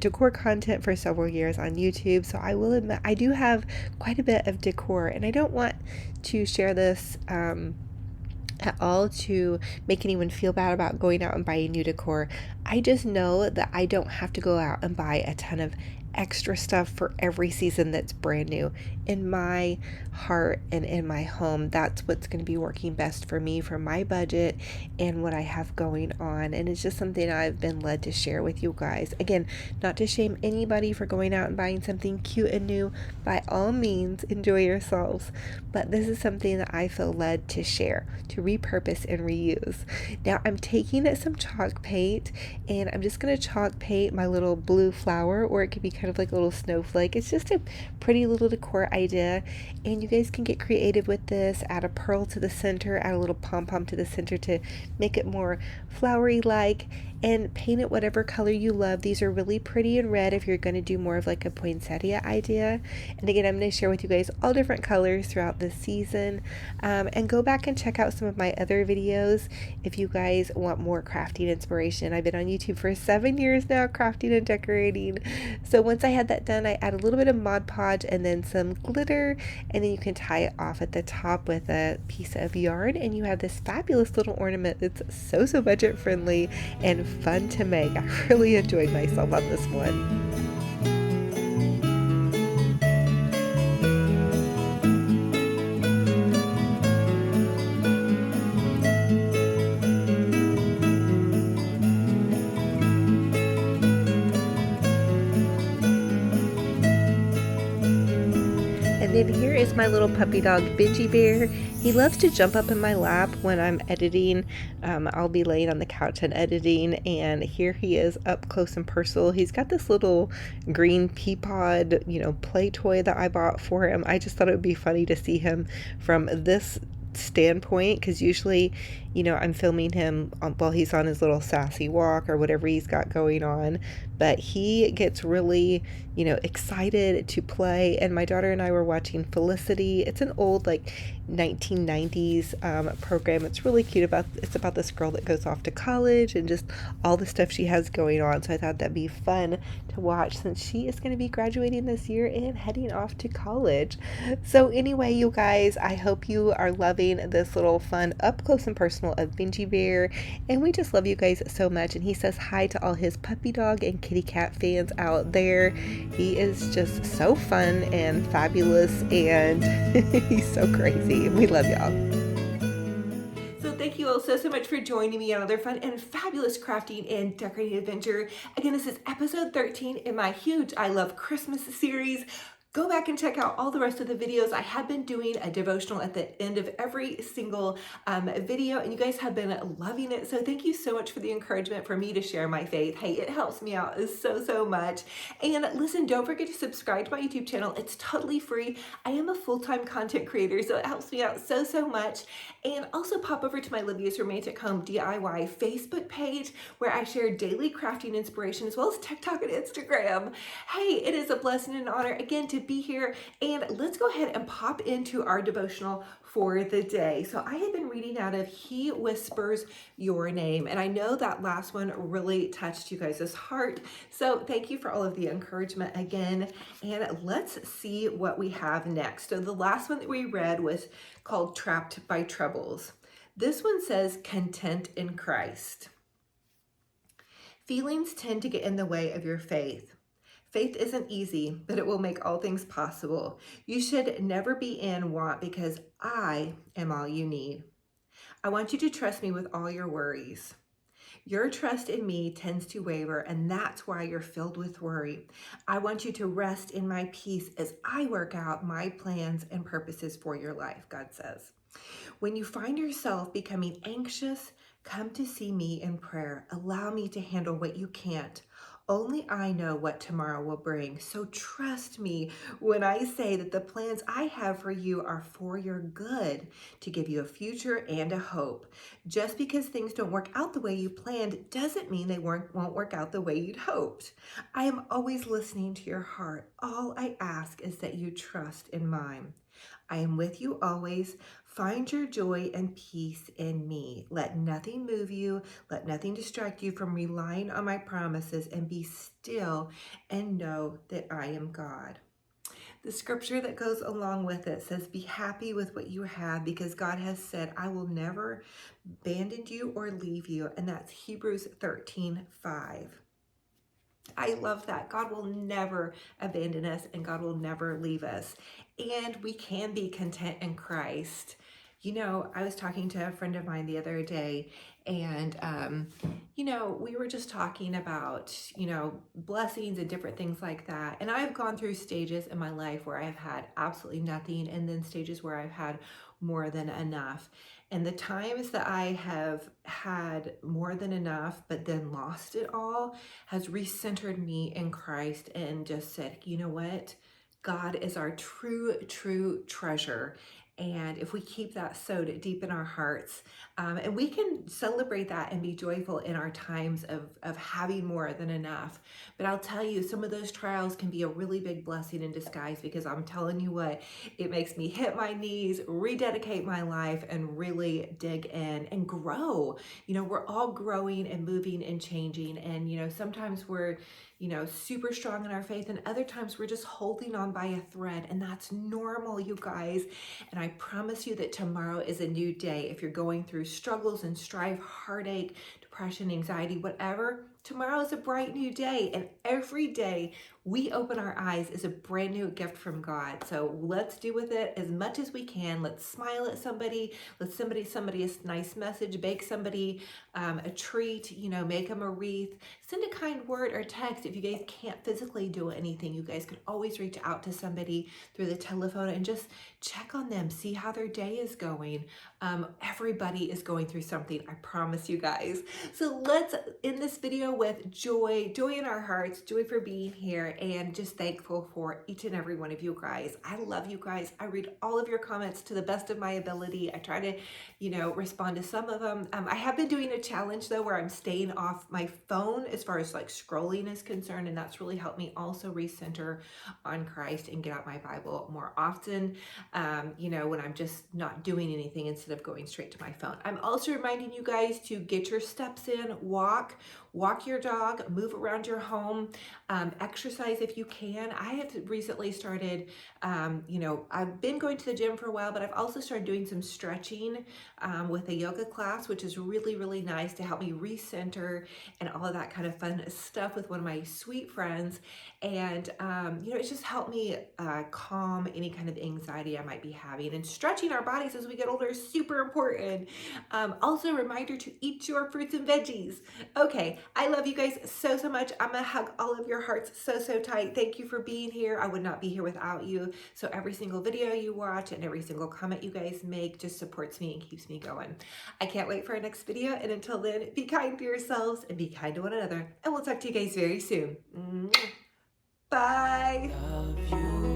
decor content for several years on YouTube, so I will admit I do have quite a bit of decor, and I don't want to share this at all to make anyone feel bad about going out and buying new decor. I just know that I don't have to go out and buy a ton of extra stuff for every season that's brand new. In my heart and in my home, that's what's going to be working best for me, for my budget and what I have going on. And it's just something I've been led to share with you guys. Again, not to shame anybody for going out and buying something cute and new. By all means, enjoy yourselves. But this is something that I feel led to share, to repurpose and reuse. Now, I'm taking some chalk paint, and I'm just going to chalk paint my little blue flower, or it could be kind of like a little snowflake. It's just a pretty little decor idea, and you guys can get creative with this. Add a pearl to the center, add a little pom-pom to the center to make it more flowery like, and paint it whatever color you love. These are really pretty in red if you're going to do more of like a poinsettia idea. And again, I'm going to share with you guys all different colors throughout this season, and go back and check out some of my other videos if you guys want more crafting inspiration. I've been on YouTube for 7 years now, crafting and decorating. So once I had that done, I add a little bit of Mod Podge and then some glitter, and then you can tie it off at the top with a piece of yarn, and you have this fabulous little ornament that's so budget friendly and fun to make. I really enjoyed myself on this one. And then here is my little puppy dog, Benji Bear. He loves to jump up in my lap when I'm editing. I'll be laying on the couch and editing, and here he is up close and personal. He's got this little green pea pod, play toy that I bought for him. I just thought it would be funny to see him from this standpoint, because usually I'm filming him while he's on his little sassy walk or whatever he's got going on, but he gets really excited to play. And my daughter and I were watching Felicity. It's an old 1990s program. It's really cute. It's about this girl that goes off to college and just all the stuff she has going on. So I thought that'd be fun to watch, since she is going to be graduating this year and heading off to college. So anyway, you guys, I hope you are loving this little fun up close and personal of Benji Bear, and we just love you guys so much. And he says hi to all his puppy dog and kitty cat fans out there. He is just so fun and fabulous, and he's so crazy. We love y'all. So thank you all so much for joining me on another fun and fabulous crafting and decorating adventure. Again, this is episode 13 in my huge I Love Christmas series. Go back and check out all the rest of the videos. I have been doing a devotional at the end of every single video, and you guys have been loving it. So thank you so much for the encouragement for me to share my faith. Hey, it helps me out so much. And listen, don't forget to subscribe to my YouTube channel. It's totally free. I am a full-time content creator, so it helps me out so much. And also pop over to my Olivias Romantic Home DIY Facebook page, where I share daily crafting inspiration as well as TikTok and Instagram. Hey, it is a blessing and an honor again to be here. And let's go ahead and pop into our devotional for the day. So I have been reading out of He Whispers Your Name. And I know that last one really touched you guys' heart. So thank you for all of the encouragement again. And let's see what we have next. So the last one that we read was called Trapped by Troubles. This one says content in Christ. Feelings tend to get in the way of your faith. Faith isn't easy, but it will make all things possible. You should never be in want because I am all you need. I want you to trust me with all your worries. Your trust in me tends to waver, and that's why you're filled with worry. I want you to rest in my peace as I work out my plans and purposes for your life, God says. When you find yourself becoming anxious, come to see me in prayer. Allow me to handle what you can't. Only I know what tomorrow will bring. So trust me when I say that the plans I have for you are for your good, to give you a future and a hope. Just because things don't work out the way you planned doesn't mean they won't work out the way you'd hoped. I am always listening to your heart. All I ask is that you trust in mine. I am with you always. Find your joy and peace in me. Let nothing move you. Let nothing distract you from relying on my promises, and be still and know that I am God. The scripture that goes along with it says, be happy with what you have because God has said, I will never abandon you or leave you. And that's Hebrews 13:5. I love that. God will never abandon us and God will never leave us. And we can be content in Christ. You know, I was talking to a friend of mine the other day, and, we were just talking about, blessings and different things like that. And I've gone through stages in my life where I've had absolutely nothing, and then stages where I've had more than enough. And the times that I have had more than enough, but then lost it all, has recentered me in Christ and just said, you know what? God is our true treasure. And if we keep that sowed deep in our hearts, and we can celebrate that and be joyful in our times of having more than enough. But I'll tell you, some of those trials can be a really big blessing in disguise, because I'm telling you what, it makes me hit my knees, rededicate my life, and really dig in and grow. We're all growing and moving and changing. And, sometimes we're, super strong in our faith, and other times we're just holding on by a thread, and that's normal, you guys. And I promise you that tomorrow is a new day. If you're going through struggles and strife, heartache, depression, anxiety, whatever, tomorrow is a bright new day. And every day we open our eyes is a brand new gift from God. So let's do with it as much as we can. Let's smile at somebody. Let's somebody a nice message, bake somebody a treat, make them a wreath, send a kind word or text. If you guys can't physically do anything, you guys could always reach out to somebody through the telephone and just check on them, see how their day is going. Everybody is going through something, I promise you guys. So let's end this video with joy in our hearts, joy for being here, and just thankful for each and every one of you guys. I love you guys. I read all of your comments to the best of my ability. I try to, respond to some of them. I have been doing a challenge though, where I'm staying off my phone as far as like scrolling is concerned, and that's really helped me also recenter on Christ and get out my Bible more often, when I'm just not doing anything instead of going straight to my phone. I'm also reminding you guys to get your steps in, walk your dog, move around your home, exercise if you can. I have recently started, I've been going to the gym for a while, but I've also started doing some stretching with a yoga class, which is really, really nice to help me recenter and all of that kind of fun stuff with one of my sweet friends. And, it's just helped me calm any kind of anxiety I might be having. And stretching our bodies as we get older is super important. Also a reminder to eat your fruits and veggies. Okay, I love you guys so much. I'm gonna hug all of your hearts so tight. Thank you for being here. I would not be here without you. So every single video you watch and every single comment you guys make just supports me and keeps me going. I can't wait for our next video. And until then, be kind to yourselves and be kind to one another. And we'll talk to you guys very soon. Bye. Love you.